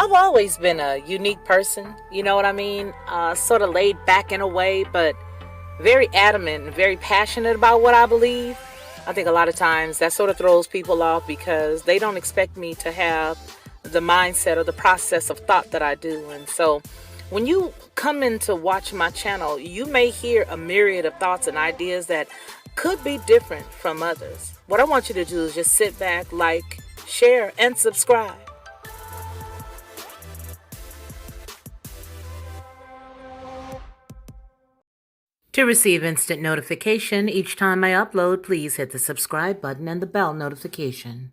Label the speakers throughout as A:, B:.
A: I've always been a unique person, you know what I mean? Sort of laid back in a way, but very adamant and very passionate about what I believe. I think a lot of times that sort of throws people off because they don't expect me to have the mindset or the process of thought that I do. And so when you come in to watch my channel, you may hear a myriad of thoughts and ideas that could be different from others. What I want you to do is just sit back, like, share, and subscribe. To receive instant notification each time I upload, please hit the subscribe button and the bell notification.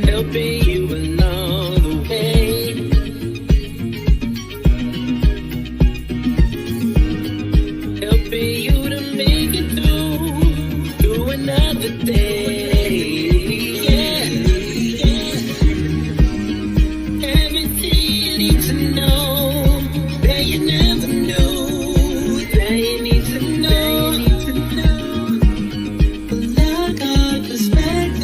B: Helping you along the way. Helping you to make it through another day. Yeah. Everything you need to know that you never knew, that you need to know. Lockhart perspective.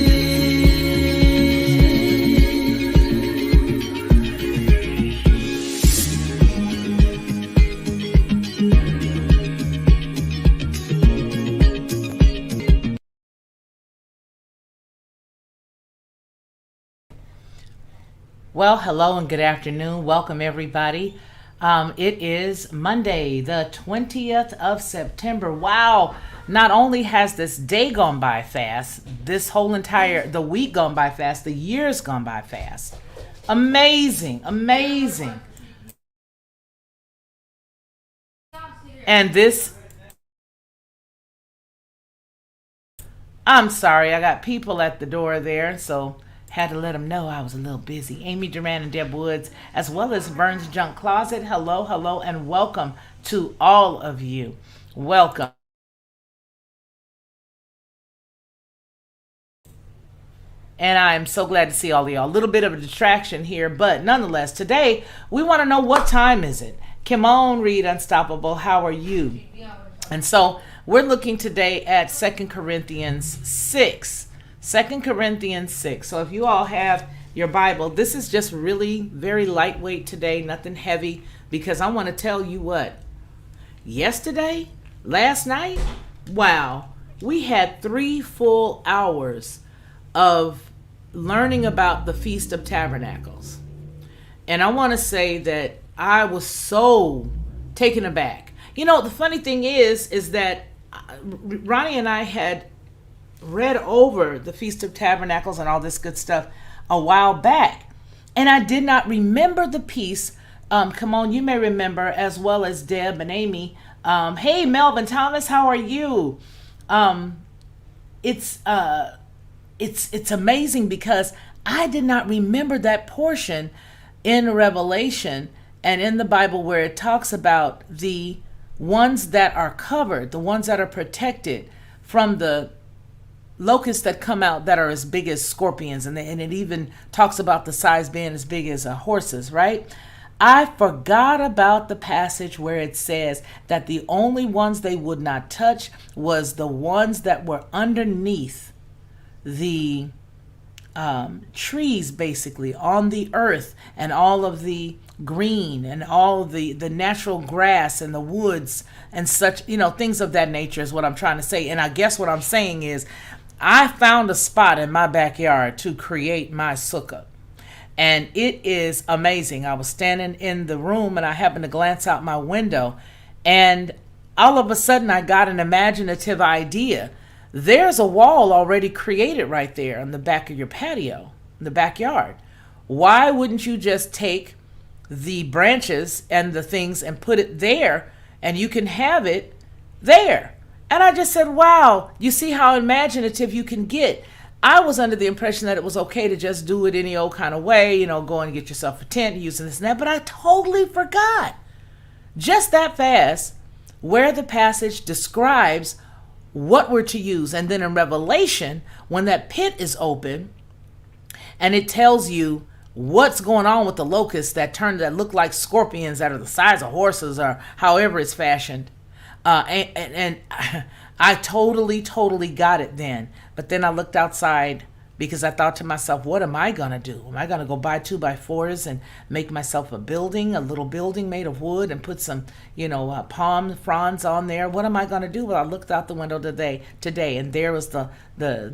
A: Well, hello and good afternoon. Welcome, everybody. It is Monday, the 20th of September. Wow. Not only has this day gone by fast, the week gone by fast, the year's gone by fast. Amazing, amazing. And I'm sorry, I got people at the door there, so had to let them know I was a little busy. Amy Duran and Deb Woods, as well as Vern's Junk Closet. Hello, hello, and welcome to all of you. Welcome. And I'm so glad to see all of y'all. A little bit of a distraction here, but nonetheless, today we want to know, what time is it? Come on, Read Unstoppable. How are you? And so we're looking today at 2 Corinthians 6. 2 Corinthians 6. So if you all have your Bible, this is just really very lightweight today, nothing heavy, because I want to tell you what, last night, wow, we had 3 full hours of learning about the Feast of Tabernacles. And I want to say that I was so taken aback. You know, the funny thing is that Ronnie and I had read over the Feast of Tabernacles and all this good stuff a while back, and I did not remember the piece. Come on, you may remember, as well as Deb and Amy. Hey, Melvin Thomas, how are you? It's amazing because I did not remember that portion in Revelation and in the Bible where it talks about the ones that are covered, the ones that are protected from the locusts that come out that are as big as scorpions, and it even talks about the size being as big as horses, right? I forgot about the passage where it says that the only ones they would not touch was the ones that were underneath the trees, basically on the earth, and all of the green and all the natural grass and the woods and such, things of that nature is what I'm trying to say. And I guess what I'm saying is I found a spot in my backyard to create my sukkah. And it is amazing. I was standing in the room and I happened to glance out my window, and all of a sudden I got an imaginative idea. There's a wall already created right there on the back of your patio, in the backyard. Why wouldn't you just take the branches and the things and put it there, and you can have it there? And I just said, wow, you see how imaginative you can get. I was under the impression that it was okay to just do it any old kind of way, go and get yourself a tent using this and that, but I totally forgot just that fast where the passage describes what we're to use. And then in Revelation, when that pit is open and it tells you what's going on with the locusts that look like scorpions that are the size of horses or however it's fashioned. And I totally got it then. But then I looked outside because I thought to myself, what am I going to do? Am I going to go buy 2x4s and make myself a little building made of wood and put some, palm fronds on there? What am I going to do? Well, I looked out the window today, and there was the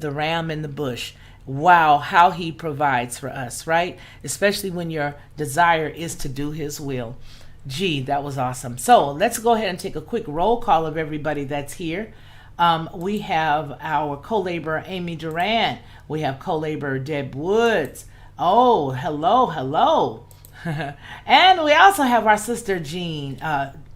A: ram in the bush. Wow, how he provides for us, right? Especially when your desire is to do his will. Gee, that was awesome. So let's go ahead and take a quick roll call of everybody that's here. We have our co-laborer, Amy Duran. We have co-laborer, Deb Woods. Oh, hello. And we also have our sister, Jean,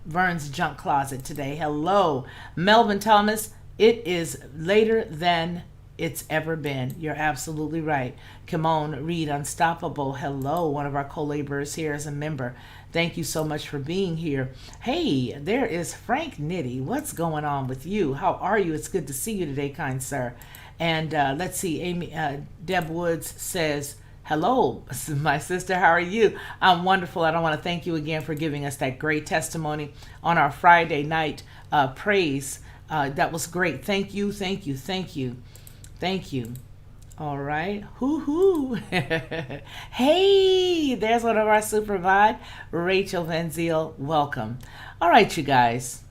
A: Vern's Junk Closet today. Hello. Melvin Thomas, it is later than it's ever been. You're absolutely right. Kimon Reed, Unstoppable. Hello, one of our co-laborers here as a member. Thank you so much for being here. Hey, there is Frank Nitty. What's going on with you? How are you? It's good to see you today, kind sir. And let's see, Amy, Deb Woods says, hello, my sister. How are you? I'm wonderful. And I want to thank you again for giving us that great testimony on our Friday night praise. That was great. Thank you. All right. Hoo-hoo. Hey, there's one of our super vibe, Rachel Van Ziel. Welcome. All right, you guys.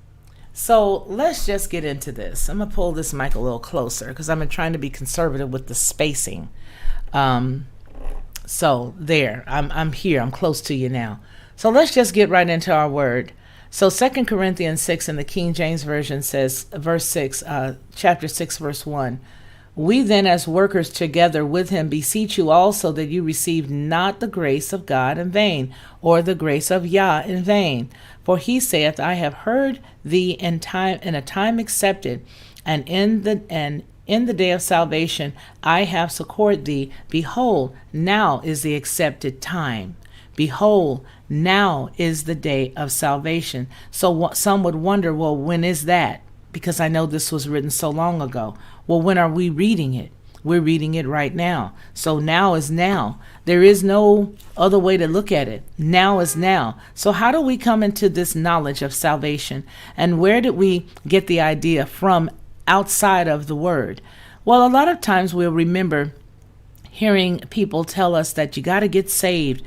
A: So let's just get into this. I'm going to pull this mic a little closer because I've been trying to be conservative with the spacing. So there, I'm here. I'm close to you now. So let's just get right into our word. So 2 Corinthians 6 in the King James Version says, verse 6, chapter 6, verse 1. We then, as workers together with him, beseech you also that you receive not the grace of God in vain, or the grace of Yah in vain. For he saith, I have heard thee in a time accepted, and in the day of salvation I have succored thee. Behold, now is the accepted time. Behold, now is the day of salvation. So some would wonder, well, when is that? Because I know this was written so long ago. Well, when are we reading it? We're reading it right now. So now is now. There is no other way to look at it. Now is now. So how do we come into this knowledge of salvation? And where did we get the idea from outside of the word? Well, a lot of times we'll remember hearing people tell us that you got to get saved.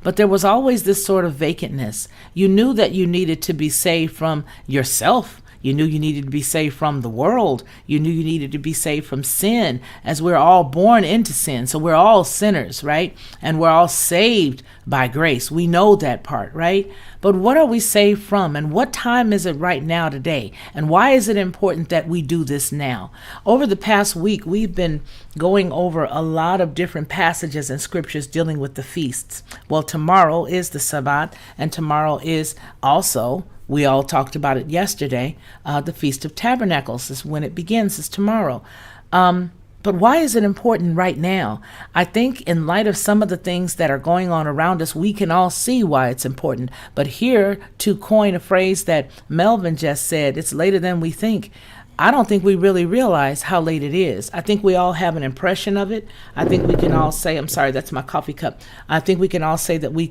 A: But there was always this sort of vacantness. You knew that you needed to be saved from yourself. You knew you needed to be saved from the world. You knew you needed to be saved from sin, as we're all born into sin. So we're all sinners, right? And we're all saved by grace. We know that part, right? But what are we saved from? And what time is it right now today? And why is it important that we do this now? Over the past week, we've been going over a lot of different passages and scriptures dealing with the feasts. Well, tomorrow is the Sabbath, and tomorrow is also, we all talked about it yesterday, the Feast of Tabernacles is when it begins, is tomorrow. But why is it important right now? I think in light of some of the things that are going on around us, we can all see why it's important. But here, to coin a phrase that Melvin just said, it's later than we think. I don't think we really realize how late it is. I think we all have an impression of it. I think we can all say, I'm sorry, that's my coffee cup. I think we can all say that we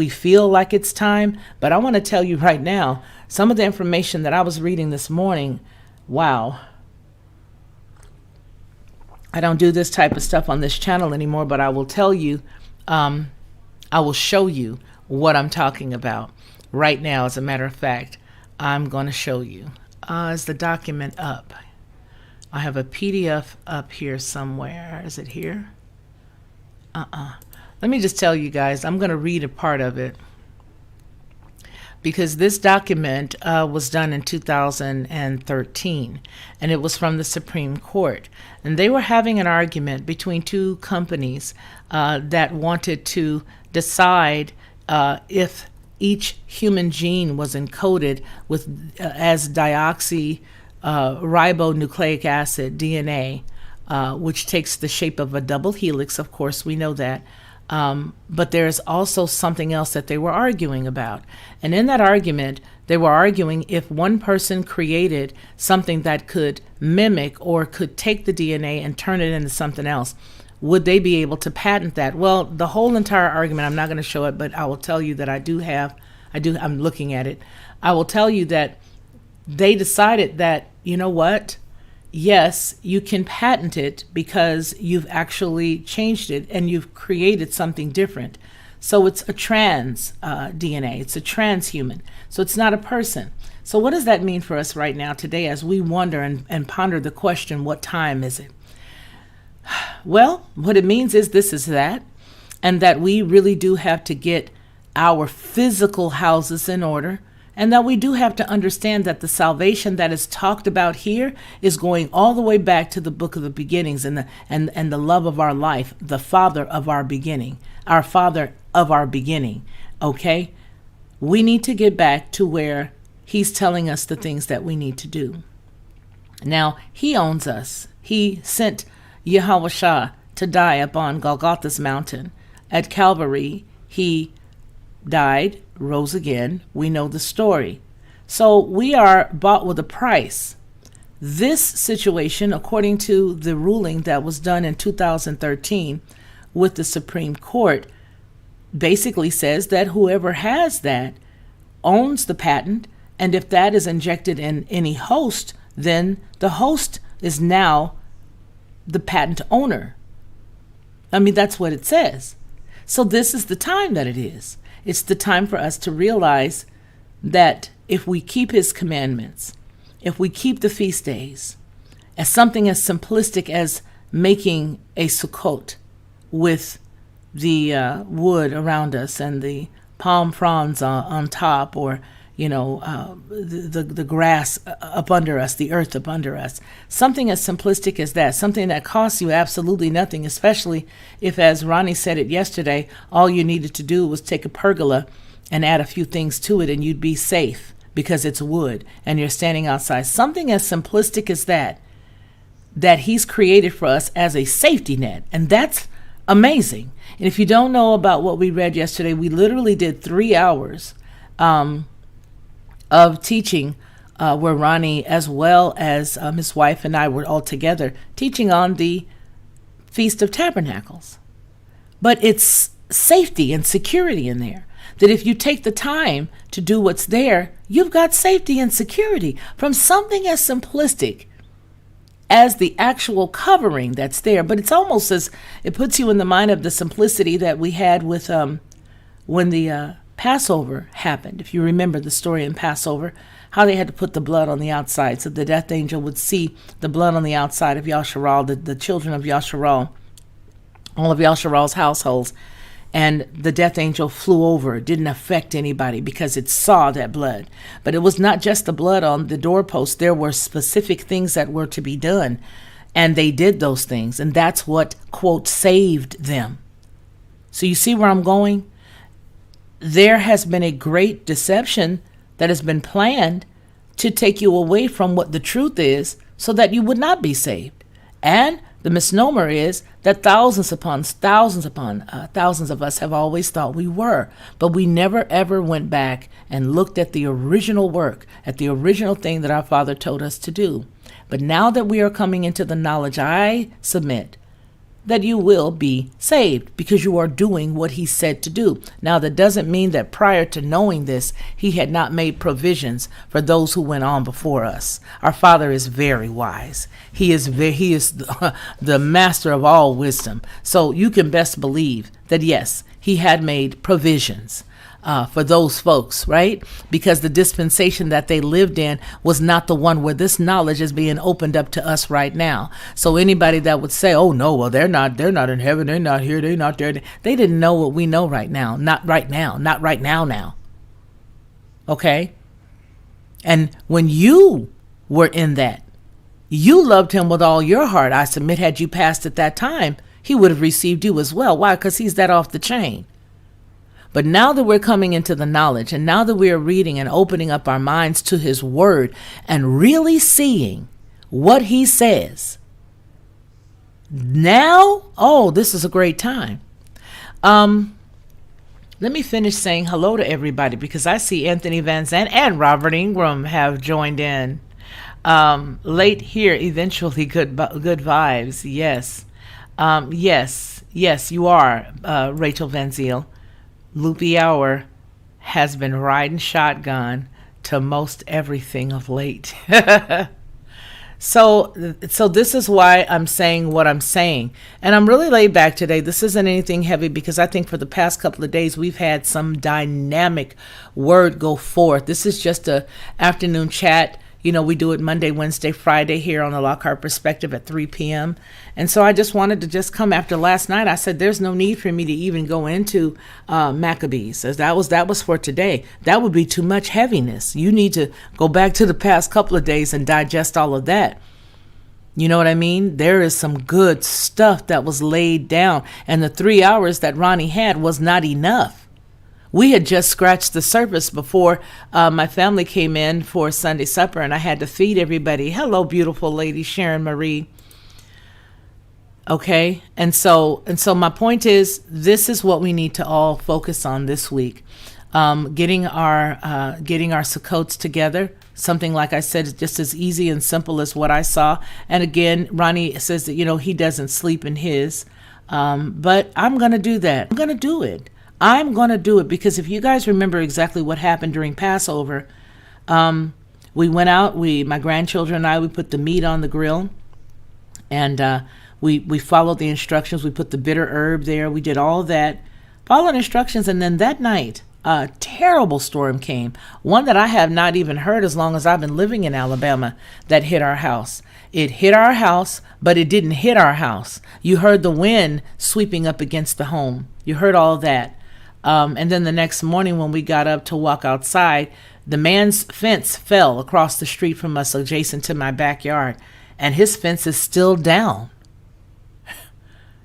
A: feel like it's time. But I want to tell you right now, some of the information that I was reading this morning, wow. I don't do this type of stuff on this channel anymore, but I will tell you, I will show you what I'm talking about right now. As a matter of fact, I'm going to show you. Is the document up? I have a PDF up here somewhere. Is it here? Let me just tell you guys, I'm going to read a part of it, because this document was done in 2013, and it was from the Supreme Court. And they were having an argument between two companies that wanted to decide if each human gene was encoded with as deoxyribonucleic acid, DNA, which takes the shape of a double helix. Of course, we know that. But there's also something else that they were arguing about. And in that argument, they were arguing if one person created something that could mimic or could take the DNA and turn it into something else, would they be able to patent that? Well, the whole entire argument, I'm not going to show it, but I will tell you that I'm looking at it. I will tell you that they decided that, you know what? Yes, you can patent it because you've actually changed it and you've created something different. So it's a trans DNA. It's a transhuman. So it's not a person. So what does that mean for us right now today as we wonder and ponder the question, what time is it? Well, what it means is this is that, and that we really do have to get our physical houses in order, and that we do have to understand that the salvation that is talked about here is going all the way back to the book of the beginnings and the love of our life, the Father of our beginning, our Father of our beginning. Okay? We need to get back to where He's telling us the things that we need to do. Now, He owns us. He sent Yahweh to die upon Golgotha's mountain. At Calvary, He died, rose again. We know the story. So we are bought with a price. This situation, according to the ruling that was done in 2013 with the Supreme Court, basically says that whoever has that owns the patent, and if that is injected in any host, then the host is now the patent owner. I mean, that's what it says. So this is the time that it is. It's the time for us to realize that if we keep His commandments, if we keep the feast days, as something as simplistic as making a Sukkot with the wood around us and the palm fronds on top, or the grass up under us, the earth up under us. Something as simplistic as that, something that costs you absolutely nothing, especially if, as Ronnie said it yesterday, all you needed to do was take a pergola and add a few things to it and you'd be safe because it's wood and you're standing outside. Something as simplistic as that He's created for us as a safety net. And that's amazing. And if you don't know about what we read yesterday, we literally did 3 hours of teaching where Ronnie, as well as his wife and I, were all together teaching on the Feast of Tabernacles. But it's safety and security in there. That if you take the time to do what's there, you've got safety and security from something as simplistic as the actual covering that's there. But it's almost as, it puts you in the mind of the simplicity that we had with when the Passover happened. If you remember the story in Passover, how they had to put the blood on the outside so the death angel would see the blood on the outside of Yasharal, the children of Yasharal, all of Yasharal's households. And the death angel flew over. It didn't affect anybody because it saw that blood. But it was not just the blood on the doorpost. There were specific things that were to be done. And they did those things. And that's what, quote, saved them. So you see where I'm going? There has been a great deception that has been planned to take you away from what the truth is so that you would not be saved. And the misnomer is that thousands upon thousands of us have always thought we were, but we never ever went back and looked at the original work, at the original thing that our Father told us to do. But now that we are coming into the knowledge, I submit that you will be saved because you are doing what He said to do. Now, that doesn't mean that prior to knowing this, He had not made provisions for those who went on before us. Our Father is very wise. He is the master of all wisdom. So you can best believe that, yes, He had made provisions for those folks, right? Because the dispensation that they lived in was not the one where this knowledge is being opened up to us right now. So anybody that would say, oh no, well, they're not in heaven, they're not here, they're not there. They didn't know what we know right now. Not right now. Okay? And when you were in that, you loved Him with all your heart. I submit, had you passed at that time, He would have received you as well. Why? Because He's that off the chain. But now that we're coming into the knowledge, and now that we are reading and opening up our minds to His Word and really seeing what He says, now, this is a great time. Let me finish saying hello to everybody because I see Anthony Van Zandt and Robert Ingram have joined in. Late here, eventually good vibes, yes. Yes, you are, Rachel Van Ziel. Loopy Hour has been riding shotgun to most everything of late. So this is why I'm saying what I'm saying. And I'm really laid back today. This isn't anything heavy because I think for the past couple of days we've had some dynamic word go forth. This is just a afternoon chat. You know, we do it Monday, Wednesday, Friday here on the Lockhart Perspective at 3 p.m. And so I just wanted to just come after last night. I said, there's no need for me to even go into Maccabees. As that was for today. That would be too much heaviness. You need to go back to the past couple of days and digest all of that. You know what I mean? There is some good stuff that was laid down. And the 3 hours that Ronnie had was not enough. We had just scratched the surface before my family came in for Sunday supper, and I had to feed everybody. Hello, beautiful lady, Sharon Marie. Okay, and so my point is, this is what we need to all focus on this week. Getting our Sukkots together. Something, like I said, is just as easy and simple as what I saw. And again, Ronnie says that, he doesn't sleep in his. But I'm going to do that. I'm going to do it. I'm going to do it because if you guys remember exactly what happened during Passover, we went out, my grandchildren and I, we put the meat on the grill, and we followed the instructions. We put the bitter herb there. We did all that, followed instructions, and then that night, a terrible storm came, one that I have not even heard as long as I've been living in Alabama, that hit our house. It hit our house, but it didn't hit our house. You heard the wind sweeping up against the home. You heard all that. And then the next morning when we got up to walk outside, the man's fence fell across the street from us, adjacent to my backyard, and his fence is still down.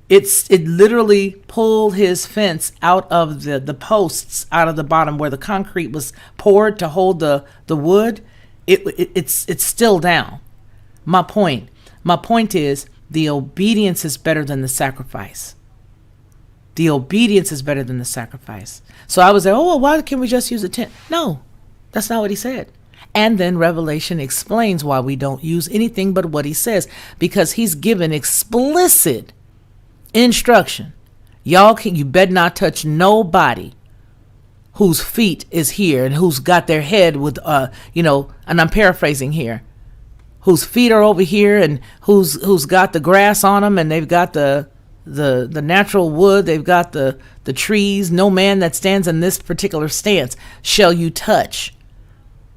A: It literally pulled his fence out of the posts, out of the bottom where the concrete was poured to hold the wood. It's still down. My point is, the obedience is better than the sacrifice. The obedience is better than the sacrifice. So I was like, why can't we just use a tent? No, that's not what he said. And then Revelation explains why we don't use anything but what he says, because he's given explicit instruction. You better not touch nobody whose feet is here and who's got their head with, and I'm paraphrasing here, whose feet are over here and who's got the grass on them and they've got the natural wood, they've got the trees. No man that stands in this particular stance shall you touch.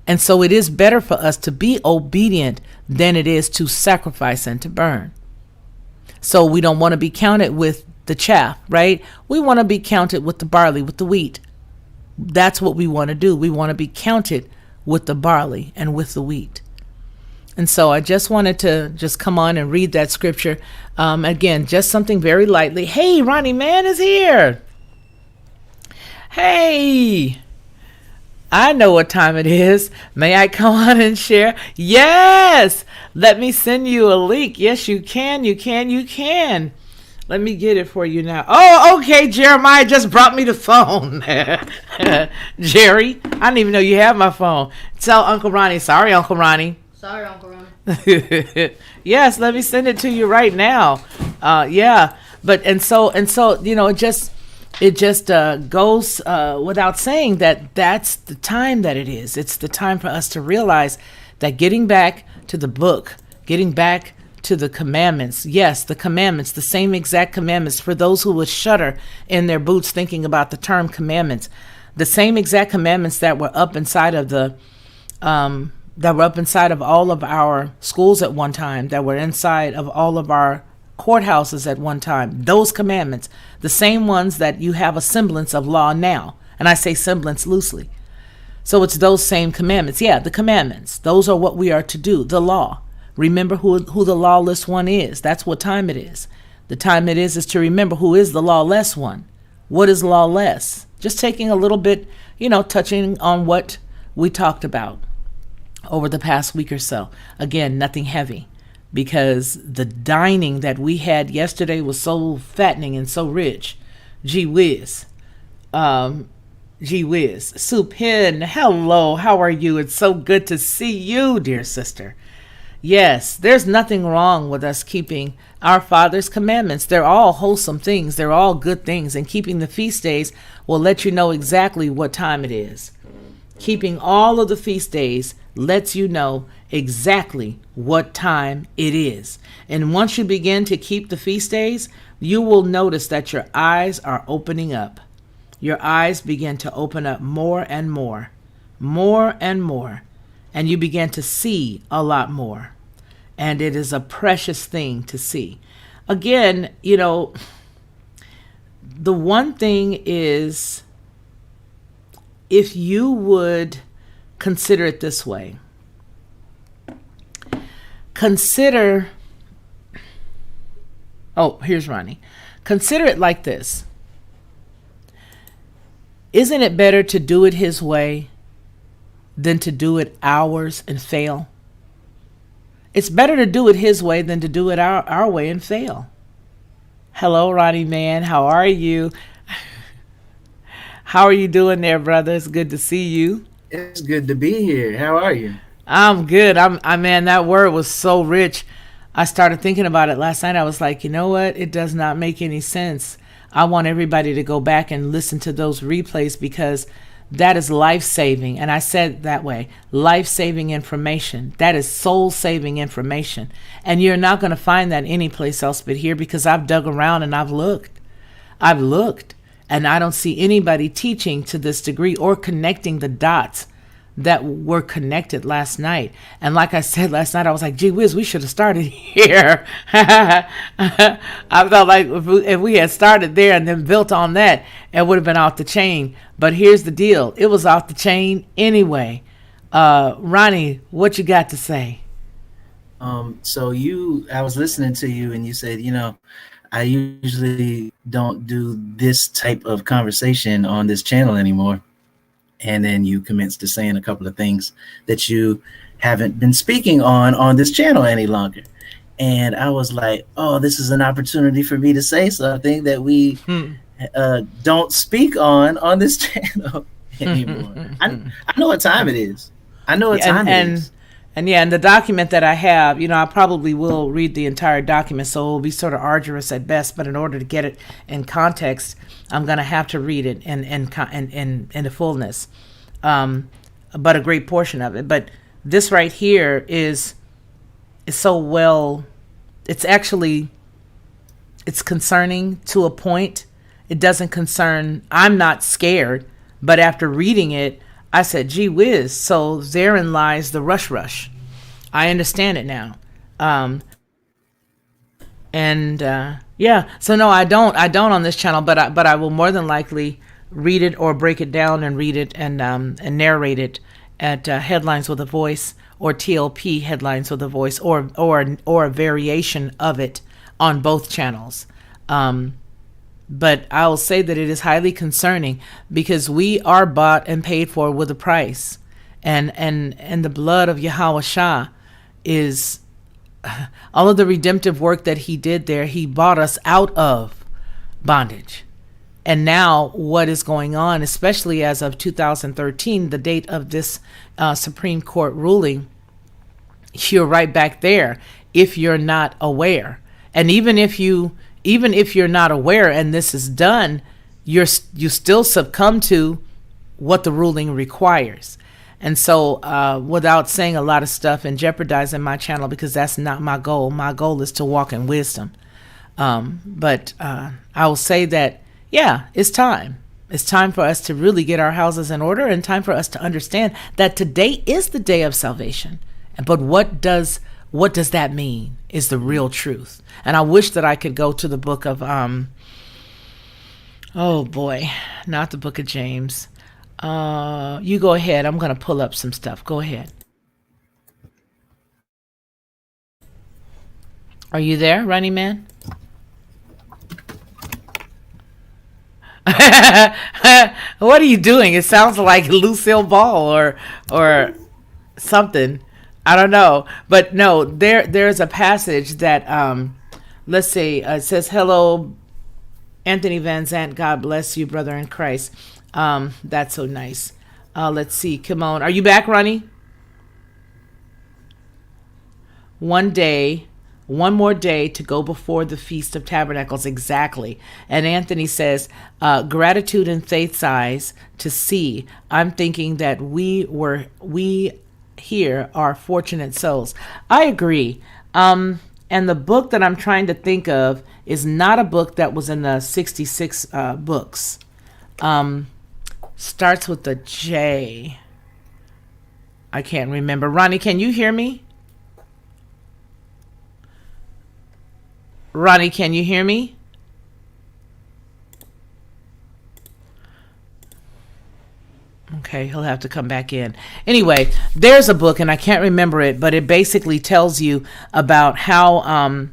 A: And so it is better for us to be obedient than it is to sacrifice and to burn. So we don't want to be counted with the chaff, right? We want to be counted with the barley, with the wheat. That's what we want to do. We want to be counted with the barley and with the wheat. And so I just wanted to just come on and read that scripture. Again, just something very lightly. Hey, Ronnie Man is here. Hey, I know what time it is. May I come on and share? Yes. Let me send you a link. Yes, you can. Let me get it for you now. Oh, okay. Jeremiah just brought me the phone. Jerry, I didn't even know you have my phone. Tell Uncle Ronnie. Sorry, Uncle Ronnie.
C: Sorry, Uncle Ronnie.
A: Yes, let me send it to you right now. Yeah, but and so it just goes without saying that that's the time that it is. It's the time for us to realize that getting back to the book, getting back to the commandments. Yes, the commandments, the same exact commandments. For those who would shudder in their boots thinking about the term commandments, the same exact commandments that were up inside of all of our schools at one time, that were inside of all of our courthouses at one time. Those commandments, the same ones that you have a semblance of law now. And I say semblance loosely. So it's those same commandments. Yeah, the commandments. Those are what we are to do, the law. Remember who the lawless one is. That's what time it is. The time it is to remember who is the lawless one. What is lawless? Just taking a little bit, touching on what we talked about over the past week or so. Again, nothing heavy, because the dining that we had yesterday was so fattening and so rich. Gee whiz. Soup Hen, hello, how are you? It's so good to see you, dear sister. Yes, there's nothing wrong with us keeping our Father's commandments. They're all wholesome things. They're all good things. And keeping the feast days will let you know exactly what time it is. Keeping all of the feast days lets you know exactly what time it is. And once you begin to keep the feast days, you will notice that your eyes are opening up. Your eyes begin to open up more and more, more and more. And you begin to see a lot more. And it is a precious thing to see. Again, the one thing is, if you would consider it this way, here's Ronnie. Consider it like this. Isn't it better to do it his way than to do it ours and fail? It's better to do it his way than to do it our way and fail. Hello, Ronnie man. How are you? How are you doing there, brother? It's good to see you.
D: It's good to be here. How are you?
A: I'm good. Man, that word was so rich. I started thinking about it last night. I was like, you know what? It does not make any sense. I want everybody to go back and listen to those replays, because that is life-saving. And I said that way, life-saving information. That is soul-saving information. And you're not going to find that anyplace else but here, because I've dug around and I've looked. And I don't see anybody teaching to this degree or connecting the dots that were connected last night. And like I said last night, I was like, gee whiz, we should have started here. I felt like if we had started there and then built on that, it would have been off the chain. But here's the deal. It was off the chain anyway. Ronnie, what you got to say?
D: So I was listening to you and you said, I usually don't do this type of conversation on this channel anymore. And then you commenced to saying a couple of things that you haven't been speaking on this channel any longer. And I was like, oh, this is an opportunity for me to say something that we don't speak on this channel anymore. I know what time it is. And the document that I have, I probably will read the entire document, so it will be sort of arduous at best. But in order to get it in context, I'm going to have to read it in the fullness, but a great portion of it. But this right here is so well. It's concerning to a point. It doesn't concern. I'm not scared, but after reading it, I said, gee whiz, so therein lies the rush. I understand it now. So no, I don't on this channel, but I will more than likely read it or break it down and read it and narrate it at Headlines with a Voice, or TLP Headlines with a Voice, or a variation of it on both channels. But I will say that it is highly concerning, because we are bought and paid for with a price, and the blood of Yahweh Shah is all of the redemptive work that he did there. He bought us out of bondage. And now what is going on, especially as of 2013, the date of this Supreme Court ruling, you're right back there if you're not aware. And even if you're not aware and this is done, you still succumb to what the ruling requires. And so without saying a lot of stuff and jeopardizing my channel, because that's not my goal. My goal is to walk in wisdom. But I will say that, yeah, it's time. It's time for us to really get our houses in order, and time for us to understand that today is the day of salvation. But what does that mean is the real truth. And I wish that I could go to the book of, oh boy, not the book of James. You go ahead. I'm going to pull up some stuff. Go ahead. Are you there, Running Man? What are you doing? It sounds like Lucille Ball or something. I don't know. But no, there's a passage that, let's see, it says, hello, Anthony Van Zant, God bless you, brother in Christ. That's so nice. Let's see. Come on. Are you back, Ronnie? one day, one more day to go before the Feast of Tabernacles. Exactly. And Anthony says, gratitude and faith's eyes to see. I'm thinking that we here are fortunate souls. I agree. And the book that I'm trying to think of is not a book that was in the 66 books. Starts with a J. I can't remember. Ronnie, can you hear me? Ronnie, can you hear me? Okay, he'll have to come back in. Anyway, there's a book, and I can't remember it, but it basically tells you about how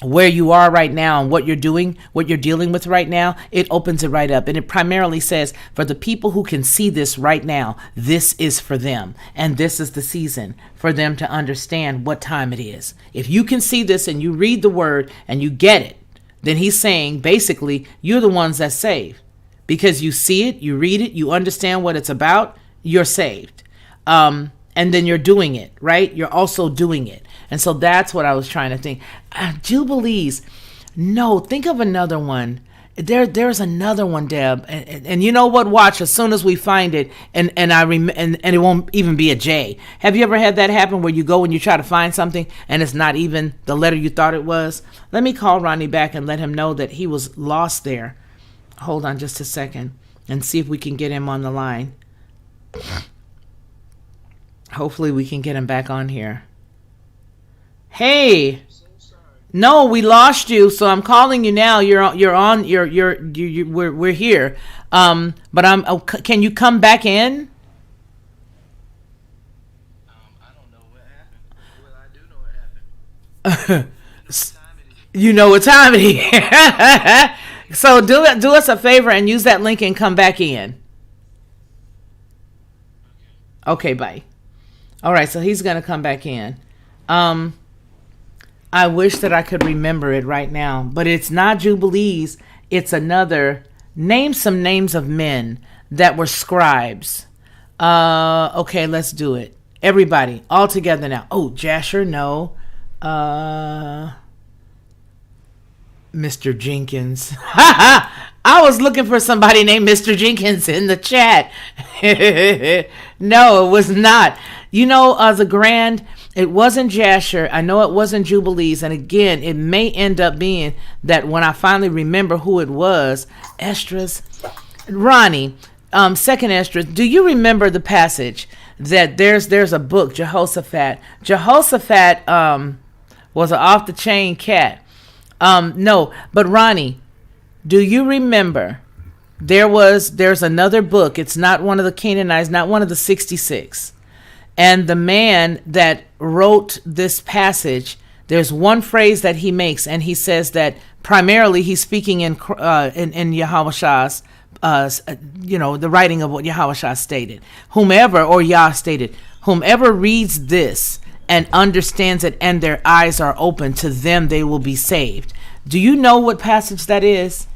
D: where you are right now and what you're doing, what you're dealing with right now. It opens it right up, and it primarily says, for the people who can see this right now, this is for them, and this is the season for them to understand what time it is. If you can see this and you read the word and you get it, then he's saying basically you're the ones that saved. Because you see it, you read it, you understand what it's about, you're saved. And then you're doing it, right? You're also doing it. And so that's what I was trying to think. Jubilees. No, think of another one. There's another one, Deb. And you know what? Watch as soon as we find it, and it won't even be a J. Have you ever had that happen where you go and you try to find something and it's not even the letter you thought it was? Let me call Ronnie back and let him know that he was lost there. Hold on just a second and see if we can get him on the line. Hopefully we can get him back on here. Hey, no, we lost you, so I'm calling you now. We're here. But can you come back in?
E: I don't know what happened. Well, I do know what happened.
D: You know what time it is. So do us a favor and use that link and come back in. Okay, bye. All right, so he's going to come back in. I wish that I could remember it right now, but it's not Jubilees. It's another. Name some names of men that were scribes. Okay, let's do it. Everybody, all together now. Oh, Jasher, no. Mr. Jenkins. I was looking for somebody named Mr. Jenkins in the chat. No, it was not. You know, it wasn't Jasher. I know it wasn't Jubilees. And again, it may end up being that when I finally remember who it was, Esdras. Ronnie, second Esdras, do you remember the passage that there's a book, Jehoshaphat? Jehoshaphat was an off-the-chain cat. No, but Ronnie, do you remember there's another book. It's not one of the Canaanites, not one of the 66. And the man that wrote this passage, there's one phrase that he makes, and he says that primarily he's speaking in Yahushua, the writing of what Yahushua stated. Yah stated, whomever reads this and understands it and their eyes are open, to them they will be saved. Do you know what passage that is?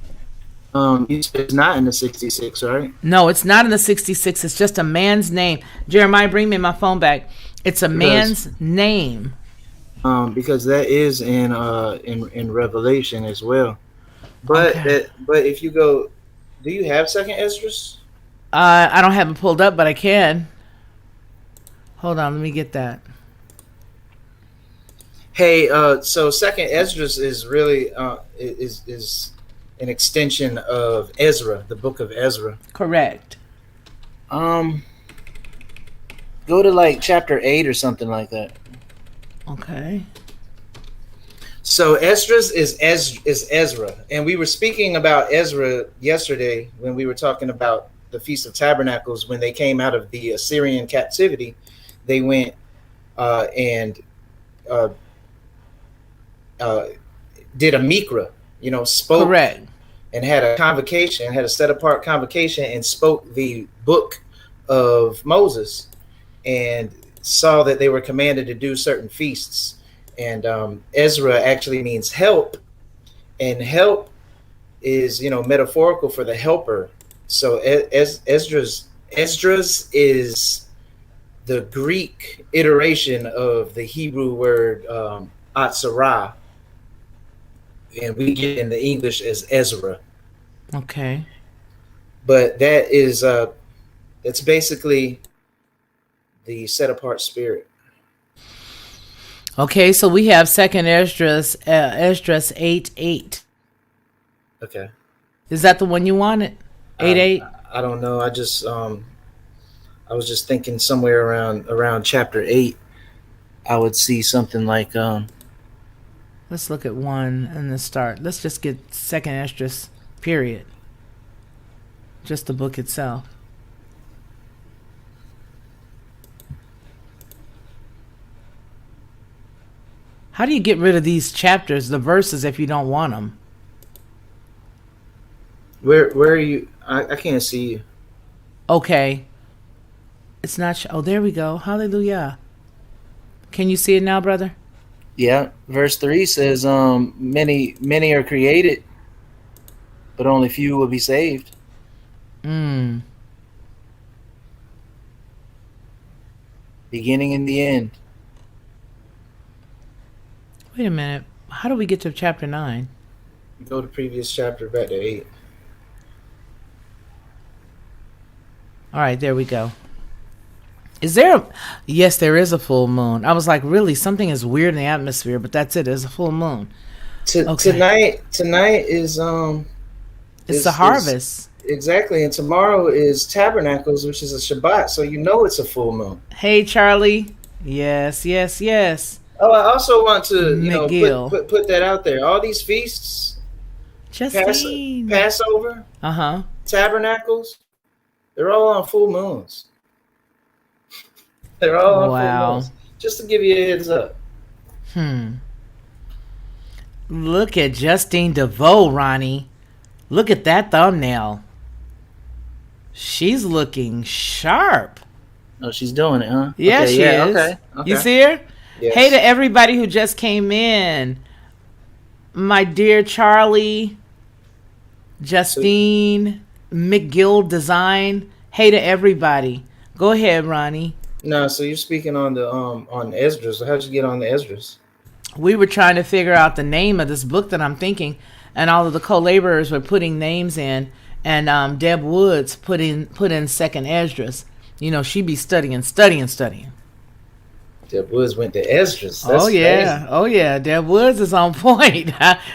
E: It's not in the 66, right?
D: No, it's not in the 66. It's just a man's name. Jeremiah, bring me my phone back. It's a man's name.
E: Because that is in Revelation as well. But
D: Okay.
E: but if you go, do you have Second Esdras?
D: I don't have it pulled up, but I can. Hold on, let me get that.
E: Hey, so Second Esdras is really is an extension of Ezra, the book of Ezra.
D: Correct.
E: Go to like chapter 8 or something like that.
D: Okay.
E: So Esdras is Ezra, and we were speaking about Ezra yesterday when we were talking about the Feast of Tabernacles. When they came out of the Assyrian captivity, they went and did a mikra, spoke.
D: Correct.
E: And had a convocation, had a set apart convocation, and spoke the book of Moses, and saw that they were commanded to do certain feasts. And Ezra actually means help, and help is metaphorical for the helper. So Esdras is the Greek iteration of the Hebrew word Atzarah, and we get in the English as Ezra.
D: Okay.
E: But that's basically the set apart spirit.
D: Okay, so we have Second Esdras, Esdras 8:8.
E: Okay.
D: Is that the one you wanted? 8:8.
E: I don't know. I was just thinking somewhere around chapter 8, I would see something like
D: Let's look at 1 and the start. Let's just get Second Esdras, period. Just the book itself. How do you get rid of these chapters, the verses, if you don't want them?
E: where are you? I can't see you.
D: Okay. It's not. Oh, there we go. Hallelujah. Can you see it now, brother?
E: Yeah, verse 3 says, many are created, but only few will be saved.
D: Mm.
E: Beginning and the end.
D: Wait a minute. How do we get to chapter 9?
E: Go to previous chapter, back to 8.
D: All right, there we go. Is there yes, there is a full moon. I was like, really, something is weird in the atmosphere, but that's it. There's a full moon. Okay.
E: Tonight is
D: It's the harvest.
E: exactly, and tomorrow is Tabernacles, which is a Shabbat, so you know it's a full moon.
D: Hey, Charlie. Yes.
E: Oh, I also want to
D: McGill.
E: put that out there. All these feasts,
D: Justine.
E: Passover,
D: Uh-huh.
E: Tabernacles, they're all on full moons. They're all on full moons. Just to give you a heads up.
D: Look at Justine DeVoe, Ronnie. Look at that thumbnail. She's looking sharp.
E: Oh, she's doing it, huh?
D: Yeah,
E: okay,
D: she is.
E: Okay.
D: You see her?
E: Yes.
D: Hey to everybody who just came in. My dear Charlie, Justine, McGill Design. Hey to everybody. Go ahead, Ronnie.
E: No, so you're speaking on the on Esdras. So how'd you get on the Esdras?
D: We were trying to figure out the name of this book that I'm thinking, and all of the co-laborers were putting names in, and Deb Woods put in Second Esdras. You know, she be studying.
E: Deb Woods went to Esdras.
D: Oh yeah. Deb Woods is on point.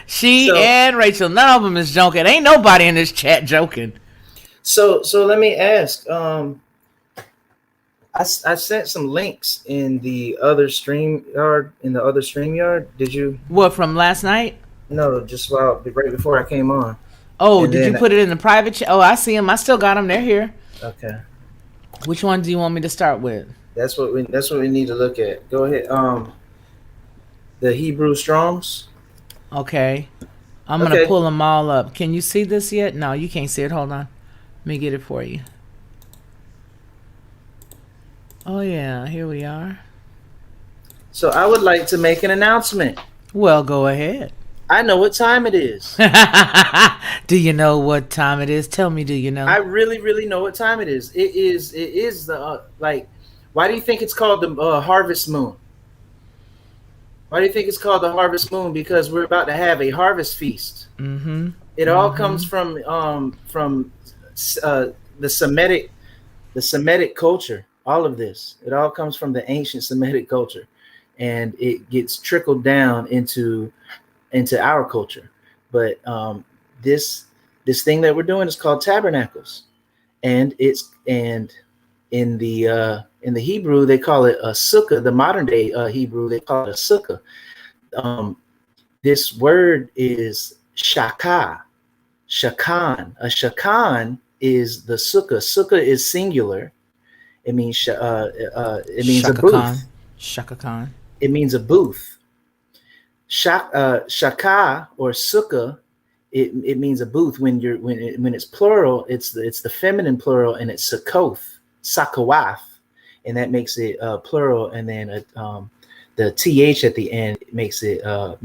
D: She and Rachel, none of them is joking. Ain't nobody in this chat joking.
E: So let me ask. I sent some links in the other StreamYard. Did you?
D: What, from last night?
E: No, just right before I came on.
D: Oh, did you put it in the private chat? Oh, I see them. I still got them. They're here.
E: Okay.
D: Which one do you want me to start with?
E: That's what we need to look at. Go ahead. The Hebrew Strongs.
D: Okay. I'm gonna pull them all up. Can you see this yet? No, you can't see it. Hold on. Let me get it for you. Oh yeah, here we are.
E: So I would like to make an announcement.
D: Well, go ahead.
E: I know what time it is.
D: Do you know what time it is? Tell me, do you know?
E: I really, really know what time it is. It is the why do you think it's called the harvest moon? Why do you think it's called the harvest moon? Because we're about to have a harvest feast.
D: Mm-hmm.
E: It all comes from the Semitic culture. All of this, it all comes from the ancient Semitic culture, and it gets trickled down into our culture. But this thing that we're doing is called Tabernacles, and in the Hebrew they call it a sukkah. The modern day Hebrew they call it a sukkah. This word is shakan. A shakan is the sukkah. Sukkah is singular. It means a booth.
D: Shaka Khan.
E: It means a booth. Shaka or sukkah, it means a booth. When it's plural, it's the feminine plural, and it's sakoth, sakawath, and that makes it plural. And then the th at the end makes it a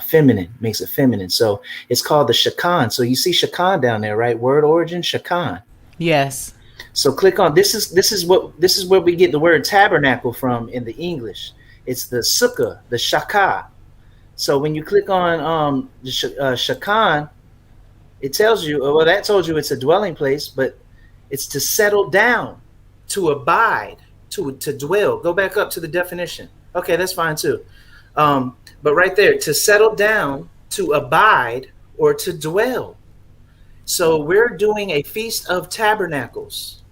E: feminine, makes it feminine. So it's called the shakan. So you see shakan down there, right? Word origin shakan.
D: Yes.
E: So click on this is where we get the word tabernacle from in the English. It's the sukkah, the shakah. So when you click on the shakan, it tells you, well, that told you it's a dwelling place, but it's to settle down, to abide, to dwell. Go back up to the definition. Okay, that's fine too. But right there, to settle down, to abide, or to dwell. So we're doing a Feast of Tabernacles.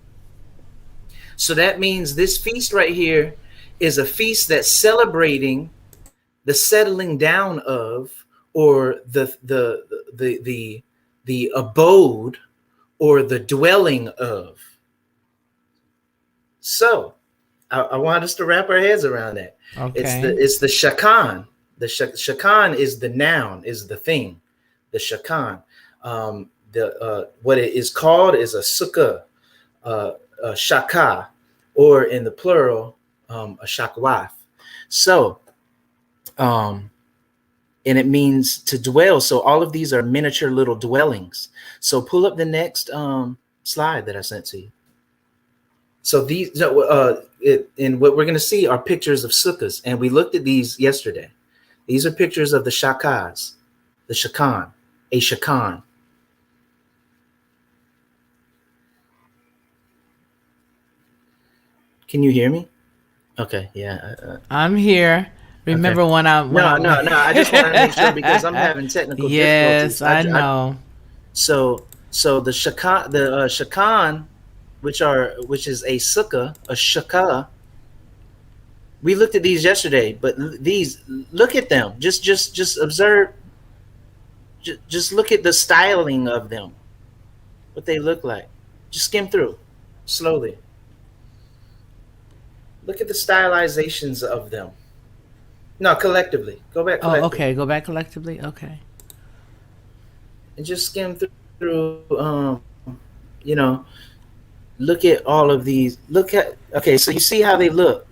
E: So that means this feast right here is a feast that's celebrating the settling down of, or the abode, or the dwelling of. So I want us to wrap our heads around that.
D: Okay.
E: It's the shakan. The shakan is the noun, is the thing. The shakan. What it is called is a sukkah, a shaka, or in the plural, a shakwath. So, and it means to dwell. So all of these are miniature little dwellings. So pull up the next slide that I sent to you. So these, and what we're going to see are pictures of sukkahs, and we looked at these yesterday. These are pictures of the shakas, the shakan, a shakan. Can you hear me? Okay, yeah.
D: I'm here. Remember
E: okay.
D: when I
E: No. I just want to make sure because I'm having technical difficulties.
D: Yes, I know.
E: So the shakan, which is a sukkah, a shakah. We looked at these yesterday, but these, look at them. Just observe. Just look at the styling of them, what they look like. Just skim through slowly. Look at the stylizations of them. No, collectively. Go back collectively.
D: Oh, okay. Go back collectively. Okay.
E: And just skim through, look at all of these. Okay, so you see how they look.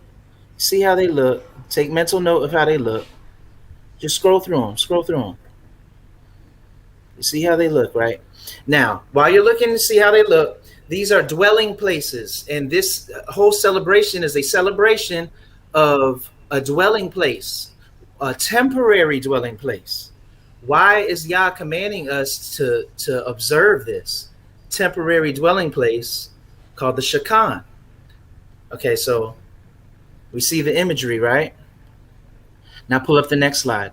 E: See how they look. Take mental note of how they look. Just scroll through them. You see how they look, right? Now, while you're looking to see how they look, these are dwelling places. And this whole celebration is a celebration of a dwelling place, a temporary dwelling place. Why is Yah commanding us to observe this temporary dwelling place called the shakan? Okay, so we see the imagery, right? Now pull up the next slide.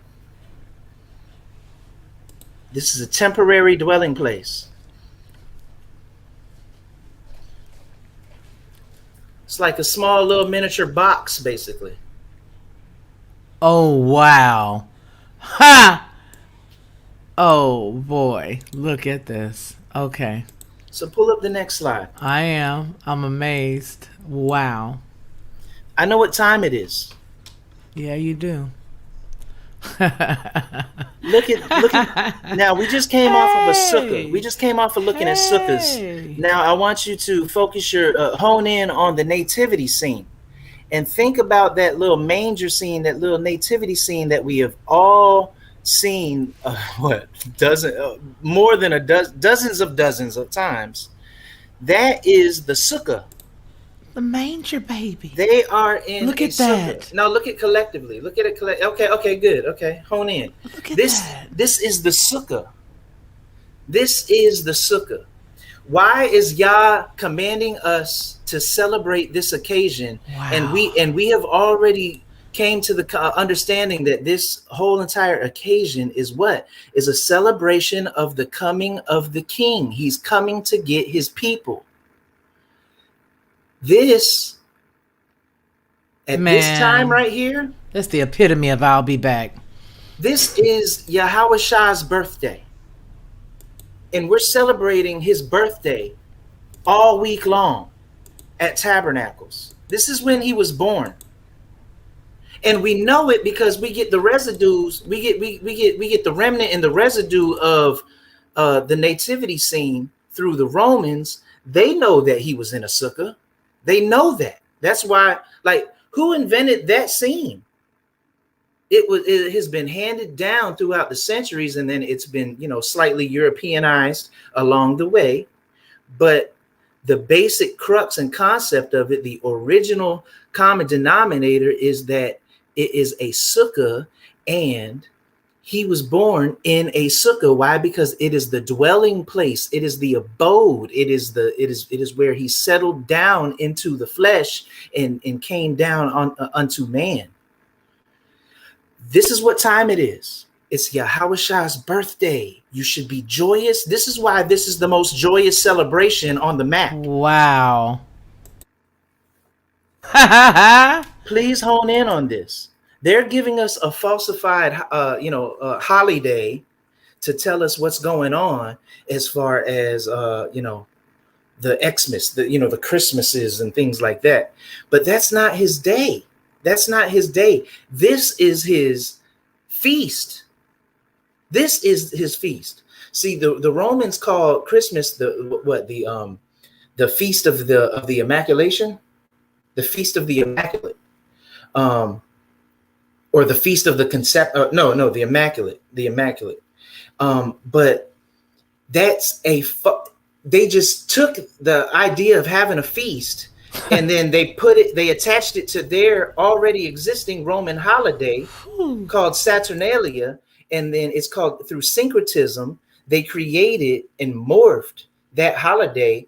E: This is a temporary dwelling place. It's like a small little miniature box, basically.
D: Oh, wow. Ha! Oh, boy. Look at this. Okay.
E: So pull up the next slide.
D: I'm amazed. Wow.
E: I know what time it is.
D: Yeah, you do.
E: Look at now, we just came off of a sukkah. We just came off of looking at sukkahs. Now I want you to focus your hone in on the nativity scene and think about that little manger scene, that little nativity scene that we have all seen more than dozens of times. That is the sukkah.
D: The manger baby.
E: They are in.
D: Look at that.
E: No, look at collectively. Look at it. Okay, good. Okay, hone in.
D: Look at
E: This is the sukkah. This is the sukkah. Why is Yah commanding us to celebrate this occasion?
D: Wow.
E: And we have already came to the understanding that this whole entire occasion is a celebration of the coming of the King. He's coming to get his people. This time right here,
D: that's the epitome of I'll be back.
E: This is Yahweh's birthday. And we're celebrating his birthday all week long at Tabernacles. This is when he was born. And we know it because we get the residues, we get the remnant and the residue of the nativity scene through the Romans. They know that he was in a sukkah. They know that. That's why, who invented that scene? It has been handed down throughout the centuries, and then it's been, slightly Europeanized along the way. But the basic crux and concept of it, the original common denominator, is that it is a sukkah, and he was born in a sukkah. Why? Because it is the dwelling place. It is the abode. It is where he settled down into the flesh and came down unto man. This is what time it is. It's Yahweh's birthday. You should be joyous. This is why this is the most joyous celebration on the map.
D: Wow.
E: Please hone in on this. They're giving us a falsified, holiday to tell us what's going on as far as, the Xmas, the Christmases and things like that. But that's not his day. That's not his day. This is his feast. This is his feast. See, the Romans call Christmas the feast of the Immaculation, the feast of the Immaculate, or the feast of the the Immaculate. But that's they just took the idea of having a feast and then they attached it to their already existing Roman holiday called Saturnalia. And then it's called, through syncretism, they created and morphed that holiday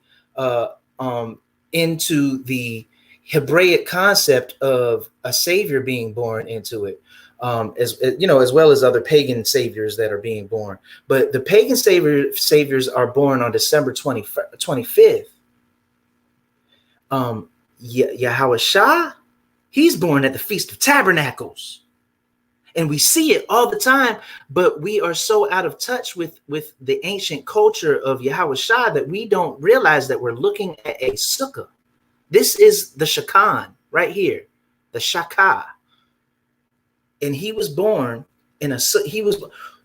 E: into the Hebraic concept of a savior being born into it, as well as other pagan saviors that are being born. But the pagan saviors are born on December 25th. Yahweh Shah, he's born at the Feast of Tabernacles. And we see it all the time, but we are so out of touch with the ancient culture of Yahweh Shah that we don't realize that we're looking at a sukkah. This is the shakan right here, the shakah. And he was born in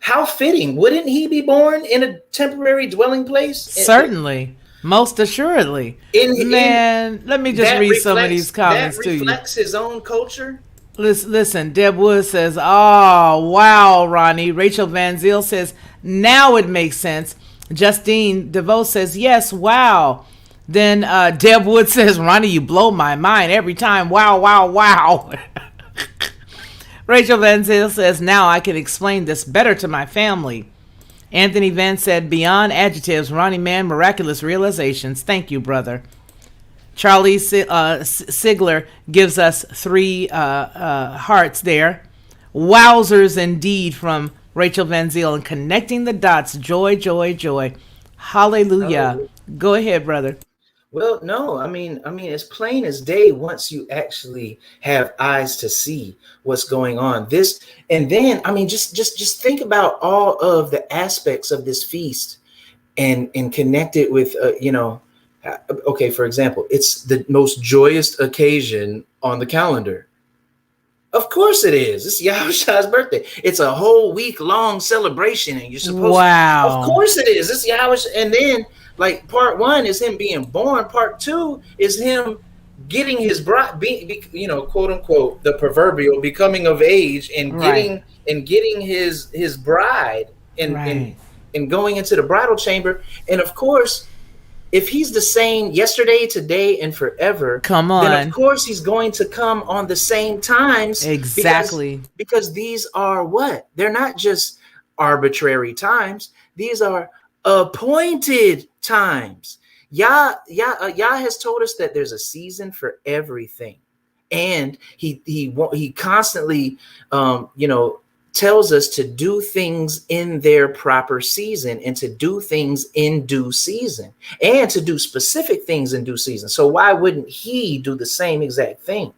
E: how fitting. Wouldn't he be born in a temporary dwelling place?
D: Certainly. Most assuredly. Let me just read some of these comments to you.
E: That reflects his own culture.
D: Listen, Deb Wood says, oh, wow, Ronnie. Rachel Van Zyl says, now it makes sense. Justine DeVoe says, yes, wow. Then Deb Wood says, Ronnie, you blow my mind every time. Wow, wow, wow. Rachel Van Zyl says, now I can explain this better to my family. Anthony Van said, beyond adjectives, Ronnie Man, miraculous realizations. Thank you, brother. Charlie Sigler gives us 3 hearts there. Wowzers indeed from Rachel Van Zyl, and connecting the dots. Joy, joy, joy. Hallelujah. Go ahead, brother.
E: Well, no, I mean, it's plain as day once you actually have eyes to see what's going on. And then, just think about all of the aspects of this feast and connect it with, okay, for example, it's the most joyous occasion on the calendar. Of course it is. It's Yahushua's birthday. It's a whole week-long celebration, and you're supposed
D: wow.
E: to. Of course it is. It's Yahushua. And then, like, part 1 is him being born. Part 2 is him getting his bride, quote unquote, the proverbial becoming of age and getting his bride and going into the bridal chamber. And of course, if he's the same yesterday, today, and forever, then of course he's going to come on the same times.
D: Exactly.
E: Because these are what? They're not just arbitrary times. These are appointed times. Yah has told us that there's a season for everything. And he constantly, tells us to do things in their proper season and to do things in due season and to do specific things in due season. So why wouldn't he do the same exact thing?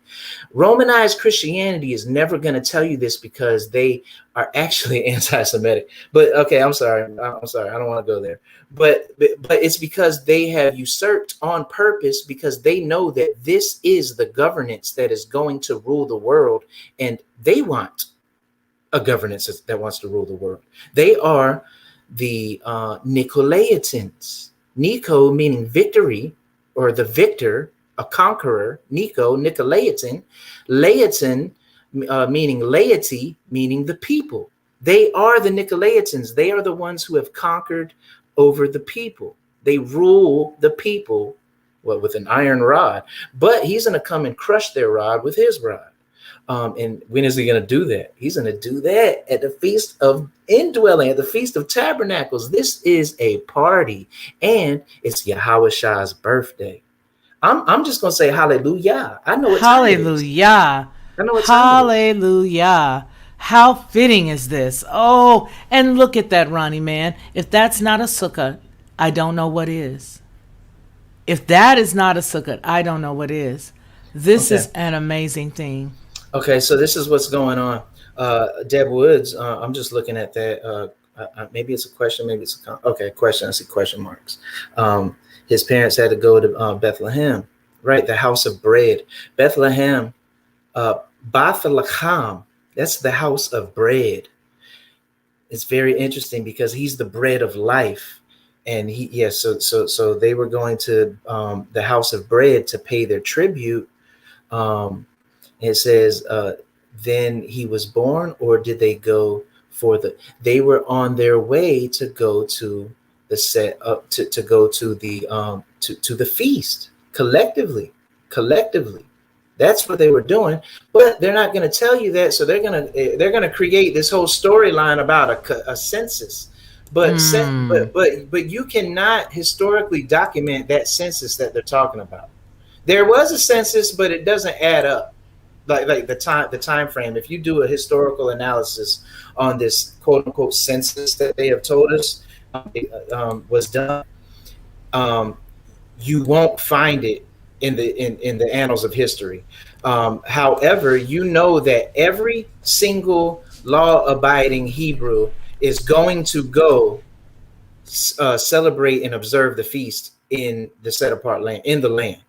E: Romanized Christianity is never going to tell you this because they are actually anti-Semitic. But okay, I'm sorry. I don't want to go there. But it's because they have usurped on purpose, because they know that this is the governance that is going to rule the world, and they want a governance that wants to rule the world. They are the Nicolaitans. Nico meaning victory, or the victor, a conqueror. Nicolaitan. Laity meaning laity, meaning the people. They are the Nicolaitans. They are the ones who have conquered over the people. They rule the people with an iron rod, but he's going to come and crush their rod with his rod. And when is he going to do that? He's going to do that at the Feast of Indwelling, at the Feast of Tabernacles. This is a party, and it's Yahweh-Shah's birthday. I'm just going to say hallelujah. I know what time it is.
D: Hallelujah.
E: I know what time it is.
D: Hallelujah. How fitting is this? Oh, and look at that, Ronnie, man. If that's not a sukkah, I don't know what is. If that is not a sukkah, I don't know what is. This is an amazing thing.
E: Okay, so this is what's going on. Deb Woods, I'm just looking at that. Maybe it's a question, maybe it's a question. I see question marks. His parents had to go to Bethlehem, right? The house of bread. Bethlehem, Bethlehem, that's the house of bread. It's very interesting because he's the bread of life. And so they were going to the house of bread to pay their tribute. It says, then he was born, or did they go they were on their way to go to the set up to go to the feast collectively. That's what they were doing, but they're not going to tell you that. So they're going to create this whole storyline about a census, but you cannot historically document that census that they're talking about. There was a census, but it doesn't add up. Like the time frame. If you do a historical analysis on this quote unquote census that they have told us was done, you won't find it in the annals of history. However, you know that every single law-abiding Hebrew is going to go celebrate and observe the feast in the set-apart land, in the land.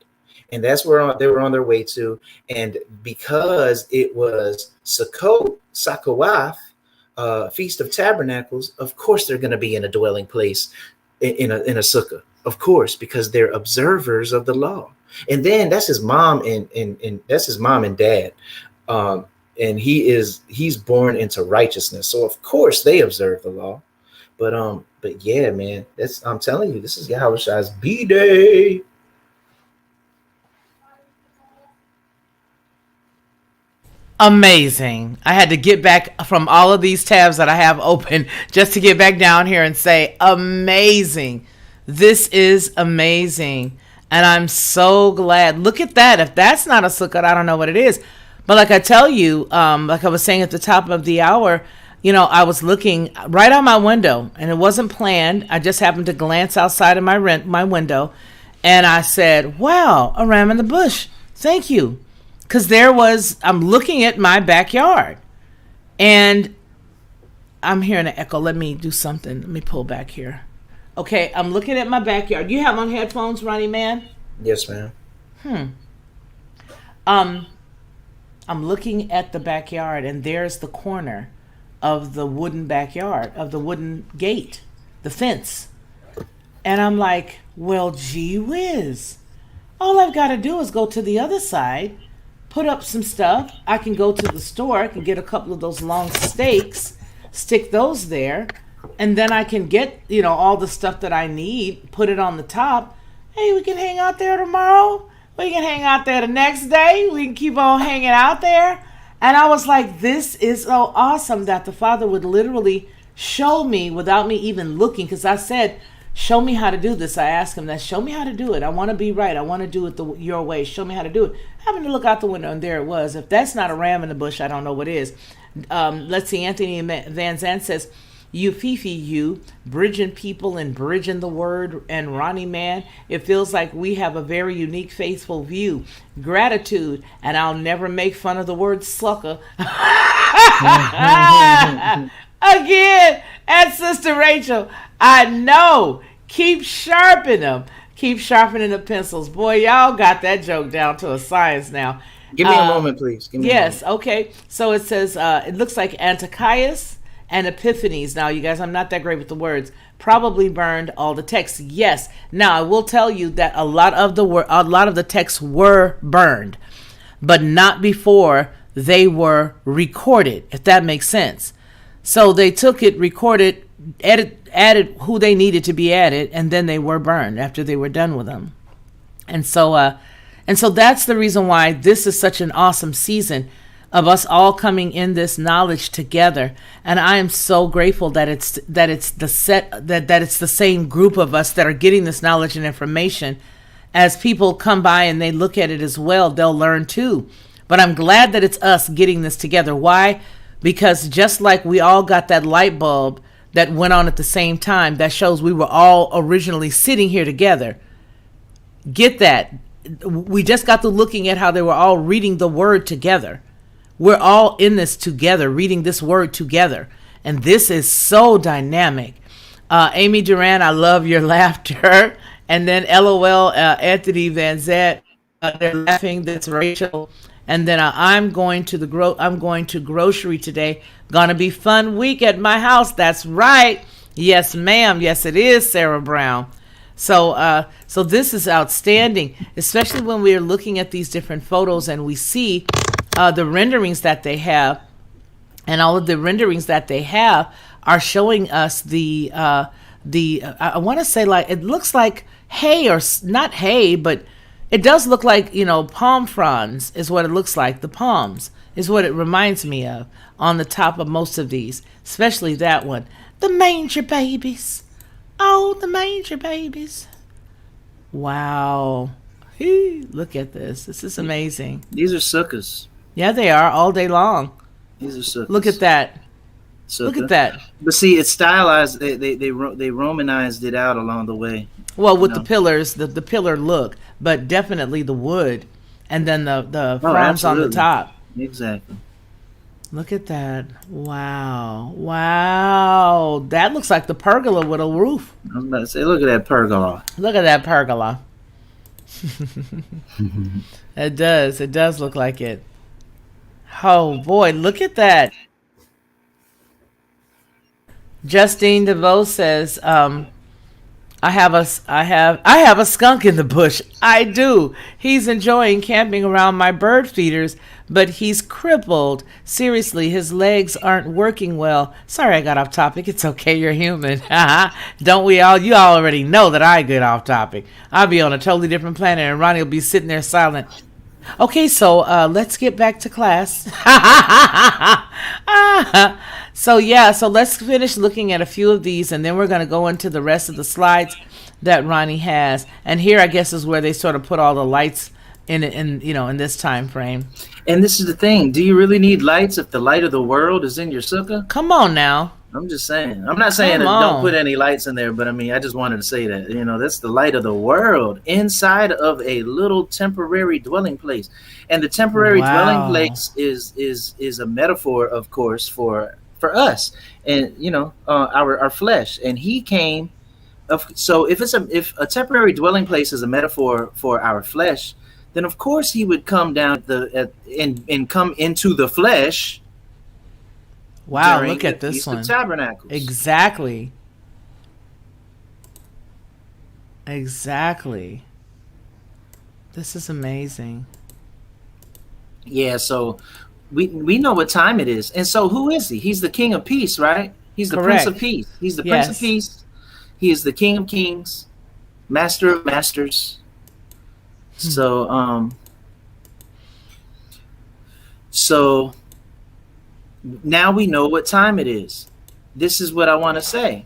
E: And that's where they were on their way to. And because it was Sakowath, Feast of Tabernacles, of course they're going to be in a dwelling place in a sukkah, of course, because they're observers of the law. And then that's his mom and that's his mom and dad. And he's born into righteousness. So of course they observe the law. But yeah, man, I'm telling you, this is Yahweh Shai's B-Day.
D: Amazing. I had to get back from all of these tabs that I have open just to get back down here and say, amazing. This is amazing. And I'm so glad. Look at that. If that's not a sukkah, I don't know what it is. But like I tell you, like I was saying at the top of the hour, I was looking right out my window and it wasn't planned. I just happened to glance outside of my window and I said, wow, a ram in the bush. Thank you. Because I'm looking at my backyard and I'm hearing an echo. Let me do something. Let me pull back here. Okay, I'm looking at my backyard. You have on headphones, Ronnie, man?
E: Yes, ma'am.
D: I'm looking at the backyard and there's the corner of the wooden backyard, of the wooden gate, the fence. And I'm like, well, gee whiz. All I've got to do is go to the other side, put up some stuff. I can go to the store. I can get a couple of those long stakes, stick those there, and then I can get, all the stuff that I need, put it on the top. Hey, we can hang out there tomorrow. We can hang out there the next day. We can keep on hanging out there. And I was like, this is so awesome that the Father would literally show me without me even looking. Because I said, show me how to do this. I asked him that, show me how to do it. I want to be right. I want to do it your way. Show me how to do it. I happened to look out the window and there it was. If that's not a ram in the bush, I don't know what is. Let's see. Anthony Van Zandt says, you Fifi, you bridging people and bridging the word, and Ronnie, man, it feels like we have a very unique, faithful view. Gratitude, and I'll never make fun of the word sucker. Again, and Sister Rachel, I know. Keep sharpening them. Keep sharpening the pencils. Boy, y'all got that joke down to a science now.
E: Give me a moment, please.
D: Yes, okay. So it says, it looks like Antiochus and Epiphanes. Now, you guys, I'm not that great with the words. Probably burned all the texts. Yes. Now, I will tell you that a lot of the texts were burned, but not before they were recorded, if that makes sense. So they took it, recorded, added who they needed to be added, and then they were burned after they were done with them. And so that's the reason why this is such an awesome season of us all coming in this knowledge together. And I am so grateful that it's the same group of us that are getting this knowledge and information. As people come by and they look at it as well, they'll learn too. But I'm glad that it's us getting this together. Why? Because just like we all got that light bulb that went on at the same time, that shows we were all originally sitting here together. Get that? We just got to looking at how they were all reading the word together. We're all in this together, reading this word together. And this is so dynamic. Amy Duran, I love your laughter. And then LOL, Anthony Van Zet, they're laughing. That's Rachel. And then I'm going to grocery today. Gonna be fun week at my house. That's right. Yes, ma'am. Yes, it is, Sarah Brown. So this is outstanding, especially when we are looking at these different photos and we see the renderings that they have, and all of the renderings that they have are showing us the I want to say, like, it looks like hay, or not hay, but it does look like, palm fronds is what it looks like. The palms is what it reminds me of on the top of most of these, especially that one. The manger babies. Oh, the manger babies. Wow. Look at this. This is amazing.
E: These are sukkahs.
D: Yeah, they are all day long.
E: These are sukkahs.
D: Look at that.
E: Sukkah.
D: Look at that.
E: But see, it's stylized. They Romanized it out along the way.
D: Well, with the pillars, the pillar look, but definitely the wood, and then the fronds on the top.
E: Exactly.
D: Look at that. Wow. Wow. That looks like the pergola with a roof.
E: I was about to say, look at that pergola.
D: Look at that pergola. It does. It does look like it. Oh, boy. Look at that. Justine DeVoe says, I have a skunk in the bush. I do. He's enjoying camping around my bird feeders, but he's crippled. Seriously, his legs aren't working well. Sorry I got off topic. It's okay, you're human. Don't we all? You all already know that I get off topic. I'll be on a totally different planet and Ronnie will be sitting there silent. Okay, so let's get back to class. So let's finish looking at a few of these, and then we're going to go into the rest of the slides that Ronnie has. And here, I guess, is where they sort of put all the lights in this time frame. And
E: this is the thing: do you really need lights if the light of the world is in your sukkah?
D: Come on now.
E: I'm just saying. I'm not saying that don't put any lights in there, but I mean, I just wanted to say that, that's the light of the world inside of a little temporary dwelling place. And the temporary dwelling place is a metaphor, of course, for us and, our flesh. And he came so if a temporary dwelling place is a metaphor for our flesh, then of course he would come down and come into the flesh.
D: Wow, look at this one.
E: Tabernacles.
D: Exactly. This is amazing.
E: Yeah, so we know what time it is. And so who is he? He's the King of Peace, right? He's the Prince of Peace. He's the Prince of Peace. He is the King of Kings, Master of Masters. So now we know what time it is. This is what I want to say.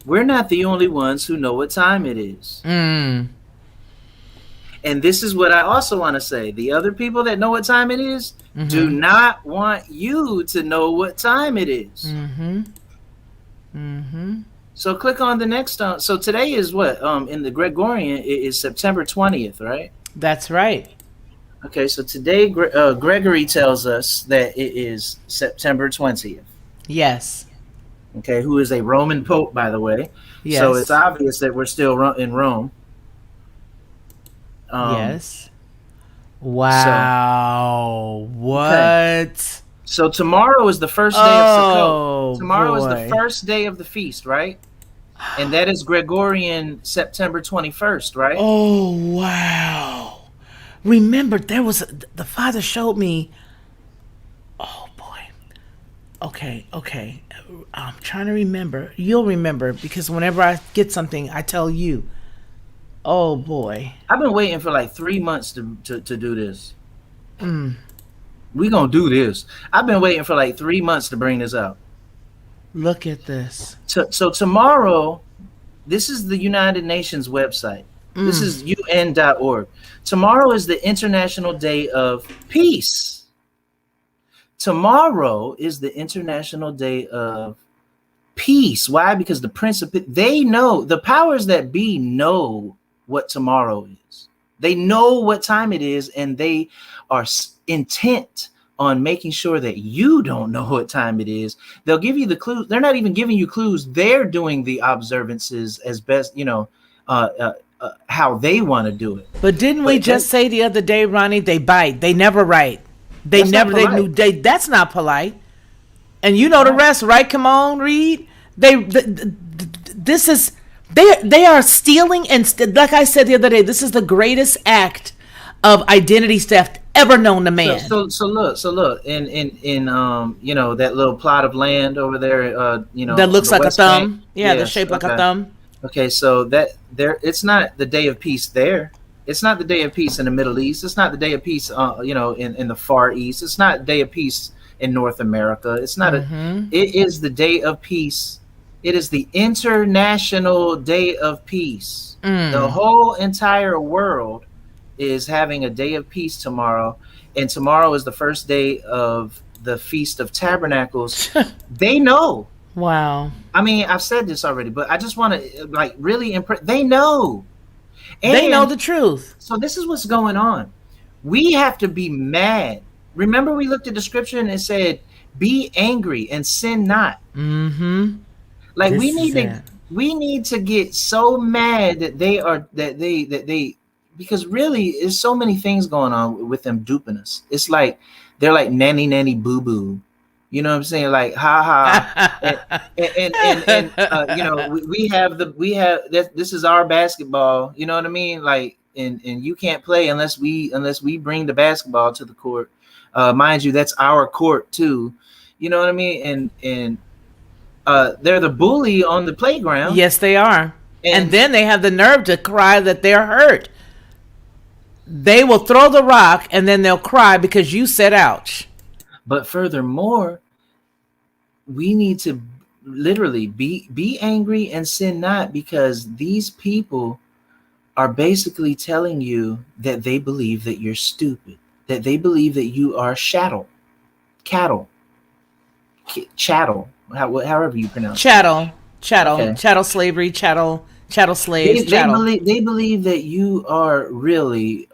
E: We're not the only ones who know what time it is. And this is what I also want to say. The other people that know what time it is do not want you to know what time it is. So click on the next. So today is what? In the Gregorian, it is September 20th, right?
D: That's right.
E: Okay, so today Gregory tells us that it is September 20th.
D: Yes.
E: Okay, who is a Roman Pope, by the way.
D: Yes.
E: So it's obvious that we're still in Rome.
D: Yes. Wow. What?
E: Okay. So tomorrow is the first day of Sukkot. Tomorrow is the first day of the feast, right? And that is Gregorian September 21st, right?
D: Oh, wow. Remember, the Father showed me. Oh, boy. Okay. I'm trying to remember. You'll remember, because whenever I get something, I tell you.
A: Oh boy.
E: I've been waiting for like 3 months to do this.
A: Mm,
E: We gonna do this. I've been waiting for like 3 months to bring this out.
A: look at this.
E: So tomorrow, this is the United Nations website. This
A: Mm.
E: is UN.org. Tomorrow is the International Day of Peace. Tomorrow is the International Day of Peace. Why? Because the they know, the powers that be know what tomorrow is. They know what time it is, and they are intent on making sure that you don't know what time it is. They'll give you the clues. They're not even giving you clues. They're doing the observances as best, how they want to do it.
A: But didn't we just say the other day, Ronnie, they bite. They never write. They never, they knew, that's not polite. And you know the rest, right? Come on, Reed. This is, they are stealing. And like I said the other day, this is the greatest act of identity theft ever known to man.
E: So look, in that little plot of land over there,
A: that looks like a thumb.
E: Bank.
A: Yeah, the shape like a thumb.
E: Okay, so it's not the day of peace there. It's not the day of peace in the Middle East. It's not the day of peace, in the Far East. It's not the day of peace in North America. It's not it is the day of peace. It is the International Day of Peace. The whole entire world is having a day of peace tomorrow, and tomorrow is the first day of the Feast of Tabernacles. They know.
A: Wow.
E: I mean, I've said this already, but I just want to really impress. They know. And
A: they know the truth.
E: So this is what's going on. We have to be mad. Remember, we looked at the scripture and it said, "Be angry and sin not."
A: Mm-hmm.
E: Like we need to get so mad that they because really there's so many things going on with them duping us. It's like they're like nanny boo boo. You know what I'm saying? Like, ha ha. and we have this is our basketball. You know what I mean? Like, and you can't play unless we bring the basketball to the court. Mind you, that's our court too. You know what I mean? And they're the bully on the playground.
A: Yes, they are. And then they have the nerve to cry that they're hurt. They will throw the rock and then they'll cry because you said ouch.
E: But furthermore, we need to literally be angry and sin not, because these people are basically telling you that they believe that you're stupid, that they believe that you are chattel, however you pronounce
A: chattel,
E: it.
A: Okay. Chattel slavery, chattel slaves.
E: They believe that you are really,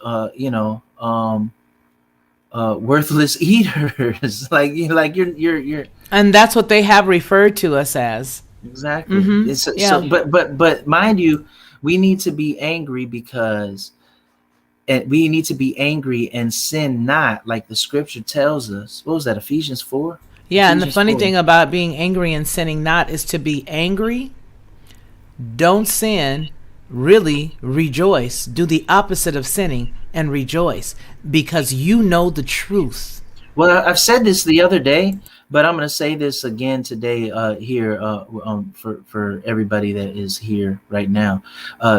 E: worthless eaters. like you're. And
A: that's what they have referred to us as.
E: Exactly. Mm-hmm. But mind you, we need to be angry we need to be angry and sin not, like the scripture tells us. What was that? Ephesians 4?
A: Yeah,
E: Ephesians
A: and the funny
E: 4.
A: thing about being angry and sinning not is to be angry, don't sin, really rejoice. Do the opposite of sinning and rejoice, because you know the truth.
E: Well, I've said this the other day, but I'm going to say this again today here for everybody that is here right now.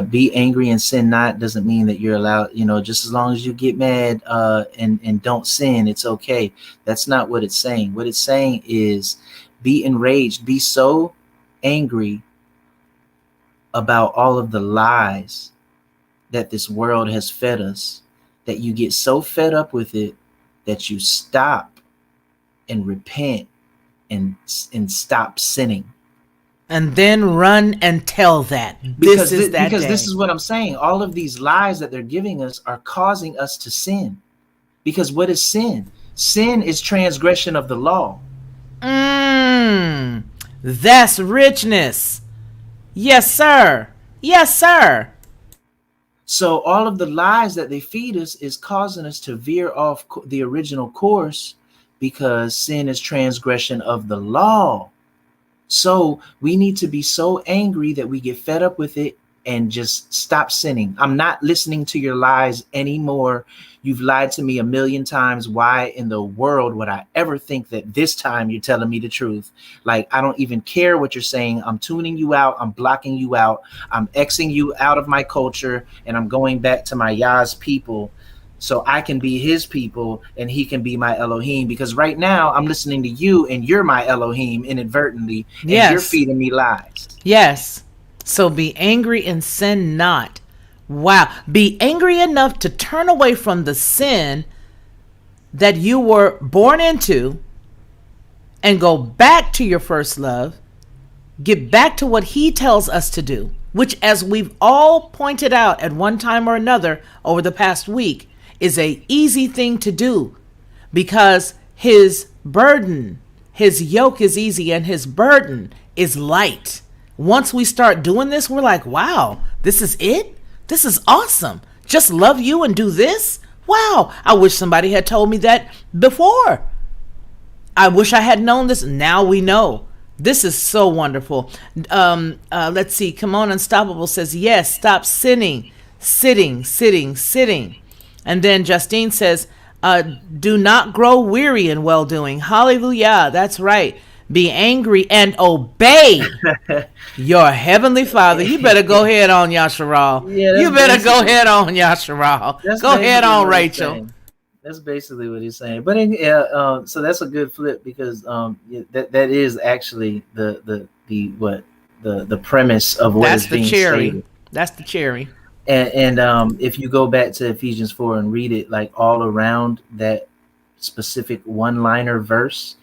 E: Be angry and sin not doesn't mean that you're allowed, just as long as you get mad and don't sin, it's okay. That's not what it's saying. What it's saying is be enraged, be so angry about all of the lies that this world has fed us, that you get so fed up with it that you stop and repent and stop sinning,
A: and then run and tell that
E: because
A: this
E: is what I'm saying. All of these lies that they're giving us are causing us to sin. Because what is sin? Sin is transgression of the law.
A: That's richness. Yes, sir. Yes, sir.
E: So all of the lies that they feed us is causing us to veer off the original course, because sin is transgression of the law. So we need to be so angry that we get fed up with it and just stop sinning. I'm not listening to your lies anymore. You've lied to me a million times. Why in the world would I ever think that this time you're telling me the truth? Like, I don't even care what you're saying. I'm tuning you out. I'm blocking you out. I'm Xing you out of my culture, and I'm going back to my Yah's people so I can be his people and he can be my Elohim. Because right now I'm listening to you and you're my Elohim inadvertently, and
D: Yes.
E: you're feeding me lies.
D: Yes. So be angry and sin not. Wow. Be angry enough to turn away from the sin that you were born into and go back to your first love. Get back to what he tells us to do, which, as we've all pointed out at one time or another over the past week, is a easy thing to do, because his burden, his yoke is easy and his burden is light. Once we start doing this, we're like, wow, this is it? This is awesome. Just love you and do this? Wow, I wish somebody had told me that before. I wish I had known this. Now we know. This is so wonderful. Let's see. Come on, Unstoppable says, yes, stop sinning. Sitting. And then Justine says, do not grow weary in well-doing. Hallelujah. That's right. Be angry and obey your heavenly Father. You better go ahead on, Yasharal.
E: Yeah,
D: you better go ahead on, Yasharal. Go ahead on, Rachel.
E: That's basically what he's saying. But so that's a good flip, because that is actually the premise of what
D: That's
E: is
D: the
E: being
D: cherry.
E: stated.
D: That's the cherry.
E: And if you go back to Ephesians 4 and read it, like all around that specific one-liner verse,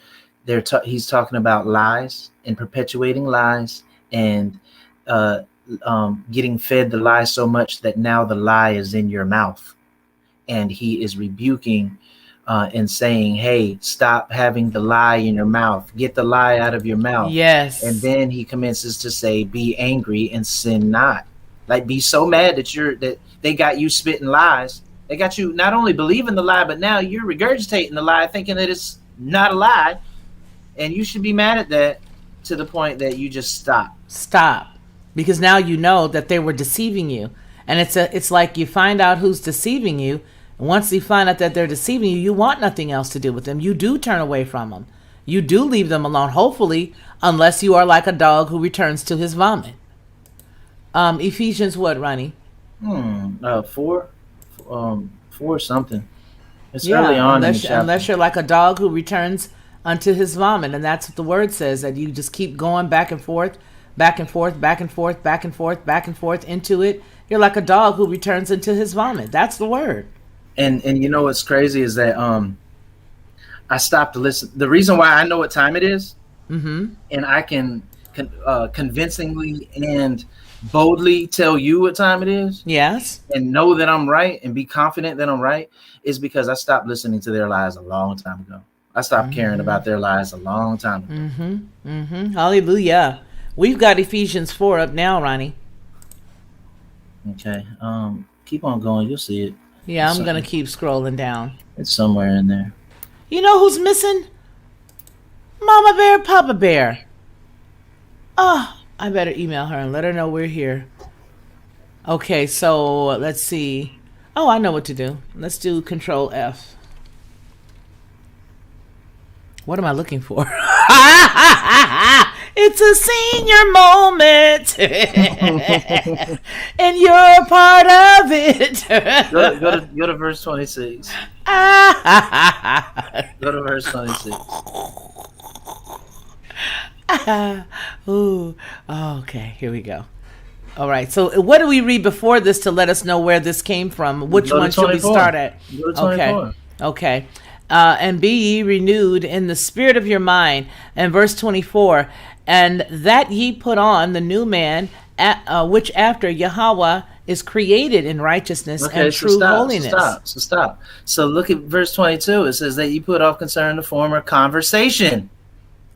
E: he's talking about lies and perpetuating lies, and getting fed the lie so much that now the lie is in your mouth. And he is rebuking and saying, hey, stop having the lie in your mouth. Get the lie out of your mouth.
D: Yes.
E: And then he commences to say, be angry and sin not. Like, be so mad that they got you spitting lies. They got you not only believing the lie, but now you're regurgitating the lie, thinking that it's not a lie. And you should be mad at that to the point that you just stop.
D: Because now you know that they were deceiving you. And it's like you find out who's deceiving you. And once you find out that they're deceiving you, you want nothing else to do with them. You do turn away from them. You do leave them alone, hopefully, unless you are like a dog who returns to his vomit. Ephesians what, Ronnie?
E: 4 something. It's early on in the chapter.
D: Unless you're like a dog who returns unto his vomit. And that's what the word says, that you just keep going back and forth into it. You're like a dog who returns into his vomit. That's the word.
E: And you know what's crazy is that I stopped to listen. The reason why I know what time it is, and I can convincingly and boldly tell you what time it is,
D: yes,
E: and know that I'm right and be confident that I'm right, is because I stopped listening to their lies a long time ago. I stopped caring about their lies a long time ago.
D: Hallelujah. We've got Ephesians 4 up now, Ronnie.
E: Okay. Keep on going. You'll see it.
D: Yeah, I'm going to keep scrolling down.
E: It's somewhere in there.
D: You know who's missing? Mama Bear, Papa Bear. Oh, I better email her and let her know we're here. Okay, so let's see. Oh, I know what to do. Let's do Control F. What am I looking for? It's a senior moment. And you're a part of it.
E: Go to verse 26. Go to verse 26.
D: Ooh. Okay, here we go. All right. So what do we read before this to let us know where this came from? Which one should we start at?
E: Go to 24.
D: Okay. And be ye renewed in the spirit of your mind. And verse 24. And that ye put on the new man, which after Yahweh is created in righteousness and true holiness.
E: Stop. So look at verse 22. It says that you put off concerning the former conversation.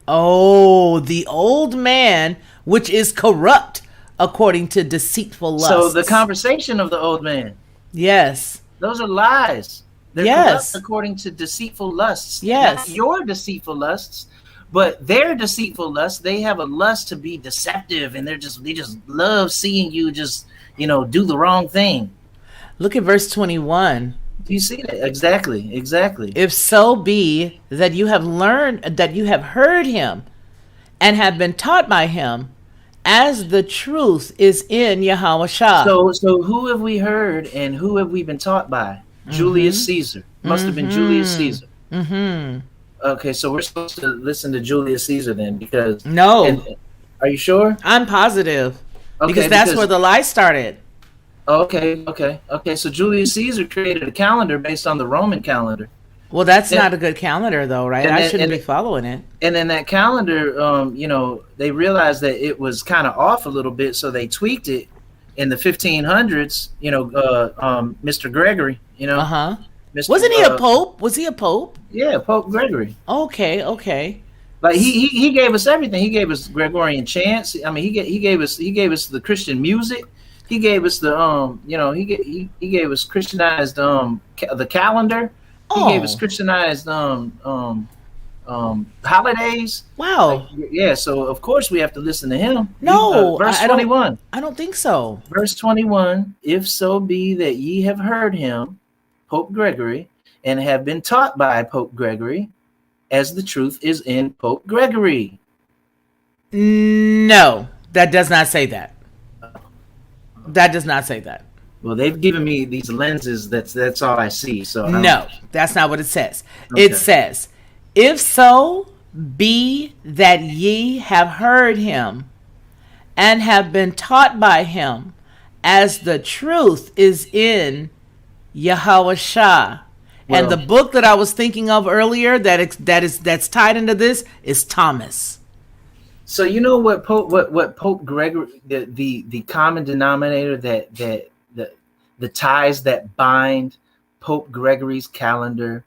D: Oh, the old man, which is corrupt according to deceitful lusts.
E: So the conversation of the old man.
D: Yes.
E: Those are lies. They're corrupt according to deceitful lusts.
D: Yes.
E: Not your deceitful lusts, But their deceitful lust, they have a lust to be deceptive, and they just love seeing you just do the wrong thing.
A: Look at verse 21.
E: Do you see that? Exactly.
A: If so be that you have learned, that you have heard him and have been taught by him, as the truth is in Yahweh Shah.
E: So who have we heard and who have we been taught by? Julius Caesar. Must have been Julius Caesar. Okay, so we're supposed to listen to Julius Caesar then, because
A: No.
E: Are you sure?
A: I'm positive.
E: Okay,
A: Because that's where the lie started.
E: Okay. So Julius Caesar created a calendar based on the Roman calendar.
A: Well, that's not a good calendar, though, right? I shouldn't be following it.
E: And then that calendar, they realized that it was kind of off a little bit, so they tweaked it in the 1500s. Mr. Gregory,
A: Uh-huh.
E: Mr.
A: Wasn't he a pope? Was he a pope?
E: Yeah, Pope Gregory.
A: Okay.
E: Like he gave us everything. He gave us Gregorian chants. I mean, he gave us the Christian music. He gave us the he gave us Christianized the calendar. He gave us Christianized holidays.
A: Wow.
E: Yeah, so of course we have to listen to him.
A: No,
E: verse
A: I
E: 21.
A: I don't think so.
E: Verse 21. If so be that ye have heard him, Pope Gregory, and have been taught by Pope Gregory, as the truth is in Pope Gregory.
A: No, that does not say that. That does not say that.
E: Well, they've given me these lenses. That's all I see. So
A: No, that's not what it says.
E: Okay.
A: It says, if so be that ye have heard him and have been taught by him, as the truth is in Yahweh Shah. And the book that I was thinking of earlier that's tied into this is Thomas.
E: So you know what Pope Gregory, the common denominator that the ties that bind Pope Gregory's calendar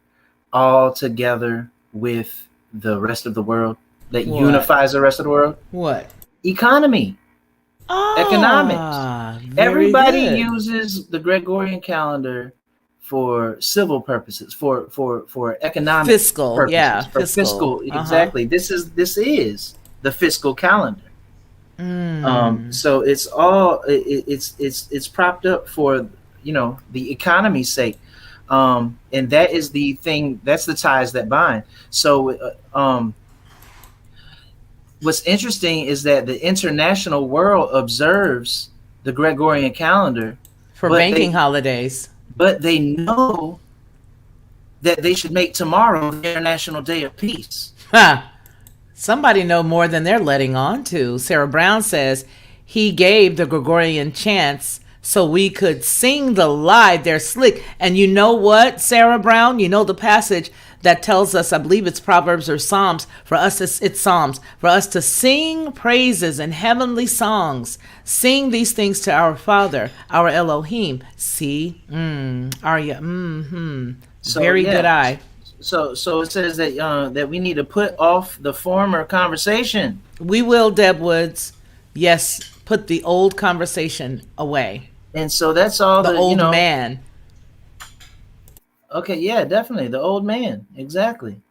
E: all together with the rest of the world, that unifies the rest of the world?
A: What?
E: Economy. Economics. Everybody uses the Gregorian calendar for civil purposes, for economic
A: fiscal
E: purposes,
A: yeah
E: for fiscal exactly. This is the fiscal calendar. So it's all it's propped up for the economy's sake, and that is the thing, that's the ties that bind. So what's interesting is that the international world observes the Gregorian calendar
A: for banking holidays,
E: but they know that they should make tomorrow the International Day of Peace.
A: Somebody know more than they're letting on to. Sarah Brown says he gave the Gregorian chants so we could sing the lie. They're slick. And you know what, Sarah Brown? You know the passage that tells us, I believe it's Proverbs or Psalms, it's Psalms, for us to sing praises and heavenly songs. Sing these things to our Father, our Elohim. See? Arya.
E: So,
A: very good eye.
E: So it says that we need to put off the former conversation.
A: We will, Deb Woods. Yes, put the old conversation away.
E: And so that's all
A: the old man.
E: Okay, yeah, definitely the old man, exactly.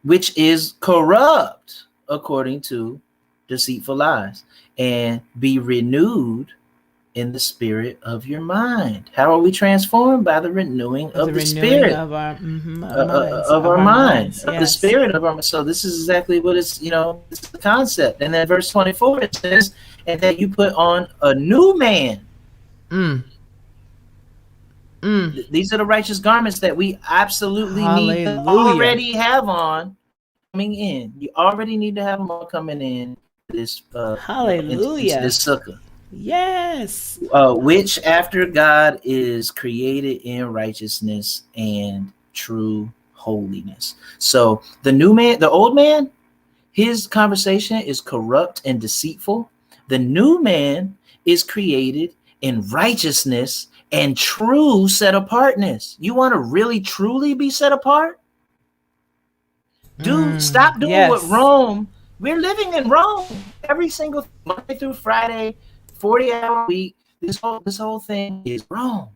E: Which is corrupt according to deceitful lies, and be renewed in the spirit of your mind. How are we transformed? By the renewing of the spirit
A: of our
E: minds,
A: yes.
E: The spirit of our. So this is exactly what it's it's the concept. And then verse 24 it says, and that you put on a new man. These are the righteous garments that we absolutely need to already have on coming in. You already need to have them all coming in this
A: hallelujah
E: into this sukkah.
A: Yes.
E: Which after God is created in righteousness and true holiness. So the new man, the old man, his conversation is corrupt and deceitful. The new man is created in righteousness and true set apartness. You want to really truly be set apart? Stop doing what Rome. We're living in Rome every single Monday through Friday, 40-hour week. This whole thing is Rome.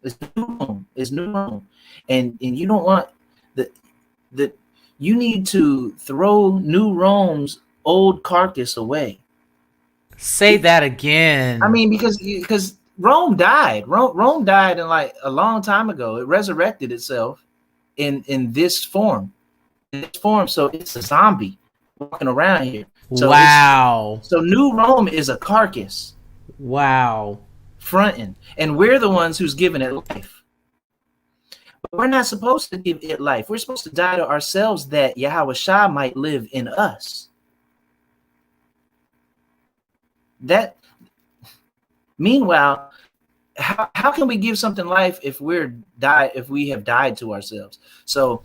E: It's new Rome. It's new Rome. And you don't want You need to throw New Rome's old carcass away.
D: Say that again.
E: I mean, because Rome died. Rome died in like a long time ago. It resurrected itself in this form. So it's a zombie walking around here. So
D: wow.
E: So New Rome is a carcass.
D: Wow.
E: Fronting. And we're the ones who's giving it life. But we're not supposed to give it life. We're supposed to die to ourselves that Yahweh Shah might live in us. Meanwhile, how can we give something life if we have died to ourselves? So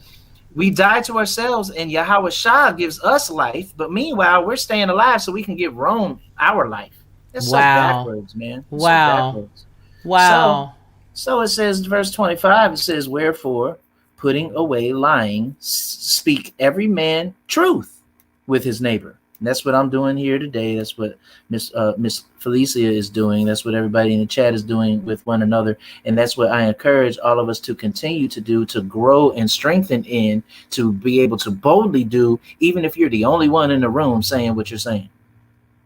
E: we die to ourselves and Yahweh Shah gives us life, but meanwhile we're staying alive so we can give Rome our life. That's so backwards, man. That's so backwards.
D: Wow.
E: So it says, verse 25, it says, wherefore, putting away lying, speak every man truth with his neighbor. And that's what I'm doing here today. That's what Miss Felicia is doing. That's what everybody in the chat is doing with one another. And that's what I encourage all of us to continue to do, to grow and strengthen in, to be able to boldly do, even if you're the only one in the room saying what you're saying.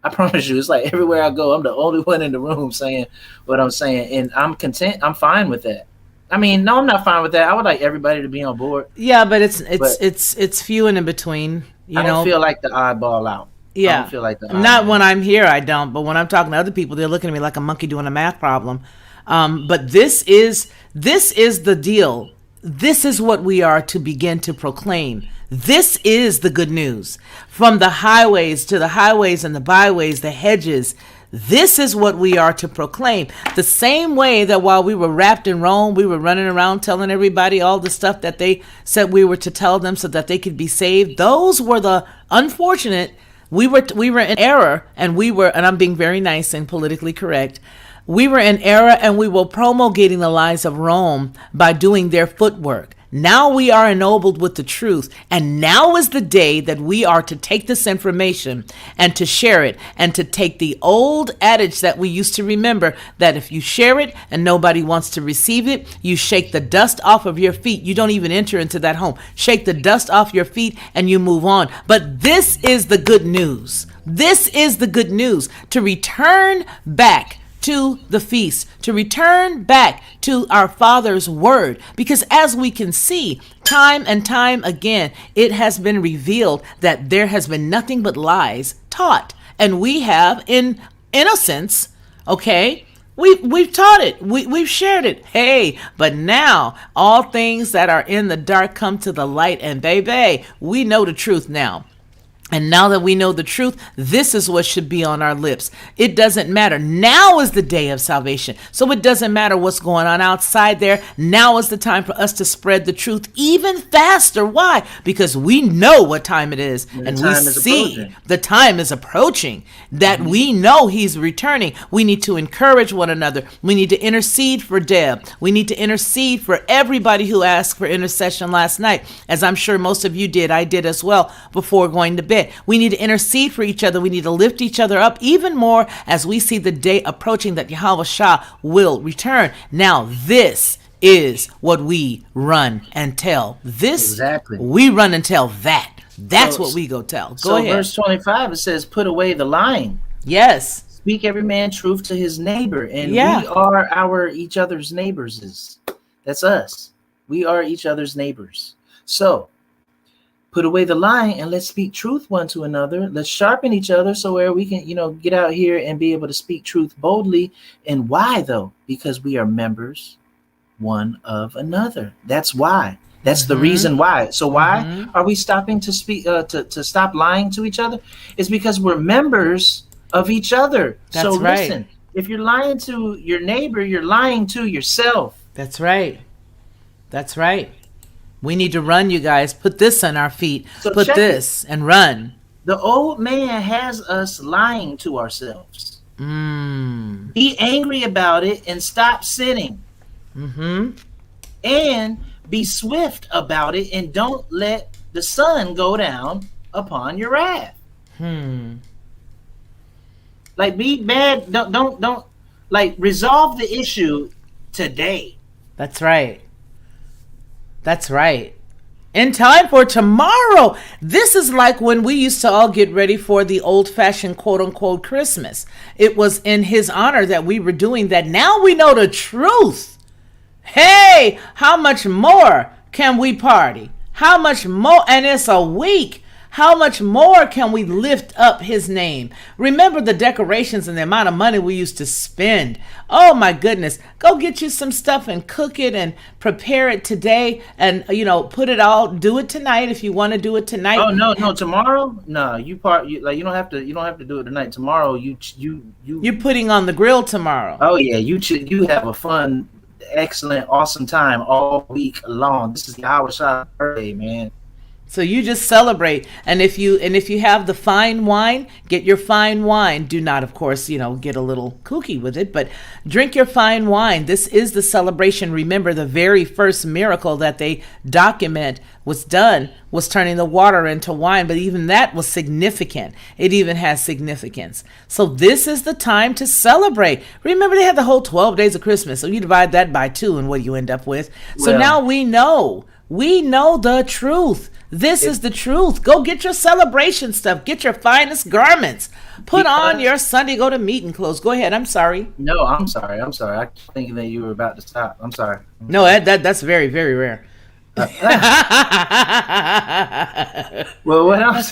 E: I promise you, it's like everywhere I go, I'm the only one in the room saying what I'm saying. And I'm content. I'm fine with that. I mean, no, I'm not fine with that. I would like everybody to be on board.
D: Yeah, but it's few and in between.
E: I don't feel like the oddball out.
D: Yeah.
E: I don't feel like the oddball.
D: Not when I'm here, I don't. But when I'm talking to other people, they're looking at me like a monkey doing a math problem. But this is the deal. This is what we are to begin to proclaim. This is the good news. From the highways to the highways and the byways, the hedges, this is what we are to proclaim. The same way that while we were wrapped in Rome, we were running around telling everybody all the stuff that they said we were to tell them so that they could be saved. Those were the unfortunate. We were in error, and I'm being very nice and politically correct. We were in error, and we were promulgating the lies of Rome by doing their footwork. Now we are ennobled with the truth, and now is the day that we are to take this information and to share it, and to take the old adage that we used to remember, that if you share it and nobody wants to receive it, you shake the dust off of your feet. You don't even enter into that home. Shake the dust off your feet and you move on. But this is the good news. This is the good news, to return back to the feast, to return back to our Father's word, because as we can see time and time again, it has been revealed that there has been nothing but lies taught, and we have, in innocence, we've taught it, we've shared it. Hey, but now all things that are in the dark come to the light, and baby, we know the truth now. And now that we know the truth, this is what should be on our lips. It doesn't matter. Now is the day of salvation. So it doesn't matter what's going on outside there. Now is the time for us to spread the truth even faster. Why? Because we know what time it is. And we see the time is approaching, that we know he's returning. We need to encourage one another. We need to intercede for Deb. We need to intercede for everybody who asked for intercession last night, as I'm sure most of you did. I did as well before going to bed. We need to intercede for each other. We need to lift each other up even more as we see the day approaching that Yahweh Shah will return. Now, this is what we run and tell. We run and tell that. That's what we go tell. Go ahead.
E: Verse 25, it says, put away the lying.
D: Yes.
E: Speak every man truth to his neighbor. And we are each other's neighbors. That's us. We are each other's neighbors. So, put away the lying and let's speak truth one to another. Let's sharpen each other so where we can, get out here and be able to speak truth boldly. And why though? Because we are members one of another. That's why. That's the reason why. So why are we stopping to speak, to stop lying to each other? It's because we're members of each other.
D: That's
E: so
D: right.
E: Listen, if you're lying to your neighbor, you're lying to yourself.
D: That's right. That's right. We need to run, you guys. Put this on our feet.
E: So
D: put this and run.
E: The old man has us lying to ourselves. Be angry about it and stop sinning. And be swift about it and don't let the sun go down upon your wrath. Like, be bad. Don't like, resolve the issue today.
D: That's right. That's right.
A: In time for tomorrow. This is like when we used to all get ready for the old-fashioned quote-unquote Christmas. It was in his honor that we were doing that. Now we know the truth. Hey, how much more can we party? How much more? And it's a week. How much more can we lift up his name? Remember the decorations and the amount of money we used to spend. Oh my goodness. Go get you some stuff and cook it and prepare it today and, put it all, do it tonight if you want to do it tonight.
E: Oh, no, tomorrow? No, you don't have to do it tonight. Tomorrow,
A: You're putting on the grill tomorrow.
E: Oh yeah, you have a fun, excellent, awesome time all week long. This is the Howard Shah birthday, man.
A: So you just celebrate, and if you have the fine wine, get your fine wine. Do not, of course, get a little kooky with it, but drink your fine wine. This is the celebration. Remember, the very first miracle that they document was turning the water into wine, but even that was significant. It even has significance. So this is the time to celebrate. Remember, they had the whole 12 days of Christmas, so you divide that by 2, and what do you end up with? So now we know the truth. This is the truth. Go get your celebration stuff. Get your finest garments. Put on your Sunday go to meeting clothes. Go ahead. I'm sorry.
E: No, I'm sorry. I was thinking that you were about to stop. I'm sorry.
A: No, that's very, very rare.
E: Well, what I'm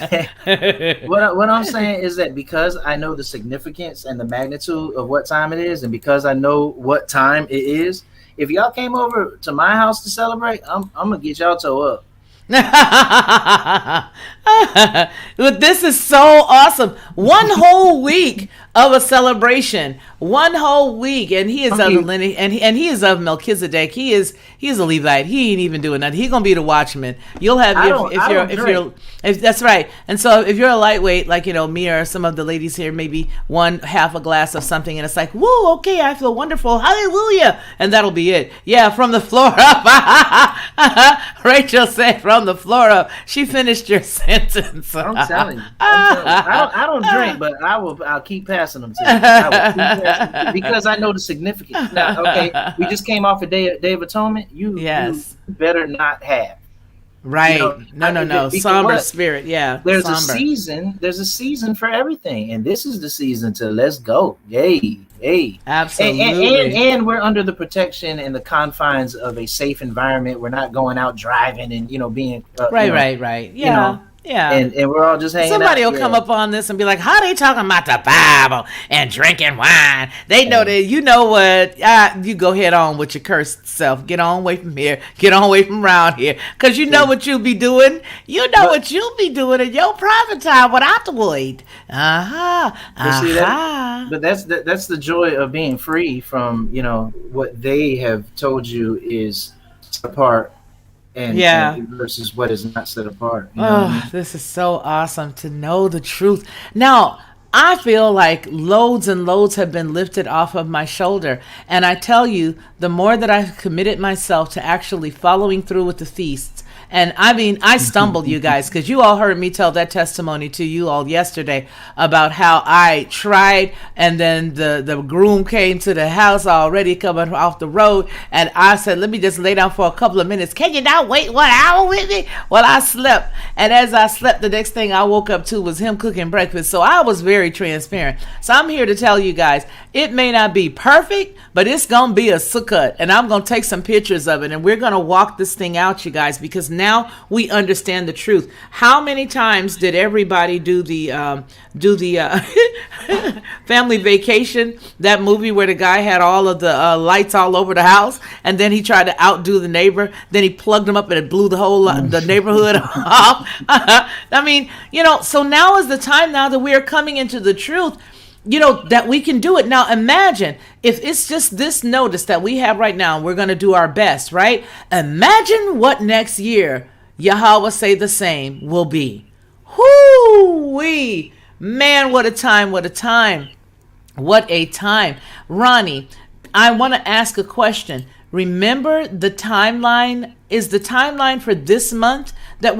E: saying is that because I know the significance and the magnitude of what time it is, and because I know what time it is, if y'all came over to my house to celebrate, I'm gonna get y'all toe up.
A: But this is so awesome. One whole week of a celebration. One whole week, and he is of the lineage, and he is of Melchizedek. He is a Levite. He ain't even doing nothing. He's gonna be the watchman. You'll have if that's right. And so if you're a lightweight like me or some of the ladies here, maybe half a glass of something, and it's like, whoa, okay, I feel wonderful, hallelujah, and that'll be it. Yeah, from the floor up. Rachel said from the floor up. She finished your sentence.
E: I'm telling you. I don't drink, but I'll keep passing them to you. I will keep passing them because I know the significance. Now, okay, we just came off a Day of Atonement. You better not have.
A: Right. No. Somber spirit. Yeah.
E: There's a season. There's a season for everything, and this is the season to let's go. Yay.
A: Absolutely.
E: And we're under the protection and the confines of a safe environment. We're not going out driving and being
A: right. Yeah. Yeah.
E: And we're all just hanging
A: Somebody
E: out.
A: will come up on this and be like, how they talking about the Bible and drinking wine? They know that, you know what? You go head on with your cursed self. Get on away from here. Get on away from around here. Because you know what you'll be doing. You know what you'll be doing in your private time without the weed.
E: But that's the joy of being free from, what they have told you is apart. And versus what is not set apart.
A: This is so awesome to know the truth. Now, I feel like loads and loads have been lifted off of my shoulder. And I tell you, the more that I've committed myself to actually following through with the feasts, and I stumbled, you guys, because you all heard me tell that testimony to you all yesterday about how I tried, and then the groom came to the house already coming off the road, and I said, let me just lay down for a couple of minutes. Can you not wait 1 hour with me? Well, I slept, and as I slept, the next thing I woke up to was him cooking breakfast, so I was very transparent. So I'm here to tell you guys, it may not be perfect, but it's going to be a sukkah, and I'm going to take some pictures of it, and we're going to walk this thing out, you guys, because now we understand the truth. How many times did everybody do the Family Vacation, that movie where the guy had all of the lights all over the house, and then he tried to outdo the neighbor, then he plugged them up and it blew the whole the neighborhood off. I mean, so now is the time now that we are coming into the truth, that we can do it. Now imagine if it's just this notice that we have right now, we're going to do our best, right? Imagine what next year, Yahweh say the same, will be. Whoo-wee! Man, what a time, what a time. What a time. Ronnie, I want to ask a question. Remember the timeline, is the timeline for this month that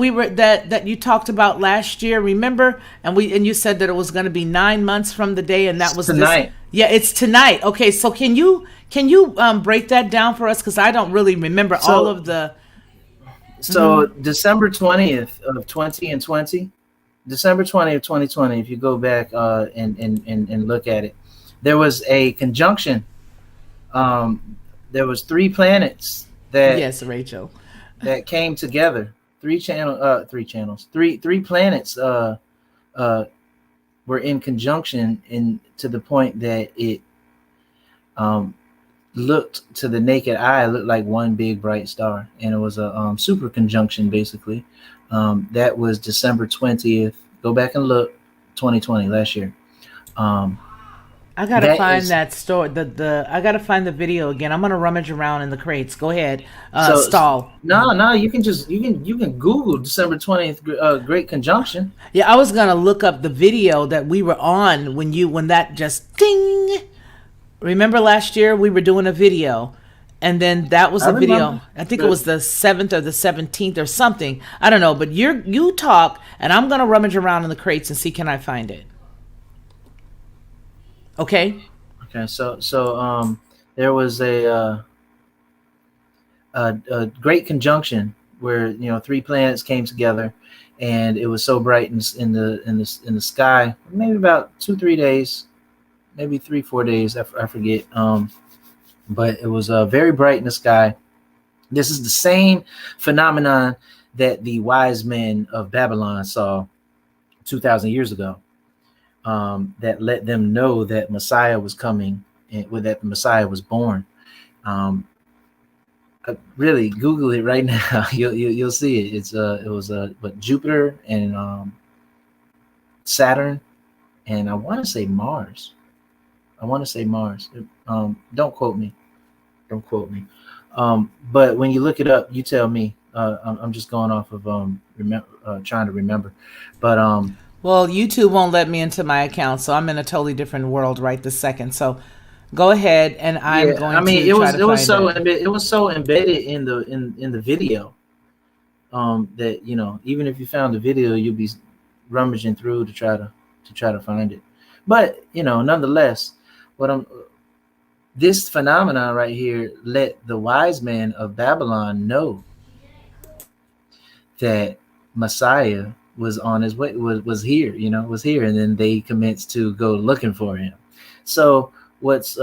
A: that you talked about last year? Remember? And you said that it was going to be 9 months from the day, and that was
E: tonight.
A: It's tonight. Okay, so can you break that down for us? Because I don't really remember all of the.
E: So December 20th of 2020, December 20th, 2020, if you go back and look at it, there was a conjunction. There was three planets
D: Yes, Rachel.
E: that came together. Three planets were in conjunction in to the point that it looked to the naked eye, looked like one big bright star, and it was a super conjunction basically. That was December 20th. Go back and look, 2020, last year.
D: I gotta
E: That
D: find
E: is-
D: that story. I gotta find the video again. I'm gonna rummage around in the crates. Go ahead.
E: So
D: Stall.
E: no, you can Google December 20th Great Conjunction.
D: Yeah, I was gonna look up the video that we were on when that just ding. Remember last year we were doing a video, and then that was
E: I
D: a video.
E: remember.
D: I think it was the 7th or the 17th or something. I don't know, but you talk, and I'm gonna rummage around in the crates and see can I find it. Okay.
E: Okay, so there was a great conjunction where three planets came together, and it was so bright in the sky. Maybe about 2-3 days, maybe 3-4 days. I forget. But it was very bright in the sky. This is the same phenomenon that the wise men of Babylon saw 2,000 years ago. That let them know that Messiah was coming and that the Messiah was born. Really, Google it right now. You'll see it. It was Jupiter and Saturn, and I want to say Mars. Don't quote me. But when you look it up, you tell me. I'm just going off of trying to remember, but
D: Well, YouTube won't let me into my account, so I'm in a totally different world right this second. So go ahead, and I'm going to try to find it.
E: It was so embedded in the video that even if you found the video, you'll be rummaging through to try to find it. But nonetheless, this phenomenon right here let the wise men of Babylon know that Messiah was on his way, was here, and then they commenced to go looking for him. So what's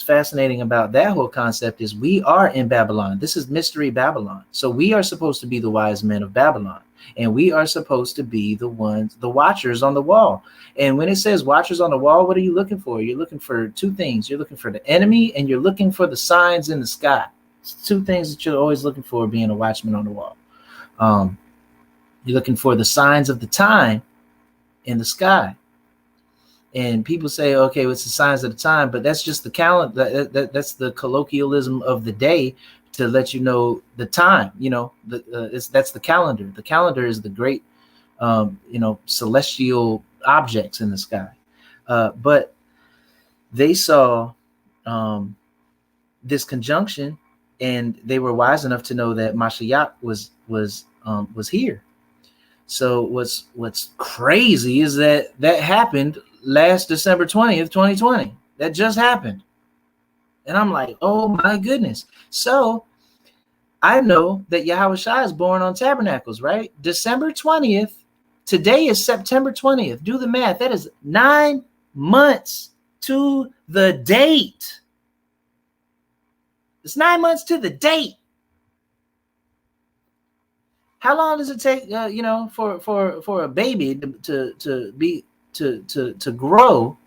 E: fascinating about that whole concept is we are in Babylon. This is mystery Babylon. So we are supposed to be the wise men of Babylon, and we are supposed to be the watchers on the wall. And when it says watchers on the wall, what are you looking for? You're looking for two things. You're looking for the enemy, and you're looking for the signs in the sky. It's two things that you're always looking for being a watchman on the wall. You're looking for the signs of the time in the sky. And people say, okay, what's the signs of the time? But that's just the calendar. That's the colloquialism of the day to let you know the time. That's the calendar. The calendar is the great, celestial objects in the sky. But they saw this conjunction, and they were wise enough to know that Mashiach was here. So what's crazy is that happened last December 20th, 2020. That just happened. And I'm like, oh my goodness. So I know that Yahweh Shai is born on Tabernacles, right? December 20th. Today is September 20th. Do the math. That is 9 months to the date. It's 9 months to the date. How long does it take, for a baby to grow?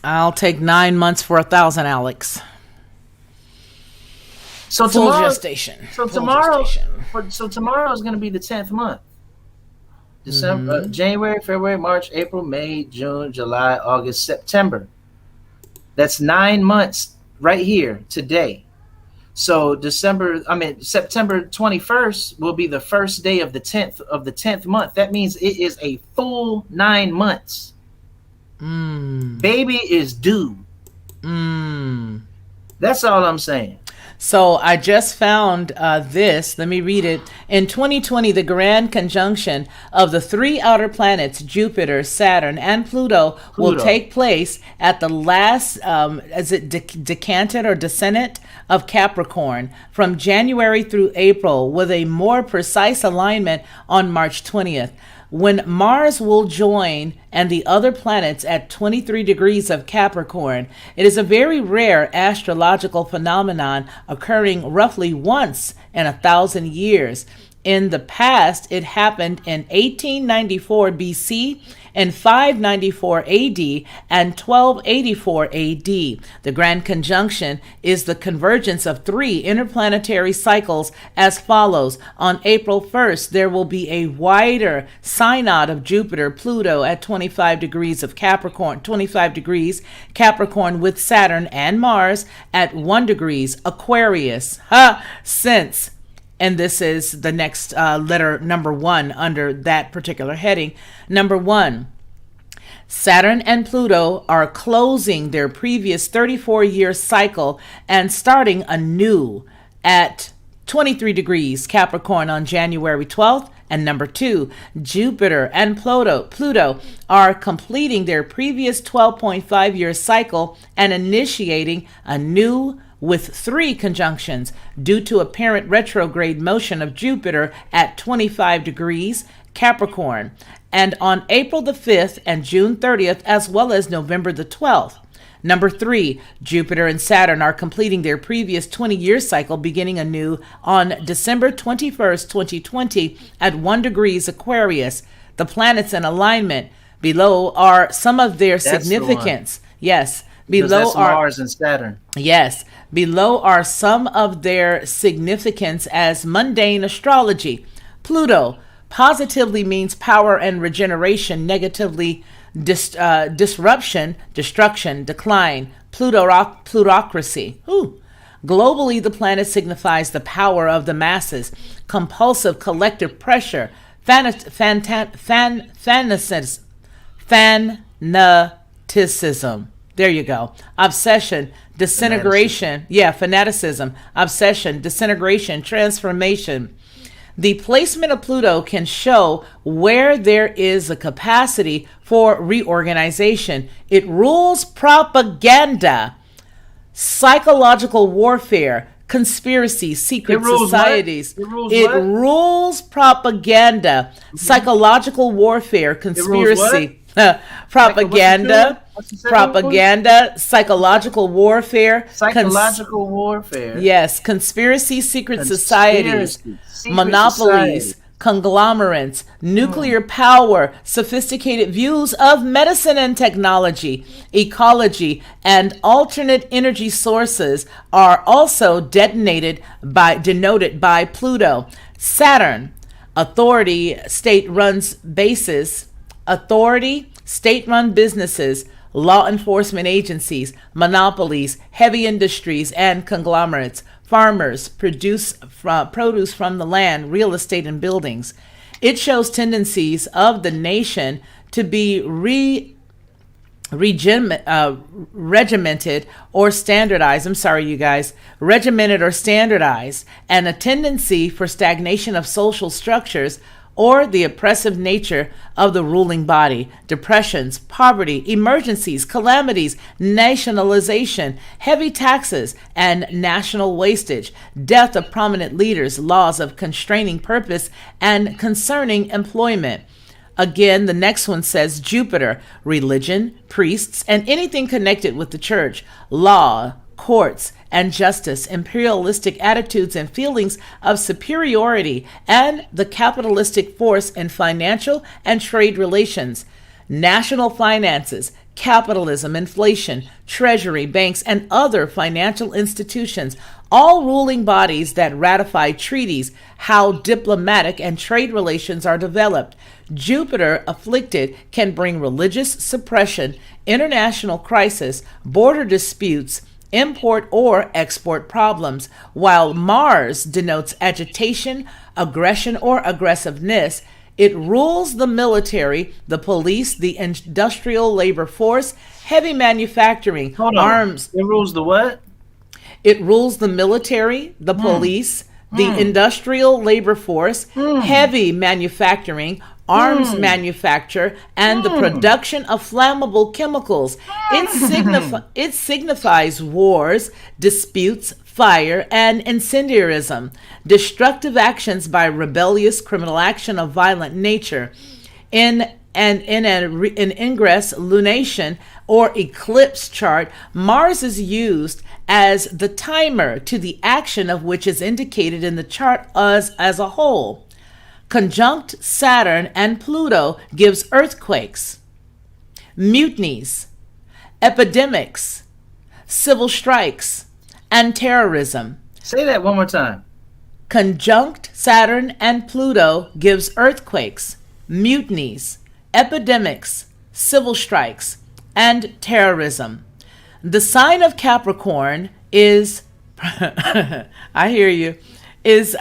D: I'll take 9 months for 1,000, Alex.
E: So
D: Full
E: tomorrow,
D: gestation.
E: so
D: Full
E: tomorrow,
D: gestation.
E: tomorrow is going to be the 10th month. December, January, February, March, April, May, June, July, August, September. That's 9 months right here today. So September 21st will be the first day of the 10th month. That means it is a full 9 months. Baby is due. That's all I'm saying.
A: So I just found this. Let me read it. In 2020, the grand conjunction of the three outer planets, Jupiter, Saturn, and Pluto, will take place at the last, is it decanted or descendant of Capricorn from January through April, with a more precise alignment on March 20th. When Mars will join and the other planets at 23 degrees of Capricorn. It is a very rare astrological phenomenon occurring roughly once in 1,000 years. In the past, it happened in 1894 BC and 594 AD and 1284 AD. The grand conjunction is the convergence of three interplanetary cycles as follows. On April 1st, there will be a wider synod of Jupiter, Pluto at 25 degrees of Capricorn, 25 degrees Capricorn with Saturn and Mars at 1 degrees Aquarius. Since and this is the next letter, number 1, under that particular heading. Number 1, Saturn and Pluto are closing their previous 34-year cycle and starting anew at 23 degrees Capricorn on January 12th. And number 2, Jupiter and Pluto are completing their previous 12.5-year cycle and initiating a new with 3 conjunctions due to apparent retrograde motion of Jupiter at 25 degrees Capricorn, and on April the 5th and June 30th, as well as November the 12th. Number 3, Jupiter and Saturn are completing their previous 20-year cycle beginning anew on December 21st, 2020 at 1 degrees Aquarius. The planets in alignment below are some of their significance. Yes. Below are
E: Mars and Saturn.
A: Yes. Below are some of their significance as mundane astrology. Pluto positively means power and regeneration, negatively disruption, destruction, decline, plutocracy. Globally, the planet signifies the power of the masses, compulsive collective pressure, fanaticism. There you go. Obsession, disintegration. Fanaticism, obsession, disintegration, transformation. The placement of Pluto can show where there is a capacity for reorganization. It rules propaganda, psychological warfare, conspiracy, secret societies. It rules propaganda, psychological warfare, conspiracy. Propaganda, psychological warfare.
E: Warfare.
A: Yes, conspiracy, secret societies, monopolies, conglomerates, nuclear power, sophisticated views of medicine and technology, ecology, and alternate energy sources are also denoted by Pluto. Saturn, authority, state-run bases, authority, state-run businesses, law enforcement agencies, monopolies, heavy industries, and conglomerates. Farmers produce produce from the land, real estate, and buildings. It shows tendencies of the nation to be regimented or standardized. Regimented or standardized, and a tendency for stagnation of social structures or the oppressive nature of the ruling body. Depressions, poverty, emergencies, calamities, nationalization, heavy taxes, and national wastage, death of prominent leaders, laws of constraining purpose and concerning employment. Again, the next one says Jupiter, religion, priests, and anything connected with the church, law, courts, and justice, imperialistic attitudes and feelings of superiority, and the capitalistic force in financial and trade relations, national finances, capitalism, inflation, treasury, banks, and other financial institutions, all ruling bodies that ratify treaties, how diplomatic and trade relations are developed. Jupiter afflicted can bring religious suppression, international crisis, border disputes, import or export problems, while Mars denotes agitation, aggression, or aggressiveness. It rules the military, the police, the industrial labor force, heavy manufacturing, arms.
E: It rules the what?
A: It rules the military, the police, the industrial labor force, heavy manufacturing, arms manufacture, and the production of flammable chemicals. It signifies wars, disputes, fire, and incendiarism, destructive actions by rebellious criminal action of violent nature. In an ingress lunation or eclipse chart, Mars is used as the timer to the action of which is indicated in the chart as a whole. Conjunct Saturn and Pluto gives earthquakes, mutinies, epidemics, civil strikes, and terrorism.
E: Say that one more time.
A: Conjunct Saturn and Pluto gives earthquakes, mutinies, epidemics, civil strikes, and terrorism. The sign of Capricorn is, I hear you, is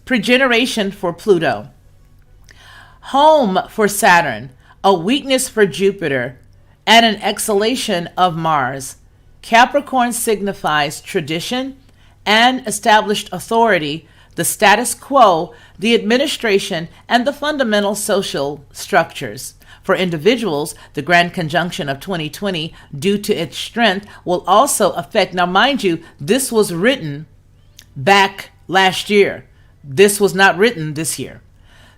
A: progeneration for Pluto, home for Saturn, a weakness for Jupiter, and an exhalation of Mars. Capricorn signifies tradition and established authority, the status quo, the administration, and the fundamental social structures. For individuals, the grand conjunction of 2020, due to its strength, will also affect. Now, mind you, this was written back last year. This was not written this year.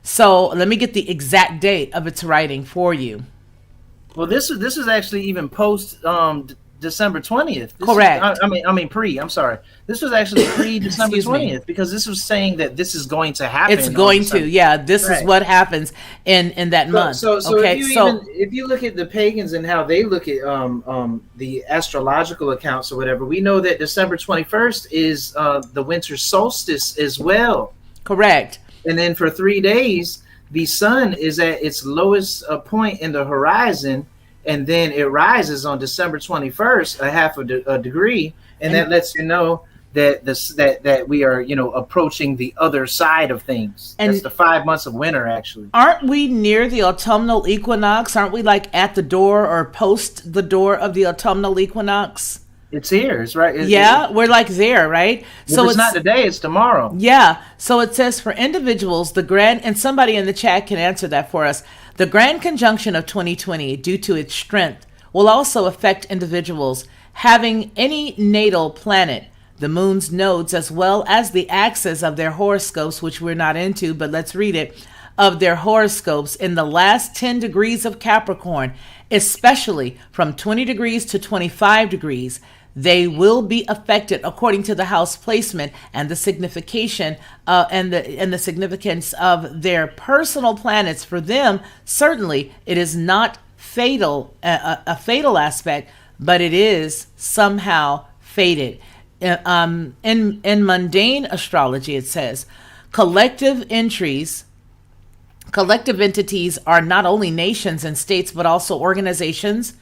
A: So let me get the exact date of its writing for you.
E: Well, this is actually even post December 20th.
A: Correct.
E: I'm sorry. This was actually pre December 20th because this was saying that this is going to happen.
A: It's going to, yeah. This is what happens in that month.
E: So
A: okay.
E: If you look at the pagans and how they look at the astrological accounts or whatever, we know that December 21st is the winter solstice as well.
A: Correct.
E: And then for 3 days, the sun is at its lowest point in the horizon. And then it rises on December 21st, a half a degree, and that lets you know that that we are, approaching the other side of things. And that's the 5 months of winter, actually.
A: Aren't we near the autumnal equinox? Aren't we like at the door or post the door of the autumnal equinox?
E: It's here. It's right.
A: We're like there, right?
E: So it's not today, it's tomorrow.
A: Yeah. So it says for individuals, and somebody in the chat can answer that for us. The grand conjunction of 2020, due to its strength, will also affect individuals having any natal planet, the moon's nodes, as well as the axis of their horoscopes, which we're not into, but let's read it, of their horoscopes in the last 10 degrees of Capricorn, especially from 20 degrees to 25 degrees. They will be affected according to the house placement and the signification and the significance of their personal planets. For them, certainly, it is not fatal, a fatal aspect, but it is somehow fated. In mundane astrology, it says collective entities are not only nations and states, but also organizations,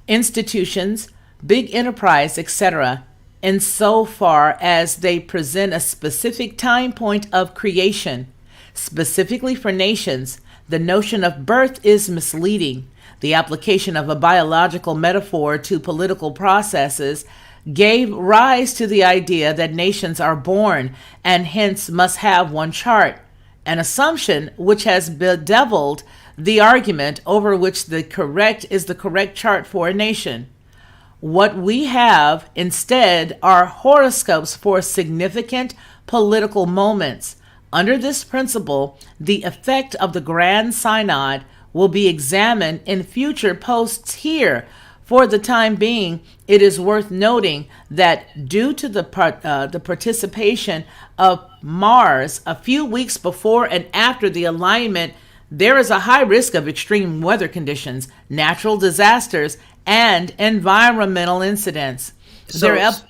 A: institutions, big enterprise, etc., insofar as they present a specific time point of creation. Specifically for nations, the notion of birth is misleading. The application of a biological metaphor to political processes gave rise to the idea that nations are born and hence must have one chart, an assumption which has bedeviled the argument over which the correct chart for a nation. What we have instead are horoscopes for significant political moments. Under this principle, the effect of the Grand Synod will be examined in future posts here. For the time being, it is worth noting that due to the participation of Mars a few weeks before and after the alignment, there is a high risk of extreme weather conditions, natural disasters, and environmental incidents. The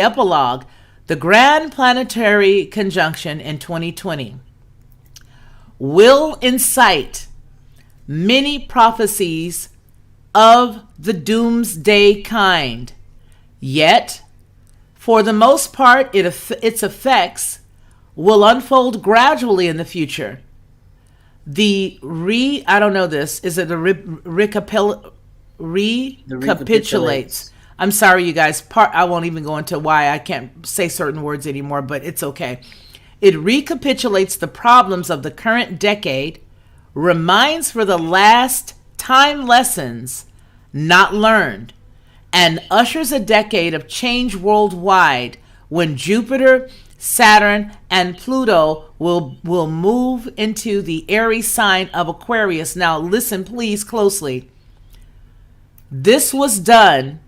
A: epilogue, the grand planetary conjunction in 2020, will incite many prophecies of the doomsday kind. Yet, for the most part, its effects will unfold gradually in the future. Recapitulates. I'm sorry, you guys. I won't even go into why I can't say certain words anymore, but it's okay. It recapitulates the problems of the current decade, reminds for the last time lessons not learned, and ushers a decade of change worldwide when Jupiter, Saturn, and Pluto will move into the Aries sign of Aquarius. Now listen please closely. This was done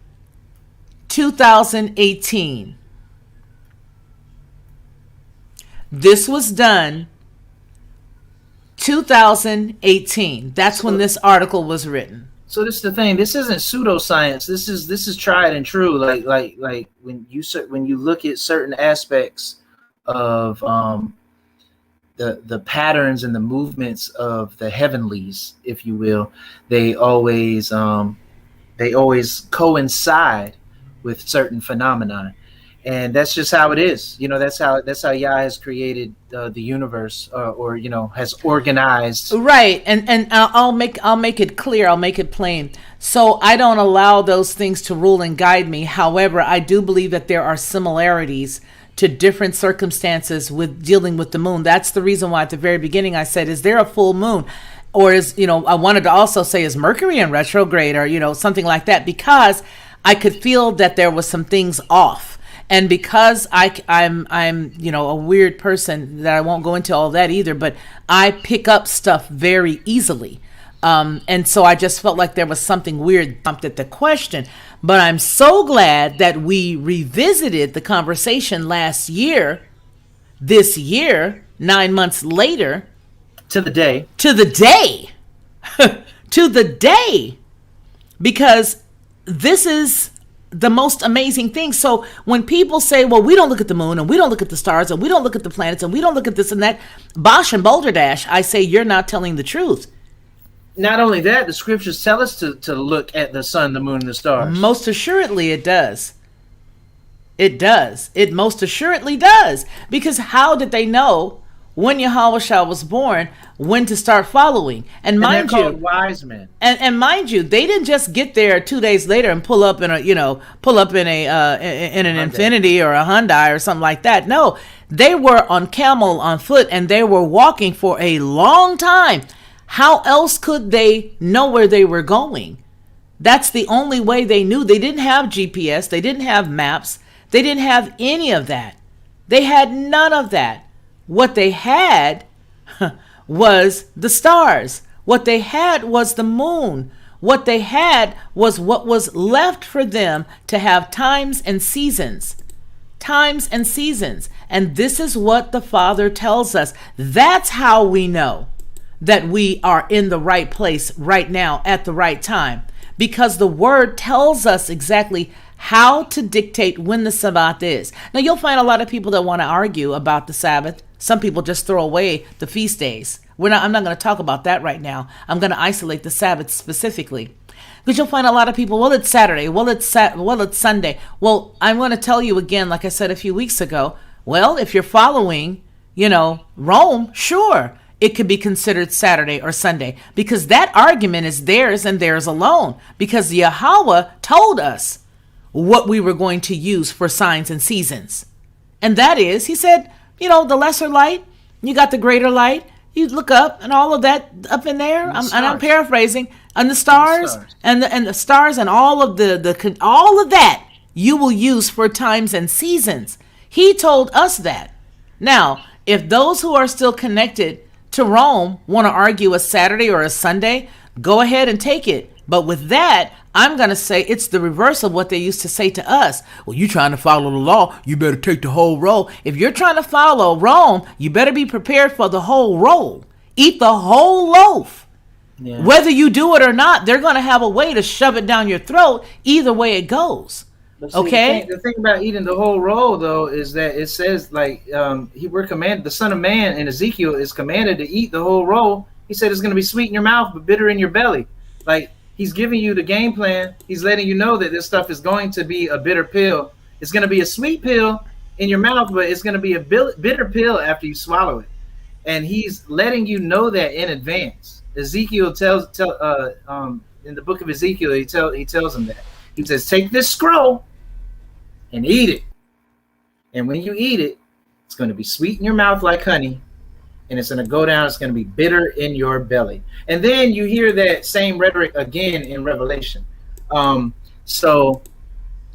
A: 2018. This was done 2018. That's when this article was written.
E: So this is the thing. This isn't pseudoscience. This is tried and true. Like when you look at certain aspects of the patterns and the movements of the heavenlies, if you will, they always coincide with certain phenomena. And that's just how it is. That's how Yah has created the universe, or has organized.
A: Right, and I'll make it clear. I'll make it plain. So I don't allow those things to rule and guide me. However, I do believe that there are similarities to different circumstances with dealing with the moon. That's the reason why at the very beginning I said, is there a full moon? Or I wanted to also say, is Mercury in retrograde, or something like that, because I could feel that there was some things off. And because I'm a weird person, that I won't go into all that either, but I pick up stuff very easily. And so I just felt like there was something weird prompted the question. But I'm so glad that we revisited the conversation last year, this year, 9 months later.
E: To the day.
A: To the day. Because this is the most amazing thing. So when people say, well, we don't look at the moon, and we don't look at the stars, and we don't look at the planets, and we don't look at this and that, bosh and boulder dash, I say, you're not telling the truth.
E: Not only that, the scriptures tell us to look at the sun, the moon, and the stars.
A: Most assuredly it does. It does. It most assuredly does. Because how did they know when Yahushua was born when to start following? And mind
E: they're
A: you,
E: called wise men.
A: And mind you, they didn't just get there 2 days later and pull up in an Infinity or a Hyundai or something like that. No, they were on camel, on foot, and they were walking for a long time. How else could they know where they were going? That's the only way they knew. They didn't have GPS. They didn't have maps. They didn't have any of that. They had none of that. What they had was the stars. What they had was the moon. What they had was what was left for them to have times and seasons. Times and seasons. And this is what the Father tells us. That's how we know that we are in the right place right now at the right time. Because the Word tells us exactly how to dictate when the Sabbath is. Now, you'll find a lot of people that want to argue about the Sabbath. Some people just throw away the feast days. I'm not going to talk about that right now. I'm going to isolate the Sabbath specifically. Because you'll find a lot of people, well, it's Saturday. Well, it's Sunday. Well, I'm going to tell you again, like I said a few weeks ago, well, if you're following, Rome, sure, it could be considered Saturday or Sunday, because that argument is theirs and theirs alone, because Yahweh told us what we were going to use for signs and seasons. And that is, he said, the lesser light, you got the greater light, you look up and all of that up in there, I'm paraphrasing, and the stars and the stars and all of all of that you will use for times and seasons. He told us that. Now, if those who are still connected to Rome want to argue a Saturday or a Sunday, go ahead and take it. But with that, I'm going to say it's the reverse of what they used to say to us. Well, you trying to follow the law, you better take the whole roll. If you're trying to follow Rome, you better be prepared for the whole roll. Eat the whole loaf. Yeah. Whether you do it or not, they're going to have a way to shove it down your throat. Either way it goes.
E: See,
A: okay.
E: The thing about eating the whole roll, though, is that it says we're commanded. The Son of Man in Ezekiel is commanded to eat the whole roll. He said it's going to be sweet in your mouth, but bitter in your belly. Like, he's giving you the game plan. He's letting you know that this stuff is going to be a bitter pill. It's going to be a sweet pill in your mouth, but it's going to be a bitter pill after you swallow it. And he's letting you know that in advance. Ezekiel tells in the book of Ezekiel, he tells him that. He says, take this scroll and eat it. And when you eat it, it's going to be sweet in your mouth like honey. And it's going to go down. It's going to be bitter in your belly. And then you hear that same rhetoric again in Revelation. So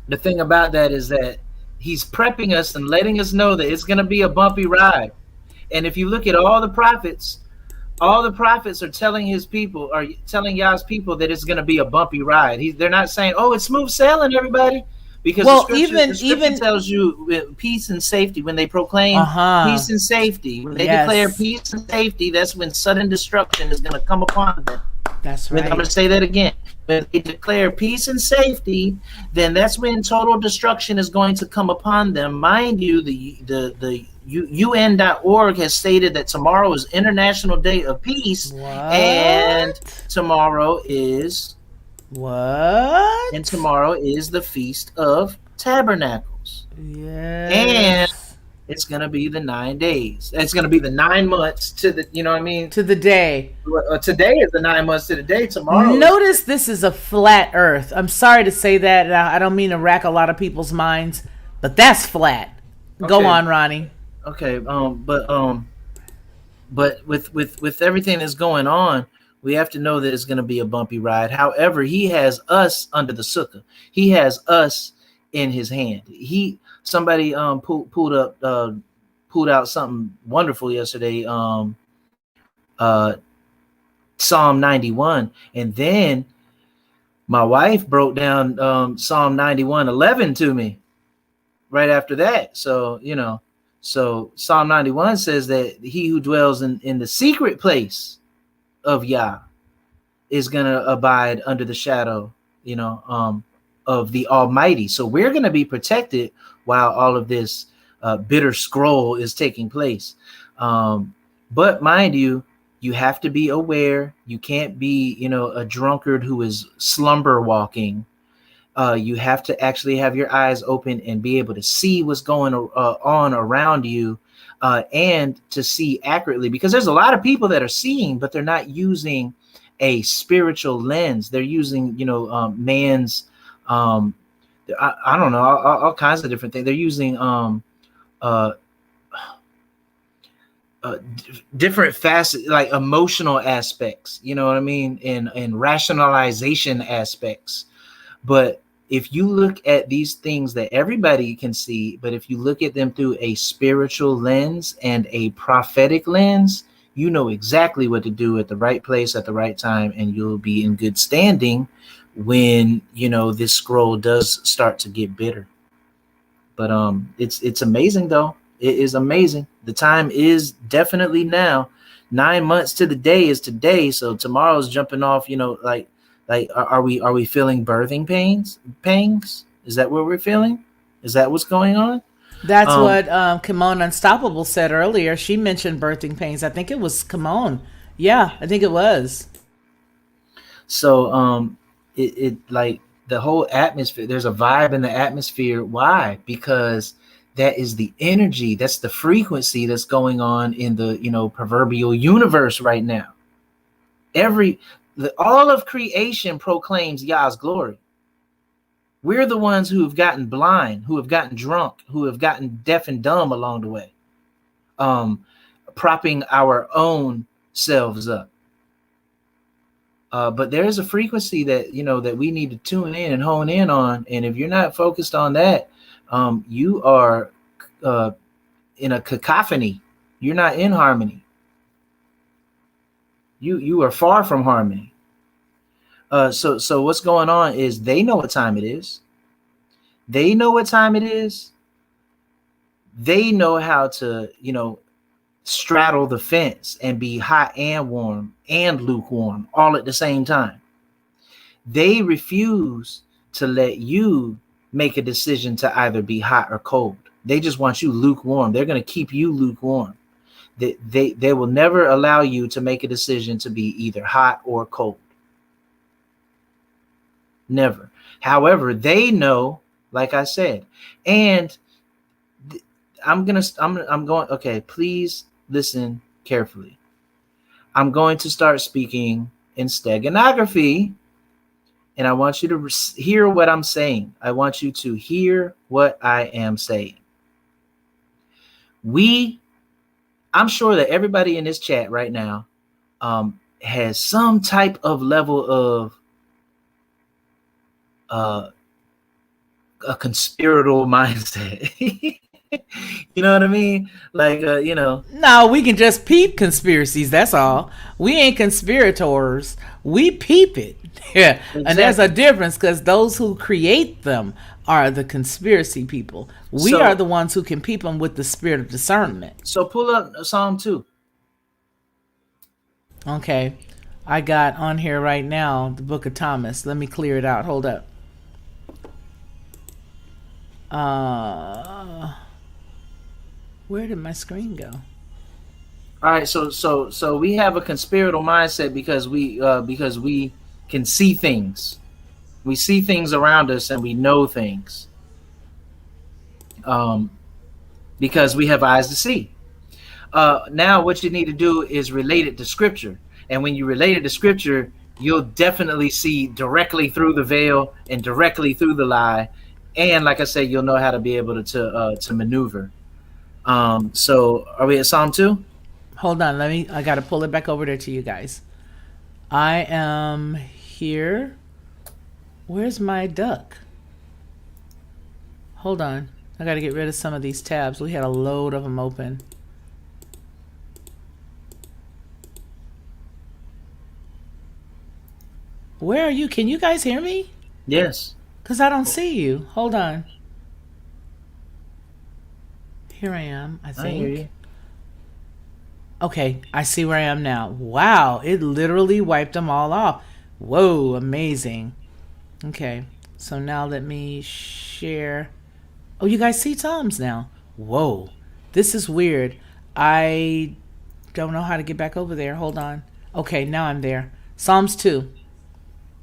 E: the thing about that is that he's prepping us and letting us know that it's going to be a bumpy ride. And if you look at all the prophets are telling his people, or telling Yah's people, that it's going to be a bumpy ride. They're not saying, "Oh, it's smooth sailing, everybody," because
A: Well,
E: the scripture tells you peace and safety. When they proclaim peace and safety, when they declare peace and safety, that's when sudden destruction is going to come upon them.
A: That's right.
E: I'm going to say that again. When they declare peace and safety, then that's when total destruction is going to come upon them. Mind you, the UN.org has stated that tomorrow is International Day of Peace.
A: What?
E: And tomorrow is
A: what?
E: And tomorrow is the Feast of Tabernacles.
A: Yes.
E: And it's going to be the 9 days. It's going to be the 9 months to the, you know what I mean?
A: To the day.
E: Today is the 9 months to the day. Tomorrow.
A: Notice this is a flat earth. I'm sorry to say that. I don't mean to rack a lot of people's minds, but that's flat. Go on, Ronnie.
E: Okay. But with everything that's going on, we have to know that it's going to be a bumpy ride. However, he has us under the sukkah. He has us in his hand. Somebody pulled out something wonderful yesterday. Psalm 91, and then my wife broke down Psalm 91:11 to me right after that. So Psalm 91 says that he who dwells in the secret place of Yah is gonna abide under the shadow, of the Almighty. So we're gonna be protected while all of this bitter scroll is taking place. But mind you, you have to be aware. You can't be, a drunkard who is slumber walking. You have to actually have your eyes open and be able to see what's going on around you, and to see accurately, because there's a lot of people that are seeing, but they're not using a spiritual lens. They're using, man's, I don't know, all kinds of different things. They're using different facets, like emotional aspects, you know what I mean, and rationalization aspects. But if you look at these things that everybody can see, but if you look at them through a spiritual lens and a prophetic lens, you know exactly what to do at the right place at the right time, and you'll be in good standing when this scroll does start to get bitter. But it's amazing though. It is amazing. The time is definitely now. 9 months to the day is today. So tomorrow's jumping off, like are we feeling birthing pangs? Is that what we're feeling? Is that what's going on?
A: That's what Kimon Unstoppable said earlier. She mentioned birthing pains. I think it was Kimon. Yeah, I think it was.
E: So it like the whole atmosphere, there's a vibe in the atmosphere. Why? Because that is the energy, that's the frequency that's going on in the proverbial universe right now. All of creation proclaims Yah's glory. We're the ones who have gotten blind, who have gotten drunk, who have gotten deaf and dumb along the way, propping our own selves up. But there is a frequency that that we need to tune in and hone in on. And if you're not focused on that, you are in a cacophony. You're not in harmony. You are far from harmony. So what's going on is they know what time it is. They know what time it is. They know how to, straddle the fence and be hot and warm and lukewarm all at the same time. They refuse to let you make a decision to either be hot or cold. They just want you lukewarm. They're going to keep you lukewarm. They will never allow you to make a decision to be either hot or cold. Never. However, they know, like I said, and I'm going, okay, please listen carefully. I'm going to start speaking in steganography, and I want you to hear what I'm saying. I want you to hear what I am saying. I'm sure that everybody in this chat right now has some type of level of a conspiratorial mindset. You know what I mean? Like,
D: No, we can just peep conspiracies. That's all. We ain't conspirators. We peep it. Yeah,
E: Exactly.
D: And there's a difference because those who create them are the conspiracy people. We
E: So-
D: are the ones who can peep them with the spirit of discernment.
E: So pull up Psalm 2.
D: Okay, I got on here right now the Book of Thomas. Let me clear it out. Hold up. Where did my screen go?
E: All right, so we have a conspiratorial mindset because we can see things. We see things around us and we know things. Because we have eyes to see. Now what you need to do is relate it to scripture. And when you relate it to scripture, you'll definitely see directly through the veil and directly through the lie. And like I said, you'll know how to be able to maneuver. So are we at Psalm 2?
D: Hold on, I gotta pull it back over there to you guys. I am here. Where's my duck? Hold on. I gotta get rid of some of these tabs. We had a load of them open. Where are you? Can you guys hear me?
E: Yes.
D: Because I don't see you. Hold on. Here I am, I
E: I hear you.
D: think. Okay, I see where I am now. Wow, it literally wiped them all off. Whoa, amazing. Okay, so now let me share. Oh, you guys see Tom's now. Whoa, this is weird. I don't know how to get back over there. Hold on. Okay, now I'm there. Psalms 2.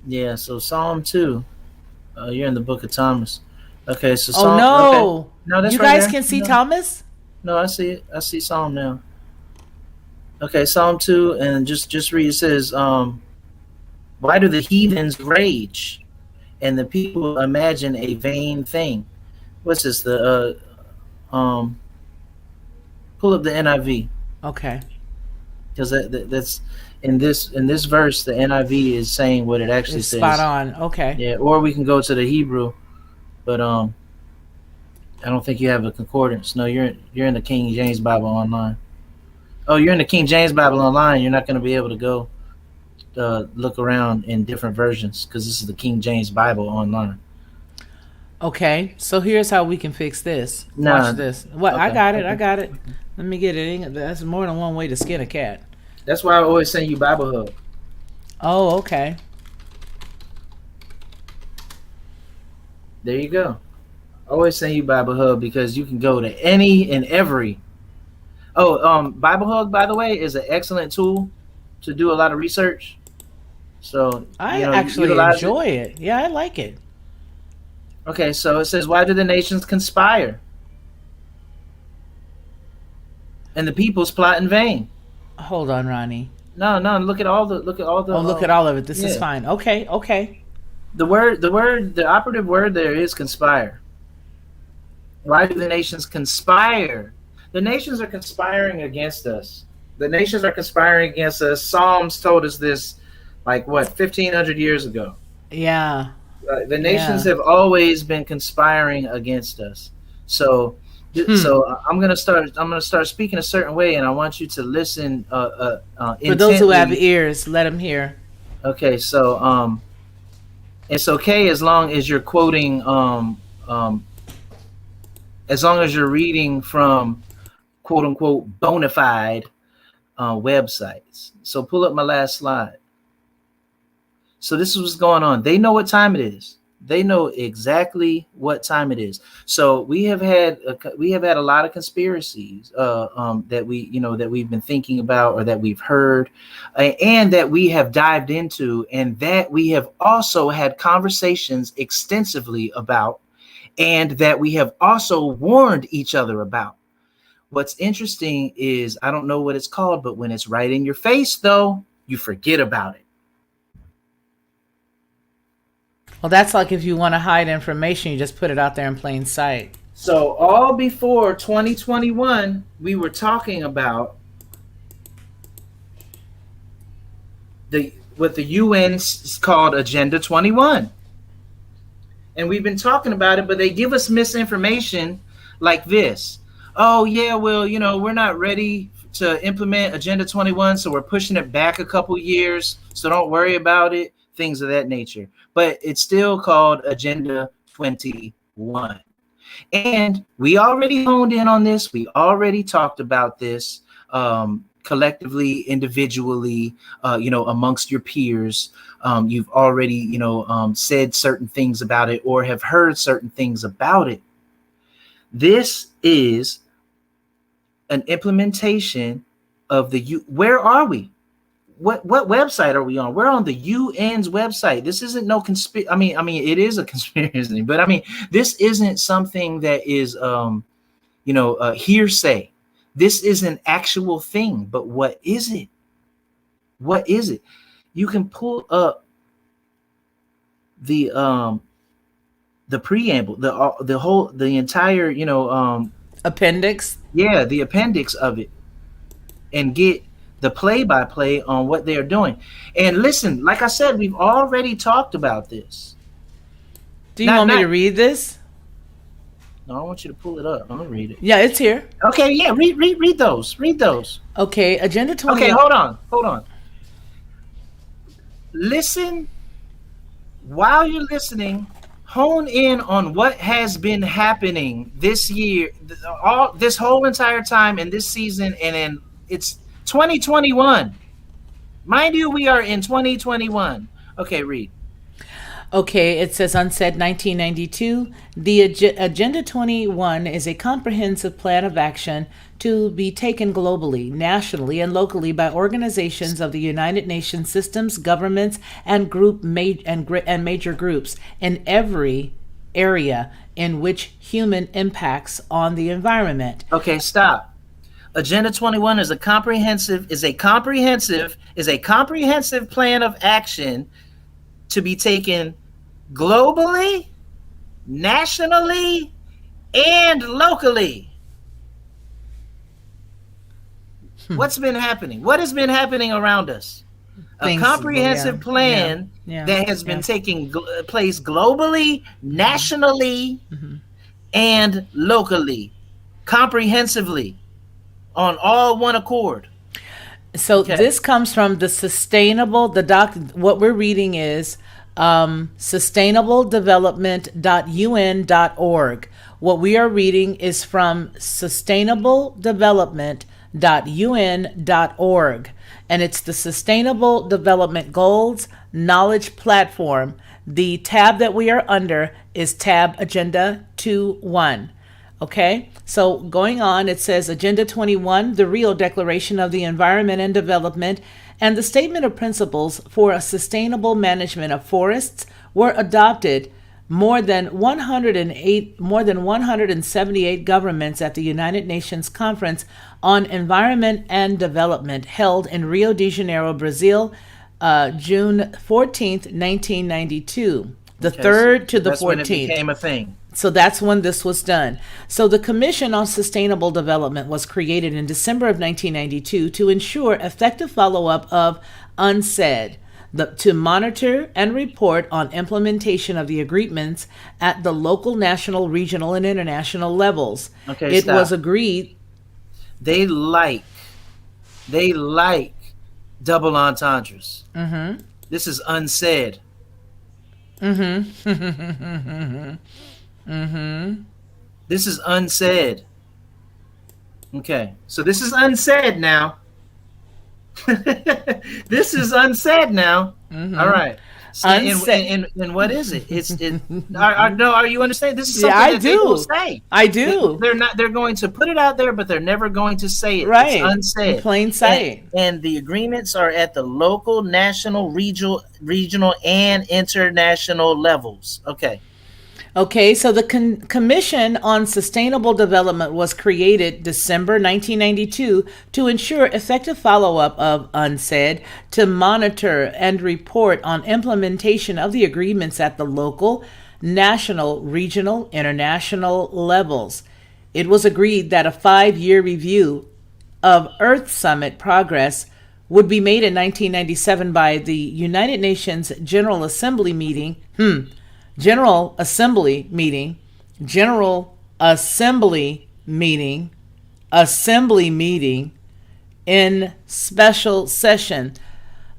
E: Yeah, so Psalm 2. You're in the book of Thomas. Okay, so
D: Oh,
E: Psalm,
D: no.
E: okay. No, that's
D: You
E: right
D: guys
E: there.
D: can see
E: No.
D: Thomas?
E: No, I see it. I see Psalm now. Okay, Psalm 2, and just read. It says, why do the heathens rage and the people imagine a vain thing? What's this? Pull up the NIV,
D: Okay.
E: because that's in this verse the NIV is saying what it actually
D: It's
E: says.
D: spot on. Okay.
E: Yeah, or we can go to the Hebrew, but I don't think you have a concordance. No, you're in the King James Bible online. Oh, you're in the King James Bible online. You're not going to be able to go look around in different versions because this is the King James Bible online.
D: Okay, so here's how we can fix this.
E: Nah.
D: Watch this. What? I
E: Okay,
D: got it.
E: okay.
D: I got it. Let me get it. That's more than one way to skin a cat.
E: That's why I always send you Bible Hub.
D: Oh, okay.
E: There you go. I always send you Bible Hub because you can go to any and every. Oh, Bible Hub, by the way, is an excellent tool to do a lot of research. So
D: I
E: you
D: actually
E: utilize
D: enjoy it. Yeah, I like it.
E: Okay, so it says, "Why do the nations conspire, and the peoples plot in vain?"
D: Hold on, Ronnie.
E: No, look at all the
D: Oh, look at all of it. This is
E: yeah.
D: fine. Okay, okay.
E: The operative word there is conspire. Why do the nations conspire? The nations are conspiring against us. The nations are conspiring against us. Psalms told us this, like what, 1,500 years ago.
D: Yeah.
E: The nations
D: Yeah.
E: have always been conspiring against us. So I'm gonna start speaking a certain way, and I want you to listen.
D: For those who have
E: intently.
D: ears, let them hear.
E: Okay, so it's okay as long as you're quoting, as long as you're reading from quote unquote bona fide websites. So pull up my last slide. So this is what's going on. They know what time it is. They know exactly what time it is. So we have had a lot of conspiracies that we've been thinking about, or that we've heard, and that we have dived into, and that we have also had conversations extensively about, and that we have also warned each other about. What's interesting is, I don't know what it's called, but when it's right in your face, though, you forget about it.
A: Well, that's like if you want to hide information, you just put it out there in plain sight.
E: So all before 2021, we were talking about what the UN's called Agenda 21. And we've been talking about it, but they give us misinformation like this. Oh, yeah, well, we're not ready to implement Agenda 21, so we're pushing it back a couple years, so don't worry about it, things of that nature. But it's still called Agenda 21. And we already honed in on this. We already talked about this collectively, individually, amongst your peers. You've already, said certain things about it or have heard certain things about it. This is an implementation of where are we? What website are we on? We're on the UN's website. This isn't no conspiracy. I mean, it is a conspiracy, but I mean, this isn't something that is, hearsay. This is an actual thing. But what is it? What is it? You can pull up the preamble, the entire,
A: Appendix.
E: yeah, the appendix of it, and get the play-by-play on what they are doing. And listen, like I said, we've already talked about this.
A: Do you want me to read this?
E: No, I want you to pull it up. I'm gonna read it.
A: Yeah, it's here.
E: Okay, yeah, read those. Read those.
A: Okay, Agenda 20.
E: Okay, hold on. Listen. While you're listening, hone in on what has been happening this year, this whole entire time in this season, and then it's 2021. Mind you, we are in 2021. Okay, read.
A: Okay, it says unsaid 1992. The Agenda 21 is a comprehensive plan of action to be taken globally, nationally, and locally by organizations of the United Nations systems, governments, and major groups in every area in which human impacts on the environment.
E: Okay, stop. Agenda 21 is a comprehensive plan of action to be taken globally, nationally, and locally. What's been happening? What has been happening around us? A comprehensive plan that has been taking place globally, nationally, and locally, comprehensively, on all one accord.
A: So this comes from the what we're reading is sustainabledevelopment.un.org. What we are reading is from sustainabledevelopment.un.org, and it's the Sustainable Development Goals Knowledge Platform. The tab that we are under is tab Agenda 21. Okay, so going on, it says Agenda 21, the Rio Declaration of the Environment and Development, and the Statement of Principles for a Sustainable Management of Forests were adopted more than 178 governments at the United Nations Conference on Environment and Development held in Rio de Janeiro, Brazil, June 14th, 1992. The 3rd to the 14th.
E: When it became a thing.
A: So that's when this was done. So the Commission on Sustainable Development was created in December of 1992 to ensure effective follow-up of UNSAID, to monitor and report on implementation of the agreements at the local, national, regional, and international levels.
E: Okay,
A: it was agreed.
E: They like double entendres.
A: Mm-hmm.
E: This is unsaid.
A: Mm-hmm. Mm-hmm.
E: This is unsaid. Okay, so this is unsaid now. This is unsaid now.
A: Mm-hmm.
E: All right. So, and what is it? Are you understanding? This is something they will say.
A: I do.
E: They're going to put it out there, but they're never going to say it.
A: Right.
E: It's unsaid.
A: In plain sight.
E: And the agreements are at the local, national, regional, and international levels. Okay.
A: Okay, so the Commission on Sustainable Development was created December 1992 to ensure effective follow up of UNCED, to monitor and report on implementation of the agreements at the local, national, regional, international levels. It was agreed that a 5-year review of Earth Summit progress would be made in 1997 by the United Nations General Assembly meeting. General Assembly meeting, General Assembly meeting, Assembly meeting in special session.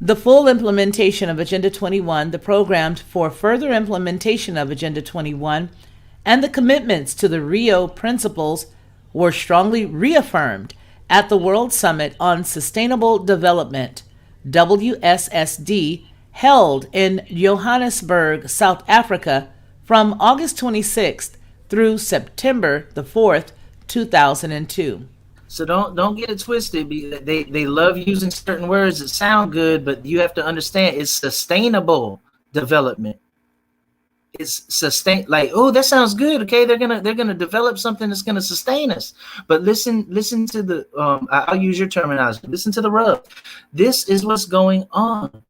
A: The full implementation of Agenda 21, the programmed for further implementation of Agenda 21, and the commitments to the Rio principles were strongly reaffirmed at the World Summit on Sustainable Development, WSSD, held in Johannesburg, South Africa from August 26th through September the 4th, 2002.
E: So don't get it twisted. They love using certain words that sound good, but you have to understand it's sustainable development. It's like, oh, that sounds good. Okay, they're gonna develop something that's gonna sustain us. But listen to the I'll use your terminology. Listen to the rub. This is what's going on.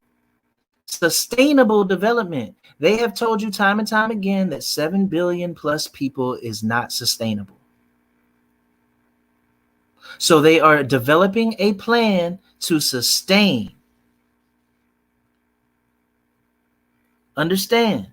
E: Sustainable development. They have told you time and time again that 7 billion plus people is not sustainable. So they are developing a plan to sustain. Understand.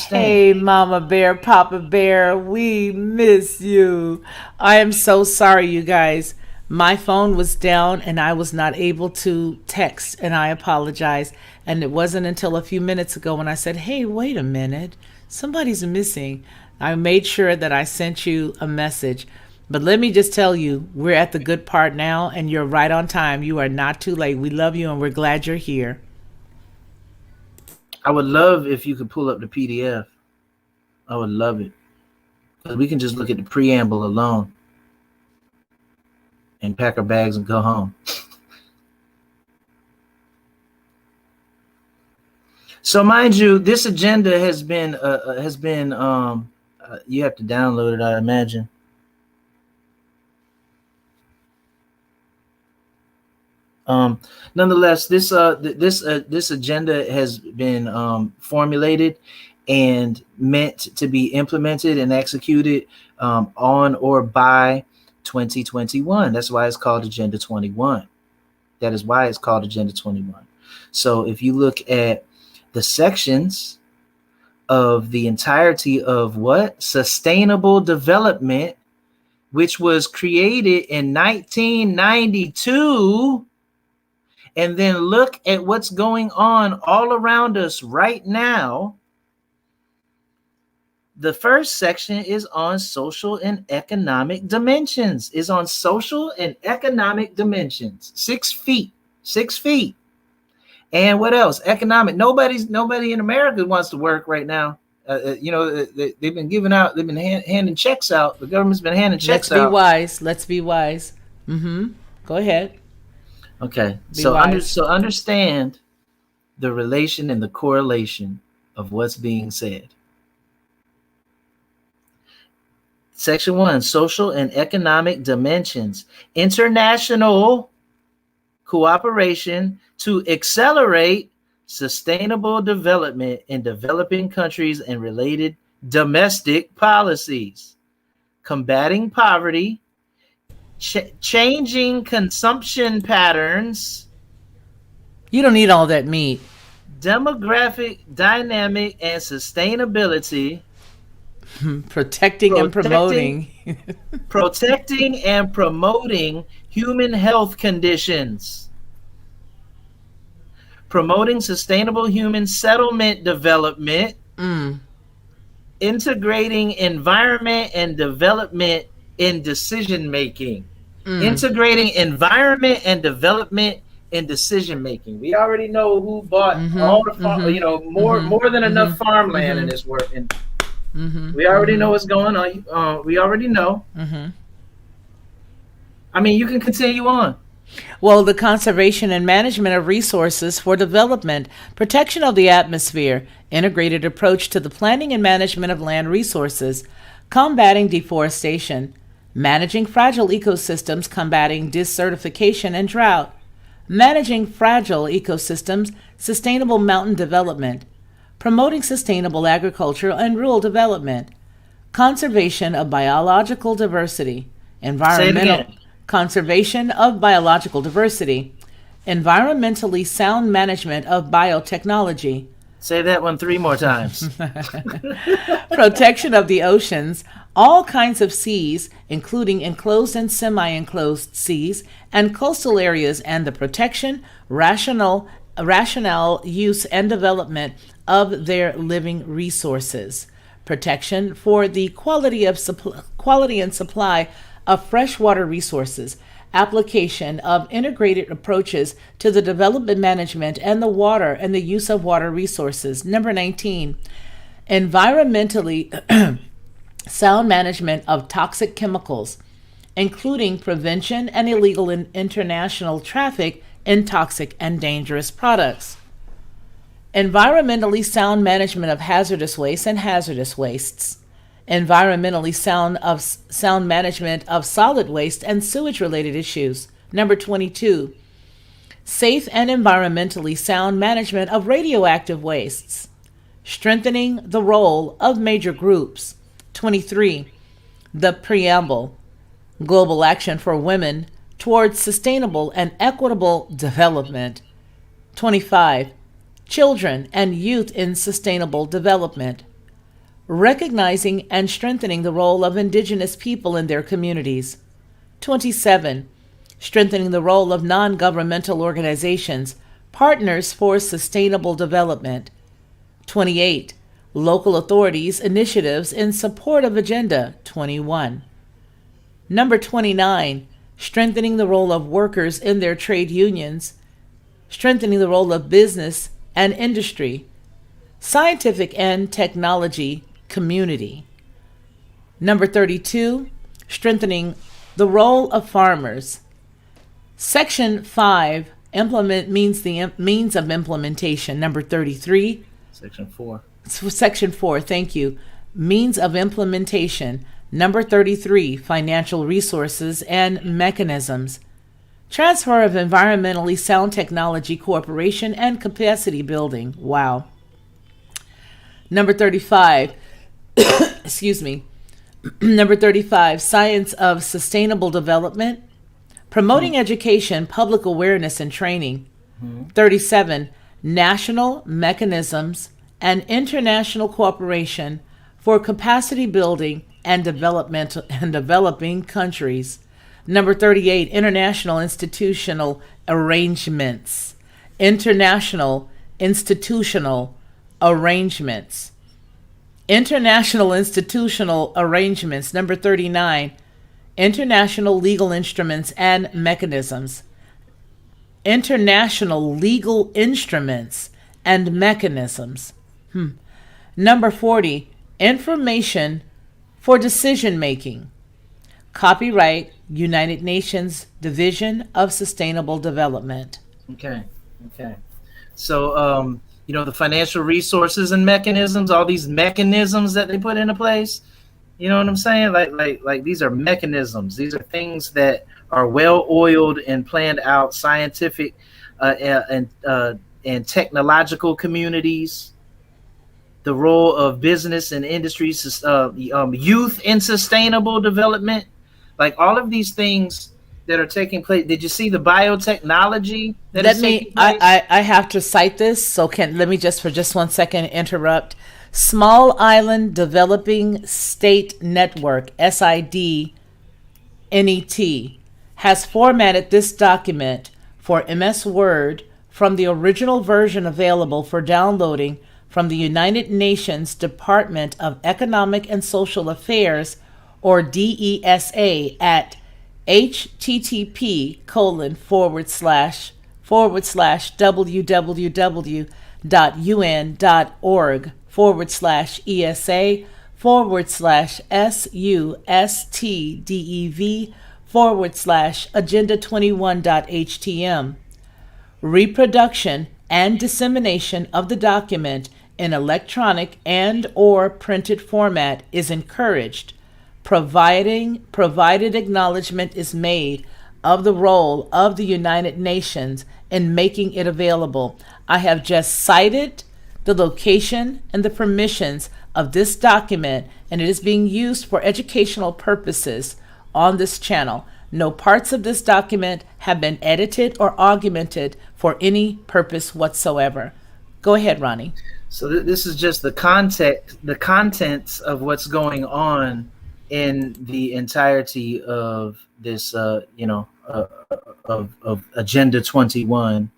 A: Hey, Mama Bear, Papa Bear, we miss you. I am so sorry, you guys. My phone was down and I was not able to text, and I apologize. And it wasn't until a few minutes ago when I said, hey, wait a minute, somebody's missing. I made sure that I sent you a message. But let me just tell you, we're at the good part now, and you're right on time. You are not too late. We love you, and we're glad you're here.
E: I would love if you could pull up the PDF. I would love it. Because we can just look at the preamble alone and pack our bags and go home. So mind you, this agenda has been you have to download it, I imagine. Nonetheless, this agenda has been formulated and meant to be implemented and executed on or by 2021. That's why it's called Agenda 21. That is why it's called Agenda 21. So if you look at the sections of the entirety of what? Sustainable development, which was created in 1992, and then look at what's going on all around us right now. The first section is on social and economic dimensions. 6 feet. 6 feet. And what else? Economic. Nobody in America wants to work right now. They've been handing checks out. The government's been handing checks out.
A: Let's be wise. Go ahead.
E: Okay. So understand the relation and the correlation of what's being said. Section 1, social and economic dimensions. International cooperation to accelerate sustainable development in developing countries and related domestic policies. Combating poverty, changing consumption patterns.
A: You don't need all that meat.
E: Demographic dynamic and sustainability.
A: Protecting and promoting
E: human health conditions. Promoting sustainable human settlement development. Integrating environment and development in decision making. Integrating environment and development in decision making. We already know who bought all the more than enough farmland in this work. And we already know what's going on. We already know. I mean, you can continue on.
D: Well, the conservation and management of resources for development, protection of the atmosphere, integrated approach to the planning and management of land resources, combating deforestation, managing fragile ecosystems, combating desertification and drought, managing fragile ecosystems, sustainable mountain development, promoting sustainable agriculture and rural development, conservation of biological diversity, environmental conservation of biological diversity, environmentally sound management of biotechnology,
E: Say that one 3 more times.
D: protection of the oceans, all kinds of seas, including enclosed and semi-enclosed seas, and coastal areas, and the protection, rational use and development of their living resources. Protection for the quality and supply of freshwater resources, application of integrated approaches to the development management and the water and the use of water resources. Number 19, environmentally sound management of toxic chemicals, including prevention and illegal international traffic in toxic and dangerous products. Environmentally sound management of hazardous waste and hazardous wastes. Environmentally sound management of solid waste and sewage related issues. Number 22, safe and environmentally sound management of radioactive wastes, strengthening the role of major groups. 23, the preamble, global action for women towards sustainable and equitable development. 25, children and youth in sustainable development, recognizing and strengthening the role of indigenous people in their communities. 27, strengthening the role of non-governmental organizations, partners for sustainable development. 28, local authorities' initiatives in support of Agenda 21. Number 29, strengthening the role of workers in their trade unions, strengthening the role of business and industry, scientific and technology community. Number 32, strengthening the role of farmers. Section 5, implement means the means of implementation. Number 33, Section 4, thank you. Means of implementation. Number 33, financial resources and mechanisms. Transfer of environmentally sound technology cooperation and capacity building. Wow. Number 35, excuse me. Number 35, science of sustainable development, promoting education, public awareness, and training. 37, national mechanisms and international cooperation for capacity building and developing countries. Number 38, international institutional arrangements. International institutional arrangements. International institutional arrangements. Number 39, international legal instruments and mechanisms. International legal instruments and mechanisms. Number 40, information for decision making. Copyright, United Nations Division of Sustainable Development.
E: Okay. So, the financial resources and mechanisms, all these mechanisms that they put into place, you know what I'm saying? Like these are mechanisms. These are things that are well oiled and planned out, scientific and technological communities. The role of business and industries, youth in sustainable development, like all of these things that are taking place. Did you see the biotechnology that is taking place?
D: I have to cite this, so let me just for just 1 second interrupt. Small Island Developing State Network, SIDNET, has formatted this document for MS Word from the original version available for downloading from the United Nations Department of Economic and Social Affairs, or DESA, at http://www.un.org/ESA/SUSTDEV
A: agenda21.htm. Reproduction and dissemination of the document in electronic and or printed format is encouraged, provided acknowledgement is made of the role of the United Nations in making it available. I have just cited the location and the permissions of this document, and it is being used for educational purposes on this channel. No parts of this document have been edited or augmented for any purpose whatsoever. Go ahead, Ronnie.
E: So this is just the contents of what's going on in the entirety of this, of Agenda 21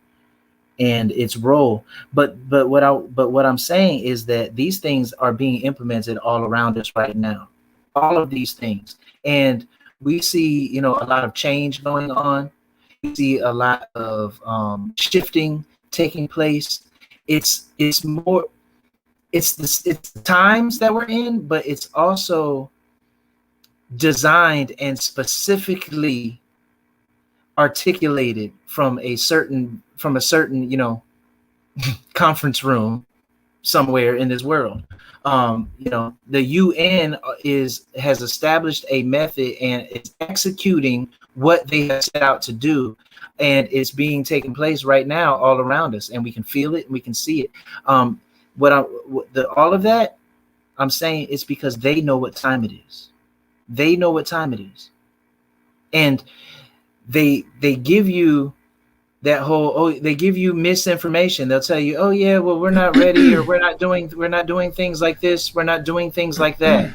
E: and its role. But what I'm saying is that these things are being implemented all around us right now. All of these things, and we see, a lot of change going on. We see a lot of shifting taking place. It's the times that we're in, but it's also designed and specifically articulated from a certain conference room somewhere in this world. The UN has established a method and is executing what they have set out to do, and it's being taken place right now all around us, and we can feel it and we can see it. All of that, I'm saying, it's because they know what time it is. They know what time it is, and they give you that whole, they give you misinformation. They'll tell you, oh yeah, well, we're not ready, or we're not doing things like this, we're not doing things like that.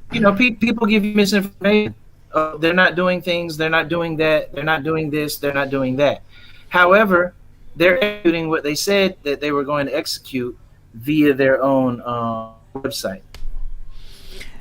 E: People give you misinformation. Oh, they're not doing things, they're not doing that, they're not doing this, they're not doing that. However, they're executing what they said that they were going to execute via their own website.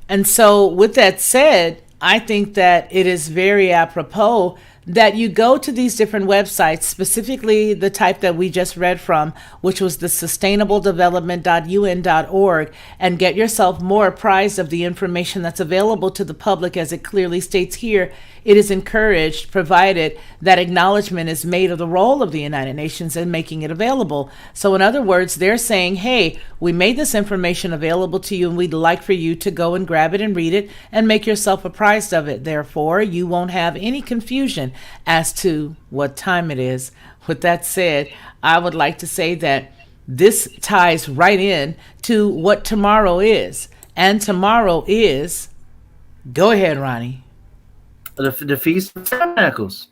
A: And so with that said, I think that it is very apropos that you go to these different websites, specifically the type that we just read from, which was the sustainabledevelopment.un.org, and get yourself more apprised of the information that's available to the public. As it clearly states here, it is encouraged, provided that acknowledgement is made of the role of the United Nations in making it available. So in other words, they're saying, hey, we made this information available to you, and we'd like for you to go and grab it and read it and make yourself apprised of it. Therefore, you won't have any confusion as to what time it is. With that said, I would like to say that this ties right in to what tomorrow is. And tomorrow is, go ahead, Ronnie.
E: The Feast of Tabernacles.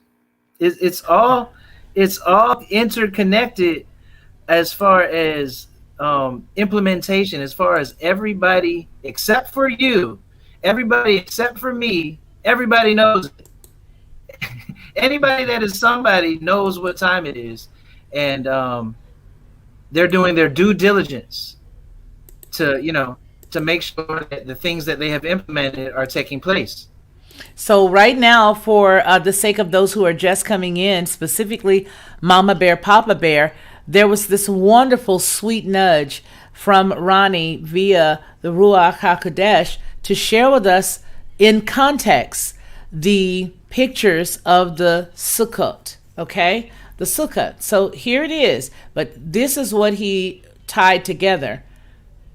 E: It's all interconnected as far as implementation, as far as everybody except for you, everybody except for me, everybody knows it. Anybody that is somebody knows what time it is, and they're doing their due diligence to make sure that the things that they have implemented are taking place.
A: So right now, for the sake of those who are just coming in, specifically Mama Bear, Papa Bear, there was this wonderful sweet nudge from Ronnie via the Ruach HaKodesh to share with us in context the pictures of the Sukkot, okay? The Sukkot. So here it is, but this is what he tied together.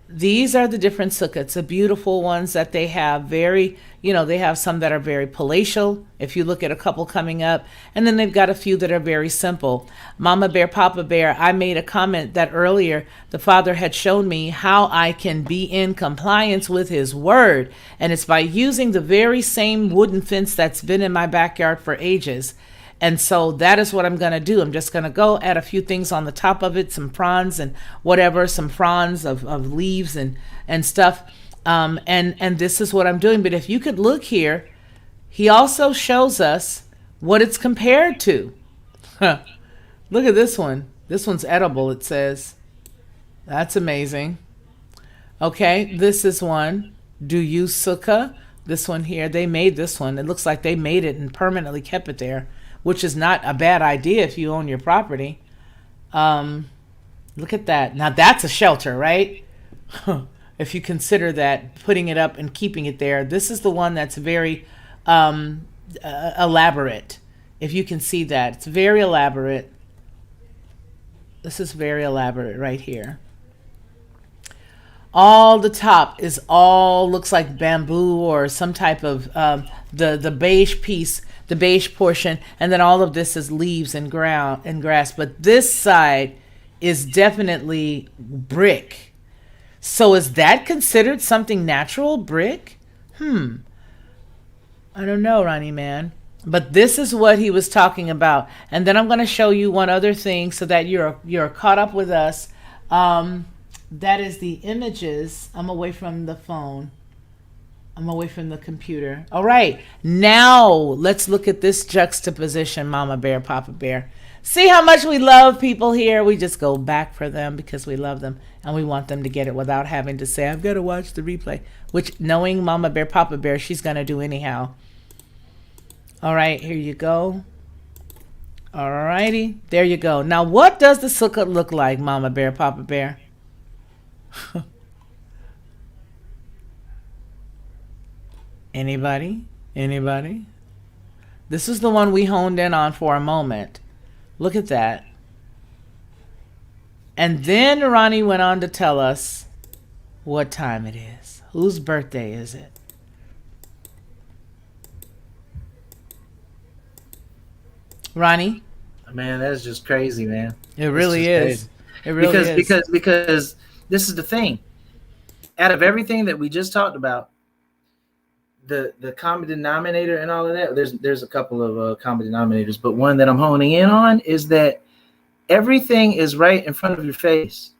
A: These are the different Sukkots, the beautiful ones that they have. They have some that are very palatial, if you look at a couple coming up, and then they've got a few that are very simple. Mama Bear, Papa Bear, I made a comment that earlier the Father had shown me how I can be in compliance with his word, and it's by using the very same wooden fence that's been in my backyard for ages. And so that is what I'm going to do. I'm just going to go add a few things on the top of it, some fronds and whatever, some fronds of leaves and stuff. And this is what I'm doing. But if you could look here, he also shows us what it's compared to. Look at this one. This one's edible, it says. That's amazing. Okay, this is one. Do you sukkah? This one here, they made this one. It looks like they made it and permanently kept it there, which is not a bad idea if you own your property. Look at that. Now that's a shelter, right? If you consider that, putting it up and keeping it there. This is the one that's very, elaborate. If you can see that, it's very elaborate. This is very elaborate right here. All the top is all looks like bamboo or some type of the beige piece, the beige portion, and then all of this is leaves and ground and grass. But this side is definitely brick. So is that considered something natural, brick? I don't know, Ronnie man. But this is what he was talking about. And then I'm going to show you one other thing so that you're caught up with us. That is the images. I'm away from the phone. I'm away from the computer. All right. Now let's look at this juxtaposition, Mama Bear, Papa Bear. See how much we love people here? We just go back for them because we love them and we want them to get it without having to say, I've got to watch the replay, which knowing Mama Bear, Papa Bear, she's going to do anyhow. All right, here you go. All righty, there you go. Now, what does the sukkah look like, Mama Bear, Papa Bear? Anybody? Anybody? This is the one we honed in on for a moment. Look at that. And then Ronnie went on to tell us what time it is. Whose birthday is it? Ronnie?
E: Man, that's just crazy, man.
A: It really is.
E: Crazy.
A: It really is.
E: Because this is the thing. Out of everything that we just talked about, the common denominator and all of that, there's a couple of common denominators, but one that I'm honing in on is that everything is right in front of your face.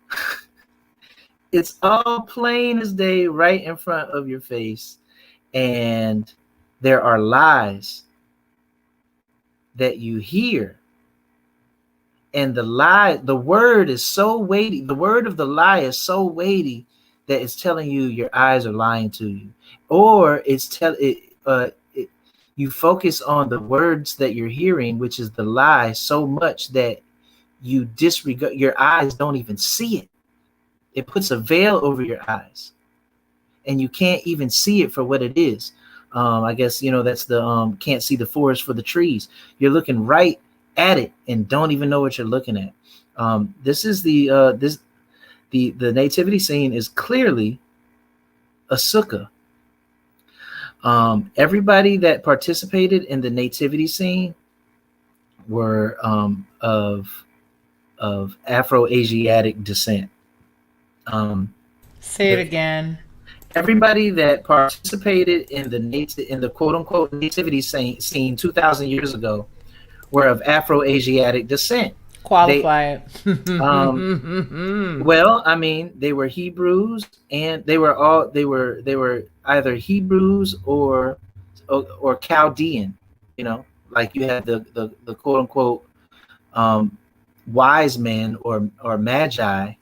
E: It's all plain as day right in front of your face. And there are lies that you hear. And the word is so weighty. The word of the lie is so weighty that it's telling you your eyes are lying to you. Or you focus on the words that you're hearing, which is the lie, so much that you disregard, your eyes don't even see it. It puts a veil over your eyes and you can't even see it for what it is. I guess, that's the can't see the forest for the trees. You're looking right at it and don't even know what you're looking at. This is the nativity scene is clearly a sukkah. Everybody that participated in the nativity scene were of Afro-Asiatic descent.
A: Say it again.
E: Everybody that participated in the quote unquote nativity scene 2,000 years ago were of Afro-Asiatic descent.
A: Qualify it.
E: Well, I mean, they were Hebrews, and they were either Hebrews or Chaldean. Like you had the quote unquote wise men or magi.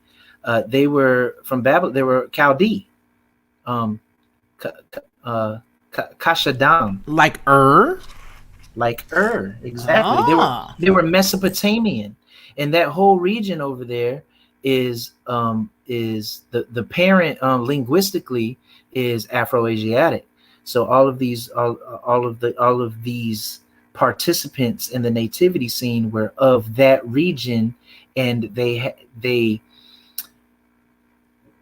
E: They were from Babylon. They were Chaldee. Kashadam. Like exactly. They were Mesopotamian, and that whole region over there is the parent linguistically is Afro-Asiatic. So all of these participants in the nativity scene were of that region, and they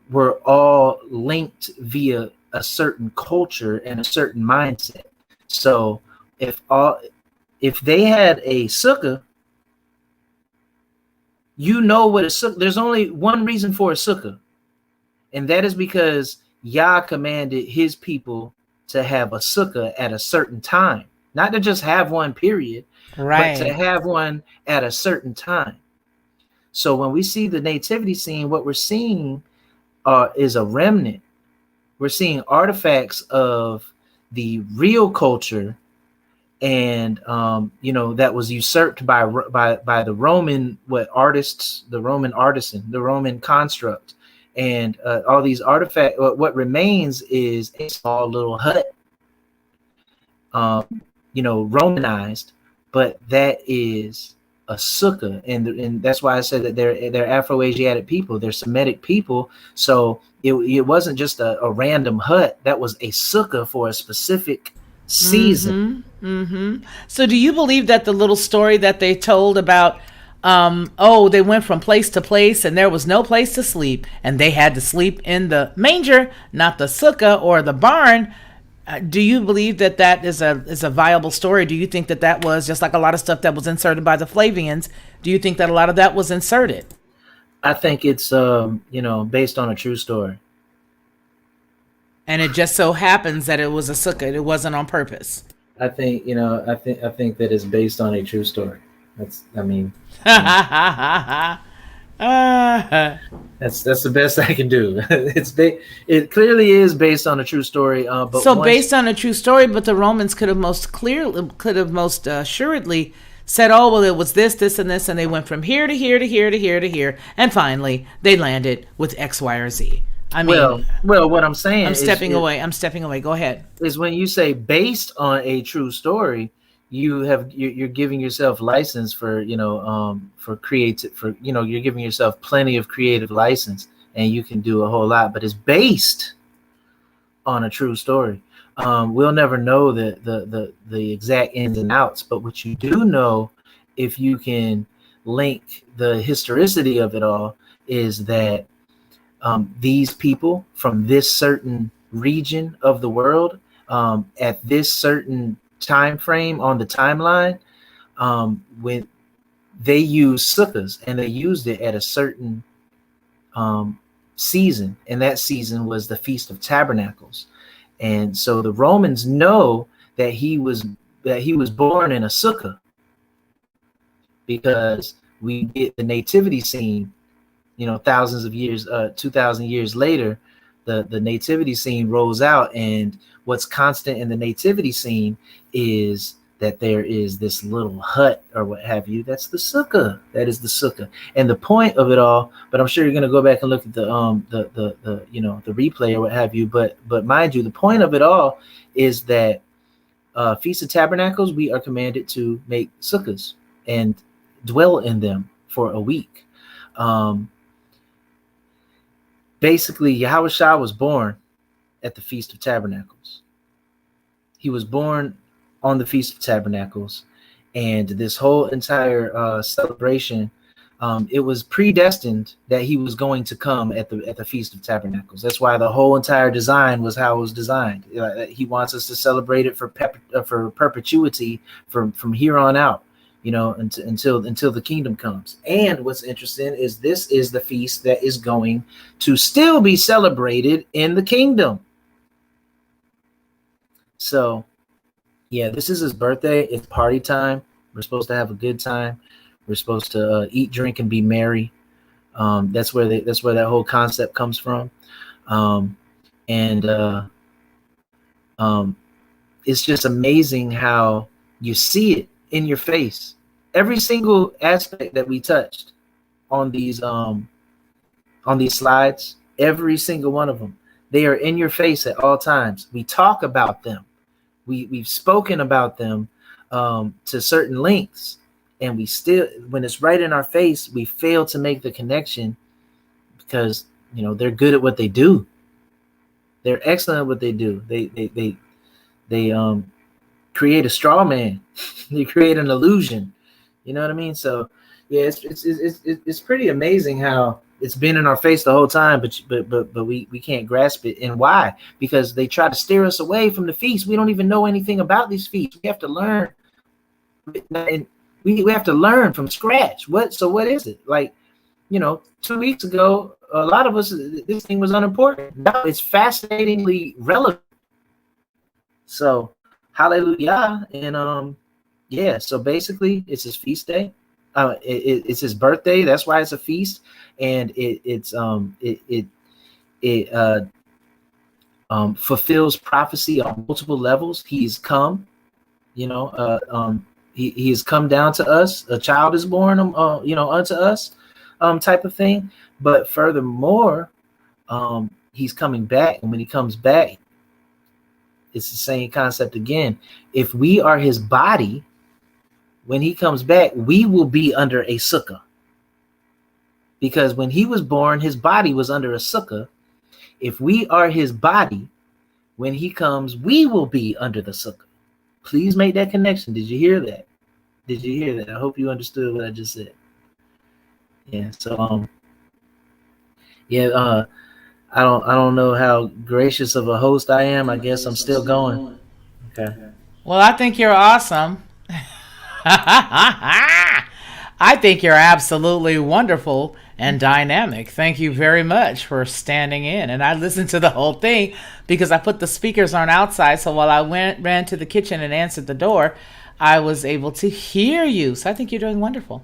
E: were all linked via a certain culture and a certain mindset. So if they had a sukkah, what a sukkah. There's only one reason for a sukkah, and that is because Yah commanded his people to have a sukkah at a certain time, not to just have one period,
A: right,
E: but to have one at a certain time. So when we see the nativity scene, what we're seeing is a remnant. We're seeing artifacts of the real culture, and that was usurped by the Roman artists, the Roman artisan, the Roman construct, and all these artifacts. What remains is a small little hut, Romanized, but that is a sukkah, and that's why I said that they're Afro-Asiatic people, they're Semitic people. So it wasn't just a random hut. That was a sukkah for a specific season.
D: So do you believe that the little story that they told about, oh, they went from place to place and there was no place to sleep and they had to sleep in the manger, not the sukkah or the barn? Do you believe that that is a viable story? Do you think that that was just like a lot of stuff that was inserted by the Flavians? Do you think that a lot of that was inserted?
E: I think it's based on a true story.
D: And it just so happens that it was a sukkah. It wasn't on purpose.
E: I think that it's based on a true story. That's the best I can do. It clearly is based on a true story. But
D: so based on a true story, but the Romans could have most assuredly said, oh, well, it was this, this, and this, and they went from here to here to here to here to here, and finally they landed with X, Y, or Z. I mean,
E: well, what I'm saying,
D: I'm stepping away. Go ahead.
E: Is when you say based on a true story, you're giving yourself license for you're giving yourself plenty of creative license, and you can do a whole lot. But it's based on a true story. We'll never know the exact ins and outs, but what you do know, if you can link the historicity of it all, is that these people from this certain region of the world, at this certain time frame on the timeline, when they used sukkahs, and they used it at a certain season, and that season was the Feast of Tabernacles. And so the Romans know that he was born in a sukkah, because we get the nativity scene, thousands of years, 2,000 years later, the nativity scene rolls out, and what's constant in the nativity scene is that there is this little hut or what have you. That's the sukkah. That is the sukkah. And the point of it all, but I'm sure you're going to go back and look at the replay or what have you. But mind you, the point of it all is that Feast of Tabernacles, we are commanded to make sukkahs and dwell in them for a week. Basically, Yahushua was born at the Feast of Tabernacles. He was born on the Feast of Tabernacles, and this whole entire celebration, it was predestined that he was going to come at the Feast of Tabernacles. That's why the whole entire design was how it was designed. He wants us to celebrate it for perpetuity from here on out, until the kingdom comes. And what's interesting is this is the feast that is going to still be celebrated in the kingdom. So yeah, this is his birthday. It's party time. We're supposed to have a good time. We're supposed to eat, drink, and be merry. That's where that whole concept comes from. It's just amazing how you see it in your face. Every single aspect that we touched on these slides, every single one of them, they are in your face at all times. We talk about them. We've spoken about them to certain lengths, and we still, when it's right in our face, we fail to make the connection, because they're good at what they do. They're excellent at what they do. They create a straw man. They create an illusion. You know what I mean? So yeah, it's pretty amazing how it's been in our face the whole time, but we can't grasp it. And why? Because they try to steer us away from the feast. We don't even know anything about these feasts. We have to learn, and we have to learn from scratch. What is it? Like, 2 weeks ago, a lot of us, this thing was unimportant. Now it's fascinatingly relevant. So hallelujah. And yeah, so basically it's his feast day. It's his birthday. That's why it's a feast, and it fulfills prophecy on multiple levels. He's come, he has come down to us. A child is born, unto us, type of thing. But furthermore, he's coming back, and when he comes back, it's the same concept again. If we are his body, when he comes back, we will be under a sukkah. Because when he was born, his body was under a sukkah. If we are his body, when he comes, we will be under the sukkah. Please make that connection. Did you hear that? Did you hear that? I hope you understood what I just said. Yeah. So yeah. I don't know how gracious of a host I am. I guess I'm still going. Okay.
D: Well, I think you're awesome. I think you're absolutely wonderful and dynamic. Thank you very much for standing in. And I listened to the whole thing because I put the speakers on outside. So while I ran to the kitchen and answered the door, I was able to hear you. So I think you're doing wonderful.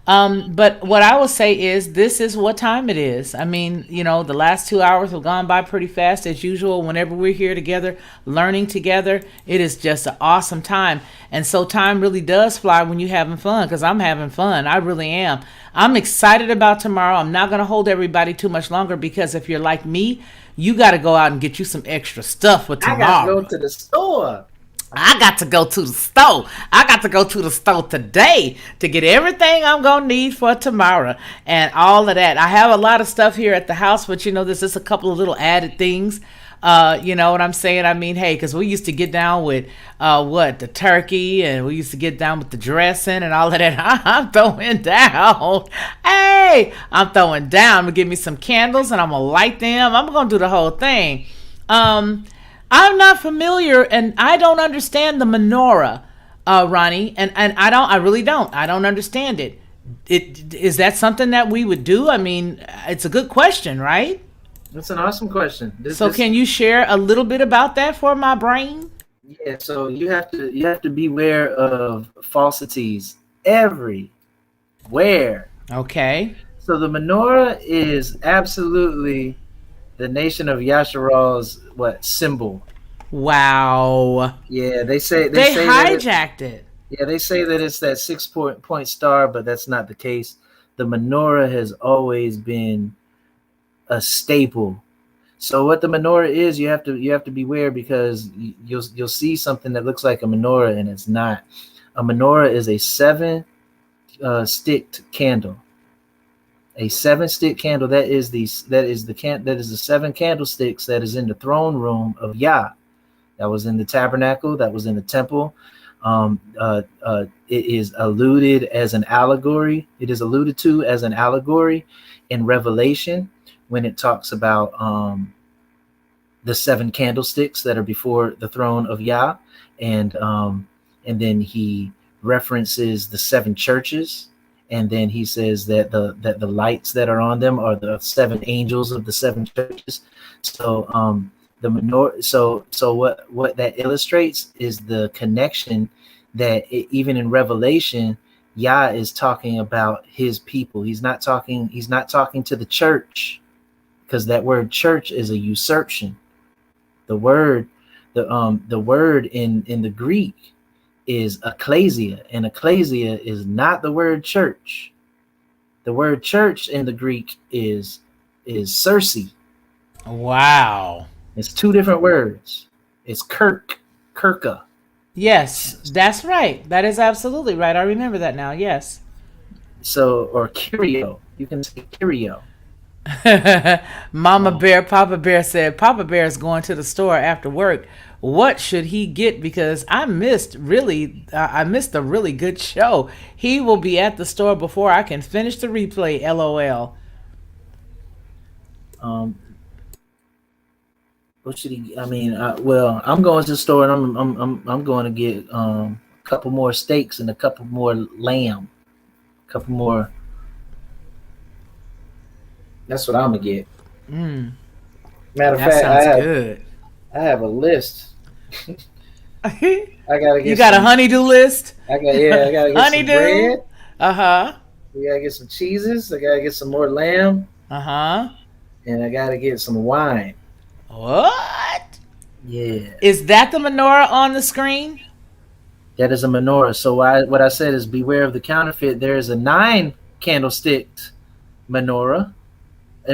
D: But what I will say is this is what time it is. I mean, the last 2 hours have gone by pretty fast as usual. Whenever we're here together, learning together, it is just an awesome time. And so time really does fly when you're having fun, because I'm having fun. I really am. I'm excited about tomorrow. I'm not going to hold everybody too much longer, because if you're like me, you got to go out and get you some extra stuff for tomorrow.
E: I got to go to the store.
D: I got to go to the store. I got to go to the store today to get everything I'm going to need for tomorrow and all of that. I have a lot of stuff here at the house, but there's just a couple of little added things. You know what I'm saying? I mean, hey, because we used to get down with the turkey, and we used to get down with the dressing and all of that. I'm throwing down. Hey, I'm throwing down. I'm going to give me some candles and I'm going to light them. I'm going to do the whole thing. I'm not familiar, and I don't understand the menorah, Ronnie, and I really don't. I don't understand it. Is that something that we would do? I mean, it's a good question, right?
E: That's an awesome question.
D: Can you share a little bit about that for my brain?
E: Yeah, so you have to beware of falsities everywhere.
D: Okay.
E: So the menorah is absolutely the nation of Yasharal's symbol.
D: Wow.
E: Yeah, they say
D: hijacked it.
E: Yeah, they say that it's that 6-point star, but that's not the case. The menorah has always been a staple. So what the menorah is, you have to beware, because you'll see something that looks like a menorah and it's not. A menorah is a 7-sticked candle. A 7-stick candle. That is the 7 candlesticks that is in the throne room of Yah. That was in the tabernacle. That was in the temple. It is alluded as an allegory. It is alluded to as an allegory in Revelation when it talks about the 7 candlesticks that are before the throne of Yah, and then he references the 7 churches. And then he says that the lights that are on them are the 7 angels of the 7 churches. So the menorah. So what that illustrates is the connection that even in Revelation, Yah is talking about his people. He's not talking to the church, because that word church is a usurpation. The word in the Greek is ecclesia, and ecclesia is not the word church. The word church in the Greek is Circe.
D: Wow.
E: It's 2 different words. It's kirka.
D: Yes, that's right. That is absolutely right. I remember that now. Yes.
E: So, or Kyrio. You can say Kyrio.
D: Mama Bear, Papa Bear said, Papa Bear is going to the store after work. What should he get? Because I missed a really good show. He will be at the store before I can finish the replay. LOL.
E: What should he? I mean, I'm going to the store, and I'm going to get a couple more steaks and a couple more lamb, a couple more. That's what I'm gonna get. Matter of fact, I have a list. I gotta get.
D: You got a honeydew list?
E: I gotta get honeydew. Some bread. We gotta get some cheeses. I gotta get some more lamb. And I gotta get some wine.
D: What?
E: Yeah.
D: Is that the menorah on the screen?
E: That is a menorah. So what I said is beware of the counterfeit. There is a 9 candlestick menorah,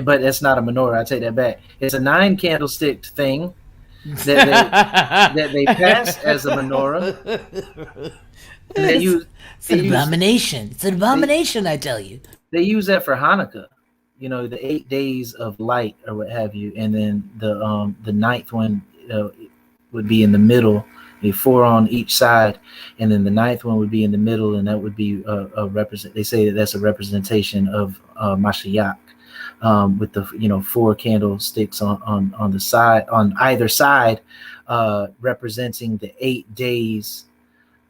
E: but it's not a menorah. I take that back. It's a 9 candlestick thing that they pass as a menorah.
D: It's an abomination. It's an abomination, I tell you.
E: They use that for Hanukkah. The 8 days of light or what have you, and then the 9th one would be in the middle, be 4 on each side, and then the 9th one would be in the middle, and that would be a represent. They say that that's a representation of Mashiach, with the 4 candlesticks on the side, on either side, representing the 8 days,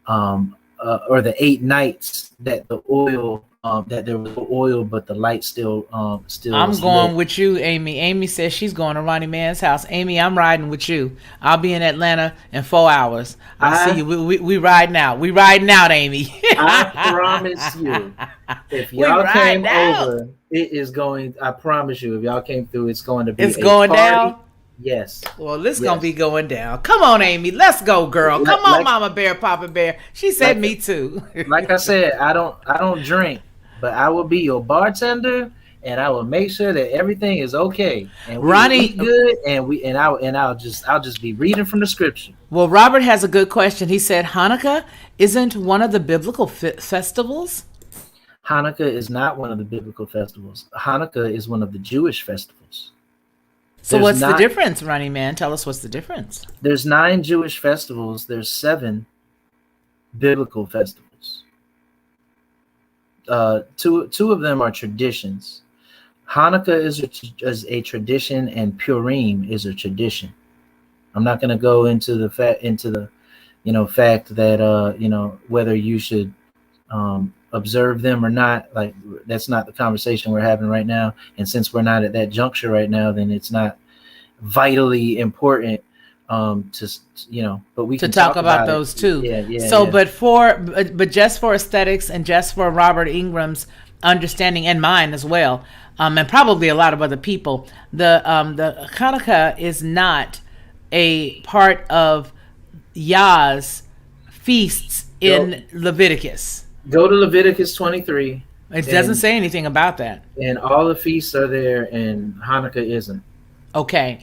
E: or the 8 nights that the oil. That there was oil, but the light still.
D: I'm going with you, Amy. Amy says she's going to Ronnie Mann's house. Amy, I'm riding with you. I'll be in Atlanta in 4 hours. I'll see you. We riding out. We riding out, Amy.
E: I promise you, if y'all came over, it is going. I promise you, if y'all came through, it's going to be.
D: It's going
E: party.
D: down.
E: Yes.
D: Well, this gonna be going down. Come on, Amy. Let's go, girl. Come on, Mama Bear, Papa Bear. She said me too.
E: Like I said, I don't drink. But I will be your bartender, and I will make sure that everything is okay. And
D: Ronnie,
E: good, and I'll just be reading from the scripture.
D: Well, Robert has a good question. He said Hanukkah isn't one of the biblical festivals.
E: Hanukkah is not one of the biblical festivals. Hanukkah is one of the Jewish festivals.
D: So what's the difference, Ronnie Man? Tell us what's the difference.
E: There's 9 Jewish festivals. There's 7 biblical festivals. Two of them are traditions. Hanukkah is a tradition, and Purim is a tradition. I'm not going to go into the fact that whether you should observe them or not. Like, that's not the conversation we're having right now. And since we're not at that juncture right now, then it's not vitally important but we can
D: talk about those too. But just for aesthetics and just for Robert Ingram's understanding, and mine as well, and probably a lot of other people, the Hanukkah is not a part of Yah's feasts in Leviticus.
E: Go to Leviticus 23.
D: It doesn't say anything about that.
E: And all the feasts are there, and Hanukkah isn't.
D: Okay.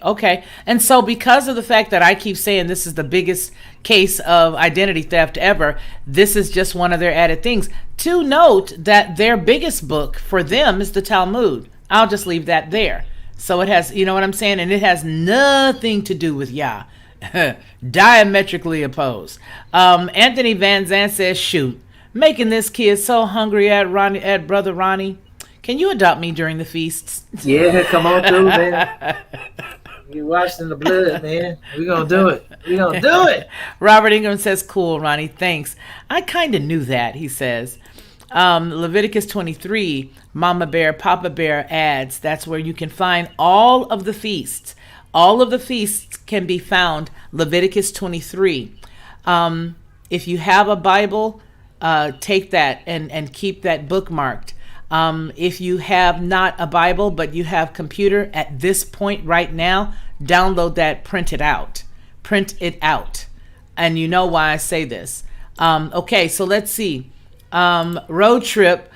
D: And so because of the fact that I keep saying this is the biggest case of identity theft ever, this is just one of their added things. To note that their biggest book for them is the Talmud. I'll just leave that there. So it has, you know what I'm saying? And it has nothing to do with Yah. Diametrically opposed. Anthony Van Zandt says, shoot, making this kid so hungry at Brother Ronnie. Can you adopt me during the feasts?
E: Yeah, come on through, man. You washed in the blood, man. We're going to do it. We're going to do it.
D: Robert Ingram says, cool, Ronnie, thanks. I kind of knew that, he says. Leviticus 23, Mama Bear, Papa Bear adds, that's where you can find all of the feasts. All of the feasts can be found, Leviticus 23. If you have a Bible, take that and keep that bookmarked. If you have not a Bible, but you have computer at this point right now, download that, print it out. And you know why I say this. Okay, so let's see. Road trip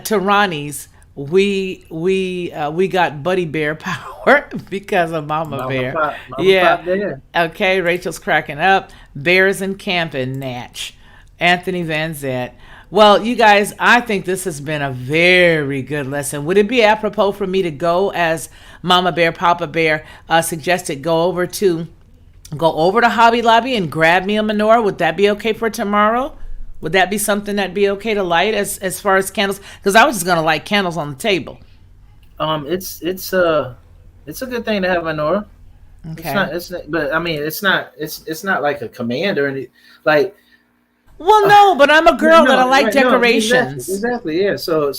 D: to Ronnie's. We got Buddy Bear power because of Mama Bear.
E: Mama Pop there.
D: Okay, Rachel's cracking up. Bears in camp in Natch. Anthony Van Zant. Well, you guys, I think this has been a very good lesson. Would it be apropos for me to go, as Mama Bear, Papa Bear suggested, go over to Hobby Lobby and grab me a menorah? Would that be okay for tomorrow? Would that be something that'd be okay to light as far as candles? Because I was just gonna light candles on the table.
E: It's a good thing to have a menorah.
D: Okay.
E: It's not like a command or anything. Like.
D: Well, no, but I'm a girl that I like decorations.
E: No, exactly, yeah. So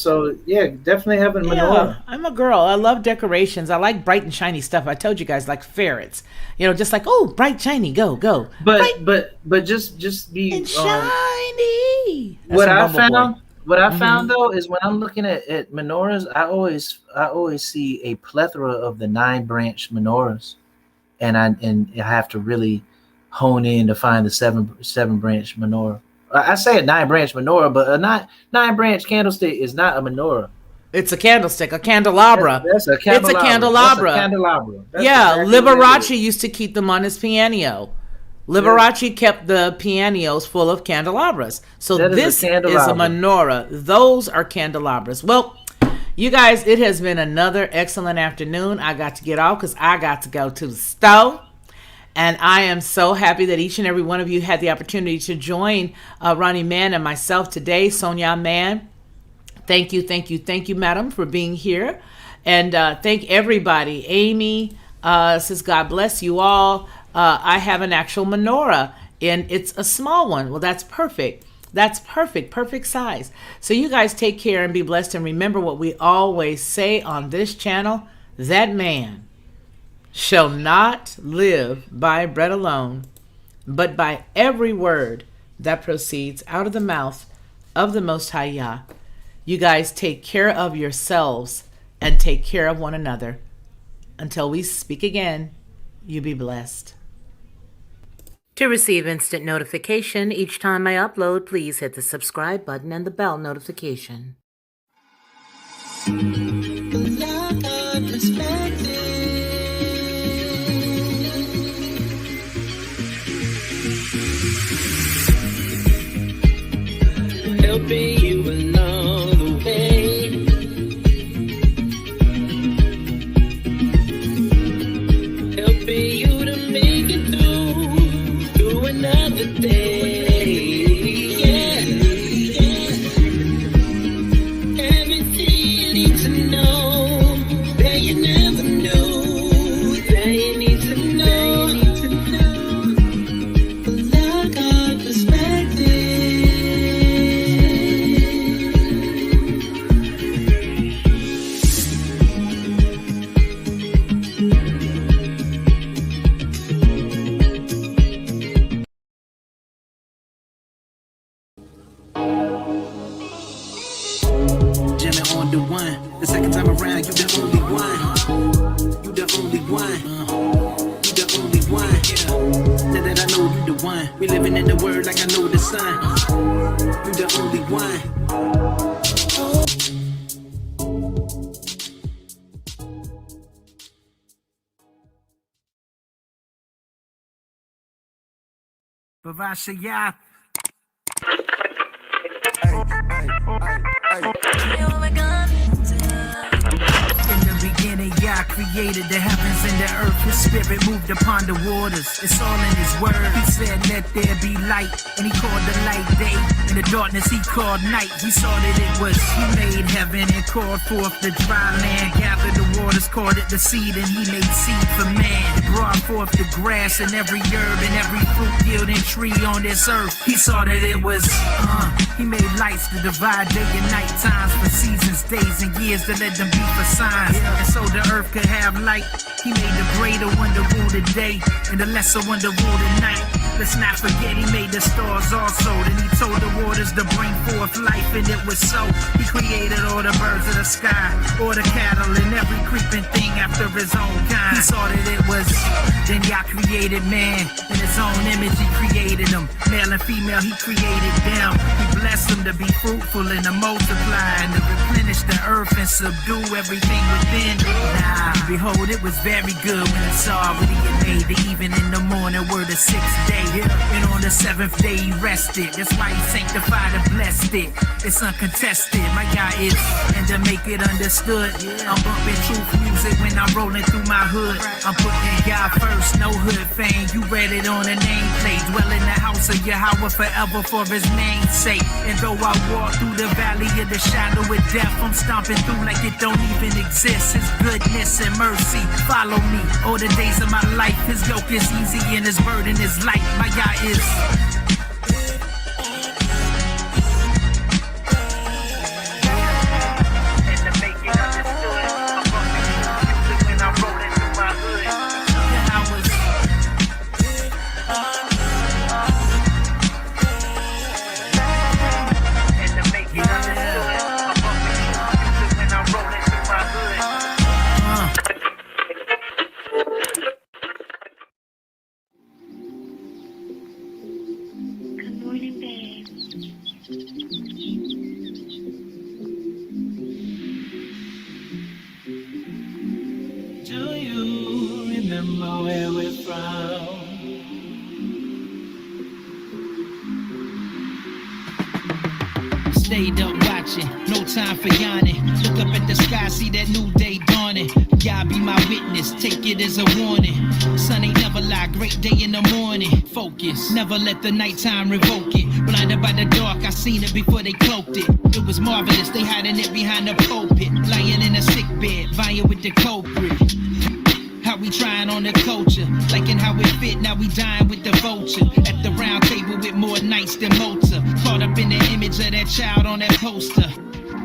E: yeah, definitely having menorah.
D: Yeah, I'm a girl. I love decorations. I like bright and shiny stuff. I told you guys, like ferrets. Just like, oh, bright, shiny, go.
E: But just be
D: and shiny.
E: What I found though is when I'm looking at menorahs, I always see a plethora of the 9-branch menorahs, and I have to really hone in to find the 7-branch menorah. I say a 9-branch menorah, but a 9-branch candlestick is not a menorah.
D: It's a candlestick, a candelabra.
E: That's a candelabra.
D: It's a candelabra.
E: That's a candelabra.
D: Liberace used to keep them on his piano. Liberace kept the pianos full of candelabras. So this is a menorah. Those are candelabras. Well, you guys, it has been another excellent afternoon. I got to get off because I got to go to the store.
A: And I am so happy that each and every one of you had the opportunity to join Ronnie Mann and myself today. Sonia Mann, thank you, madam, for being here. And thank everybody. Amy says, God bless you all. I have an actual menorah, and it's a small one. Well, that's perfect. That's perfect size. So you guys take care and be blessed. And remember what we always say on this channel, that man shall not live by bread alone, but by every word that proceeds out of the mouth of the Most High Yah. You guys take care of yourselves and take care of one another. Until we speak again, you be blessed. To receive instant notification each time I upload, please hit the subscribe button and the bell notification.
B: Lockhart perspective. Helping you along the way. Helping you to make it through another day. Yeah. Everything you need to know that you never knew, that you need to know. Lockhart perspective.
F: Jimmy on the one. The second time around, you the only one. You the only one. You the only one. Yeah. Now that I know you the one. We living in the word like I know the sun. You the only one. Bavashaya. In the beginning, Yah created the heavens and the earth. His spirit moved upon the waters. It's all in his word. He said, let there be light. And he called the light day. And the darkness he called night. He saw that it was. He made heaven and called forth the dry land. Gathered the waters, called it the seed. And he made seed for man. Brought forth the grass and every herb and every fruit yielding tree on this earth. He saw that it was. He made lights to divide day and night times for seasons, days, and years to let them be for signs. And so the earth could have light. He made the greater one to rule the day and the lesser one to rule the night. Let's not forget he made the stars also. Then he told the waters to bring forth life, and it was so. He created all the birds of the sky, all the cattle and every creeping thing after his own kind. He saw that it was. Then Yah created man in his own image. He created them, male and female. He created them. He blessed them to be fruitful and to multiply and to replenish the earth and subdue everything within. Nah, behold, it was very good when it saw what he had made. The even in the morning were the sixth day. And on the seventh day he rested. That's why he sanctified and blessed it. It's uncontested. My God is, and to make it understood, I'm bumping truth music when I'm rolling through my hood. I'm putting God first, no hood fame. You read it on a nameplate. Dwell in the house of Yahweh forever for his name's sake. And though I walk through the valley of the shadow of death, I'm stomping through like it don't even exist. His goodness and mercy follow me all the days of my life. His yoke is easy and his burden is light. My God is.
C: Good morning, babe.
F: Do you remember where we're from? Stayed up watching, no time for yawning. Look up at the sky, see that new day dawning. dawning. God be my witness, take it as a warning. Sun ain't never lie, great day in the morning. Focus, never let the nighttime revoke it. Blinded by the dark, I seen it before they cloaked it. It was marvelous, they hiding it behind the pulpit. Lying in a sick bed, vying with the culprit. How we trying on the culture, liking how it fit, now we dying with the vulture. At the round table with more nights than Mozart. Caught up in the image of that child on that poster.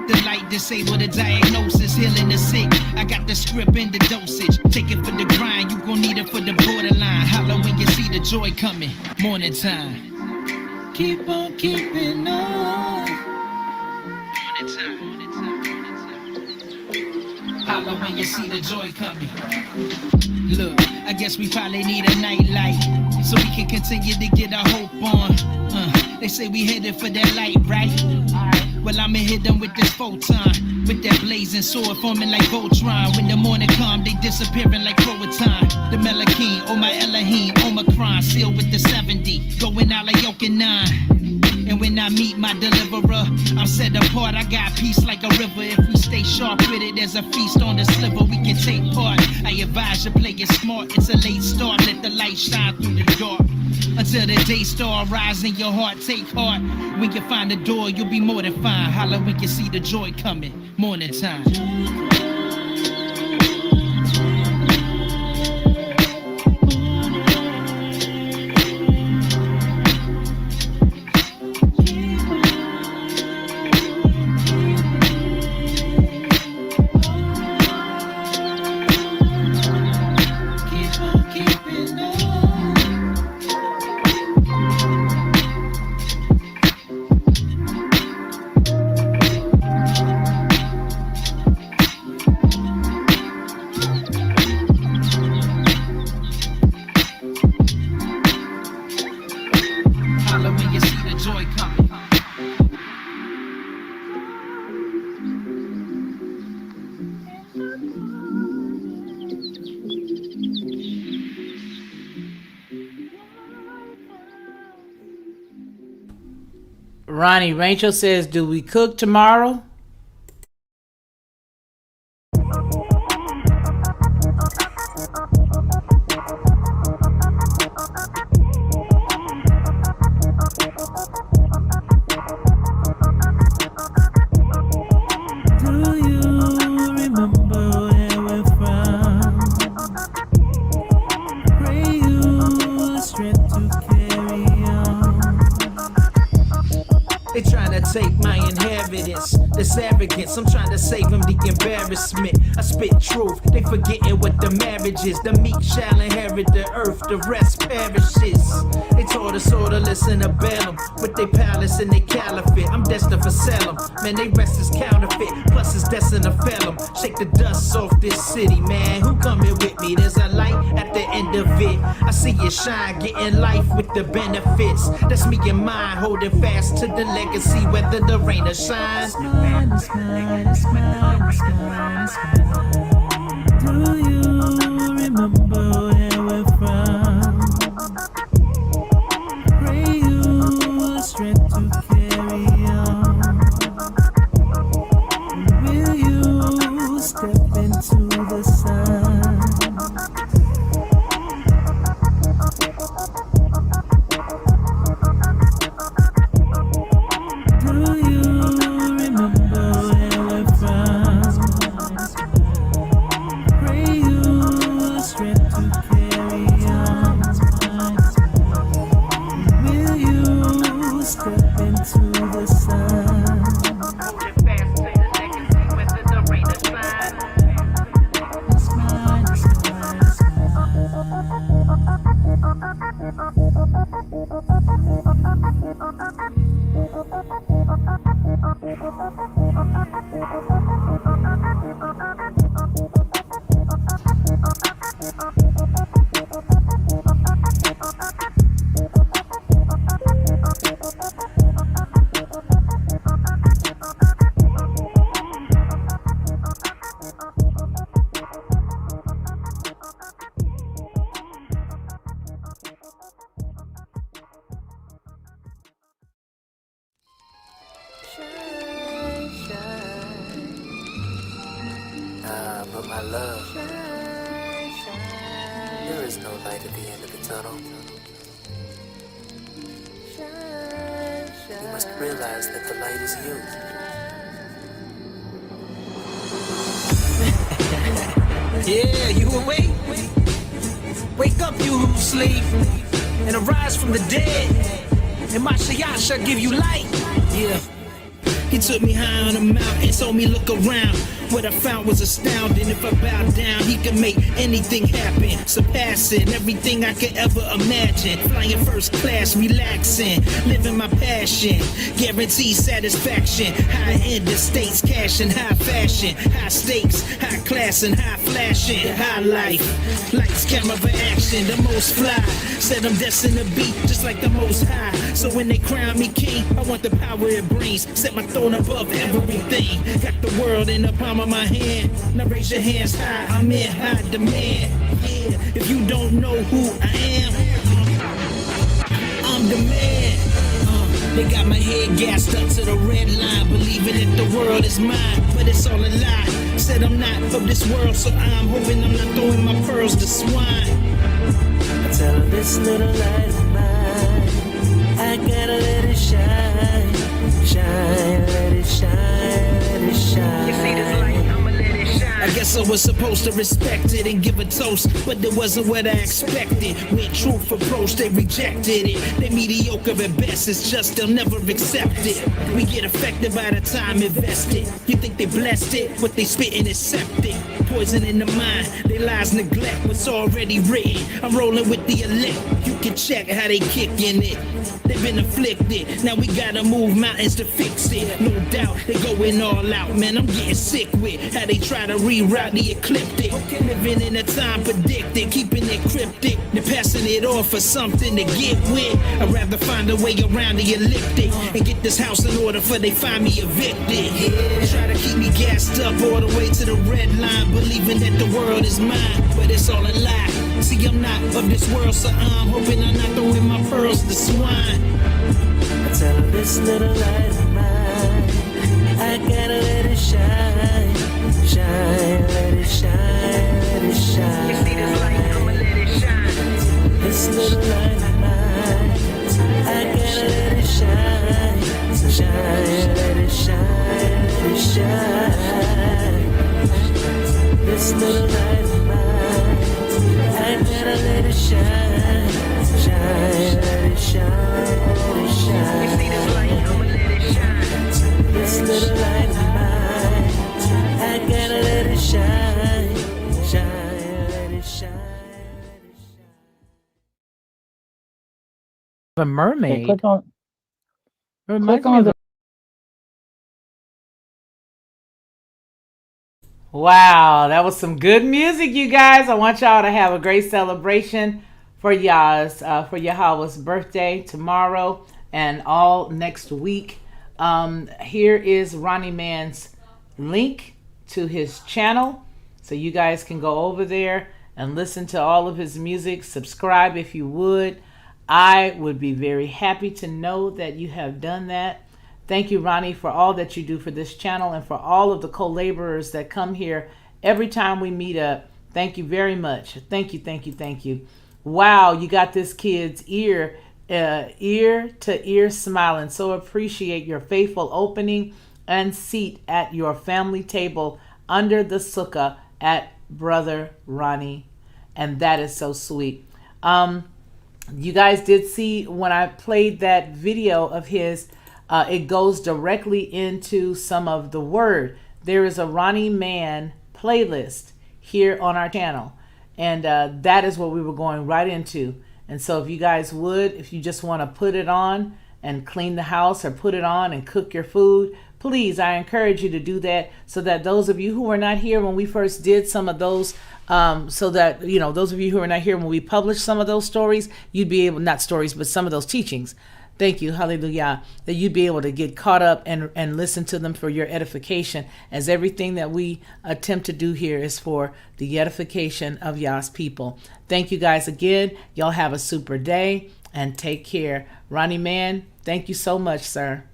F: The light disable the diagnosis, healing the sick. I got the script and the dosage. Take it for the grind, you gon' need it for the borderline. Holla when you see the joy coming, morning time. Keep on keeping on. Morning time. Holla when you see the joy coming. Look, I guess we probably need a night light so we can continue to get our hope on. They say we headed for that light, right? Well, I'ma hit them with this photon, with that blazing sword forming like Voltron. When the morning come, they disappearing like Croatan. The Melachine, oh my Elohim, Omicron, sealed with the 70, going out like Yoke and 9. And when I meet my deliverer, I'm set apart, I got peace like a river. If we stay sharp with it, there's a feast on the sliver, we can take part. I advise you play it smart, it's a late start, let the light shine through the dark. Until the day star rise in your heart, take heart. When you find the door, you'll be more than fine. Holla when you see the joy coming, morning time.
A: Ronnie, Rachel says, do we cook tomorrow?
F: I'm trying to save them the embarrassment. I spit truth, they forgetting what the marriage is. The meek shall inherit the earth, the rest perishes. They taught us all to listen to Balaam with their palace and their caliphate. I'm destined for Salem, man, they rest is counterfeit. Plus it's destined to fail them. Shake the dust off this city, man. Who coming with me? There's a light at the end of it. I see you shine, getting life with the benefits. That's me and mine, holding fast to the legacy, whether the rain or shine. Do you remember where we're from? Pray you strength to carry on. Will you step into the sun?
G: love, there is no light at the end of the tunnel. You must realize that the light is you.
F: Yeah, you awake? Wake up, you who sleep, and arise from the dead, and my Shayah shall give you light. Yeah. He took me high on a mountain, told me look around. What I found was astounding. If I bow down, he can make anything happen, surpassing everything I could ever imagine. Flying first class, relaxing, living my passion, guaranteed satisfaction. High end estates, cash and high fashion, high stakes, high class and high flashing, high life. Lights, camera, action, the most fly. Said I'm destined to be just like the most high. So when they crown me king, I want the power it brings. Set my throne above everything. Got the world in the palm of my hand. Now raise your hands high, I'm in high demand. Yeah, if you don't know who I am, I'm the man. They got my head gassed up to the red line, believing that the world is mine, but it's all a lie. Said I'm not of this world, so I'm hoping I'm not throwing my pearls to swine.
G: I tell her this little light of mine, I gotta let it shine, shine, let it shine, let it shine.
F: You see this light, I'ma let it shine. I guess I was supposed to respect it and give a toast, but it wasn't what I expected. When truth approached, they rejected it. They mediocre at best, it's just they'll never accept it. We get affected by the time invested. You think they blessed it, what they spitting is septic. Poison in the mind, they lies neglect what's already written. I'm rolling with the elect, you can check how they kicking it. They've been afflicted, now we gotta move mountains to fix it. No doubt, they going all out, man, I'm getting sick with how they try to reroute the ecliptic. Living in a time predicted, keeping it cryptic. They're passing it off for something to get with. I'd rather find a way around the elliptic and get this house in order before they find me evicted. Yeah, try to keep me gassed up all the way to the red line, believing that the world is mine, but it's all a lie. See, I'm not of this world, so I'm hoping I'm not throwing my pearls to swine.
G: I tell her this little light of mine, I gotta let it shine, shine, let it shine, let it shine.
F: You see this light, I'ma let it shine.
G: This little light of mine, I gotta let it shine, shine, let it shine, let it shine. This little light of mine, I gotta let it shine, shine, let it shine, let it shine.
F: You see this light, I'ma let it shine.
G: This little light of mine, I gotta let it shine, shine, let it shine.
D: A mermaid.
A: Click on
D: Reminds me of
A: the.
D: Wow, that was some good music, you guys. I want y'all to have a great celebration for Yahweh's birthday tomorrow and all next week. Here is Ronnie Man's link to his channel, so you guys can go over there and listen to all of his music. Subscribe if you would. I would be very happy to know that you have done that. Thank you, Ronnie, for all that you do for this channel and for all of the co-laborers that come here every time we meet up. Thank you very much. Thank you, thank you, thank you. Wow, you got this kid's ear to ear smiling. So appreciate your faithful opening and seat at your family table under the sukkah at Brother Ronnie. And that is so sweet. You guys did see when I played that video of his, it goes directly into some of the word. There is a Ronnie Man playlist here on our channel, and that is what we were going right into. And so if you guys would, if you just want to put it on and clean the house or put it on and cook your food, please, I encourage you to do that, so that those of you who were not here when we first did some of those, so that, you know, those of you who are not here when we published some of those stories, you'd be able, not stories, but some of those teachings. Thank you, hallelujah, that you'd be able to get caught up and listen to them for your edification, as everything that we attempt to do here is for the edification of Yah's people. Thank you guys again. Y'all have a super day and take care. Ronnie Man, thank you so much, sir.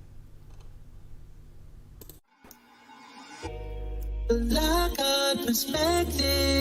B: Lockhart. perspective.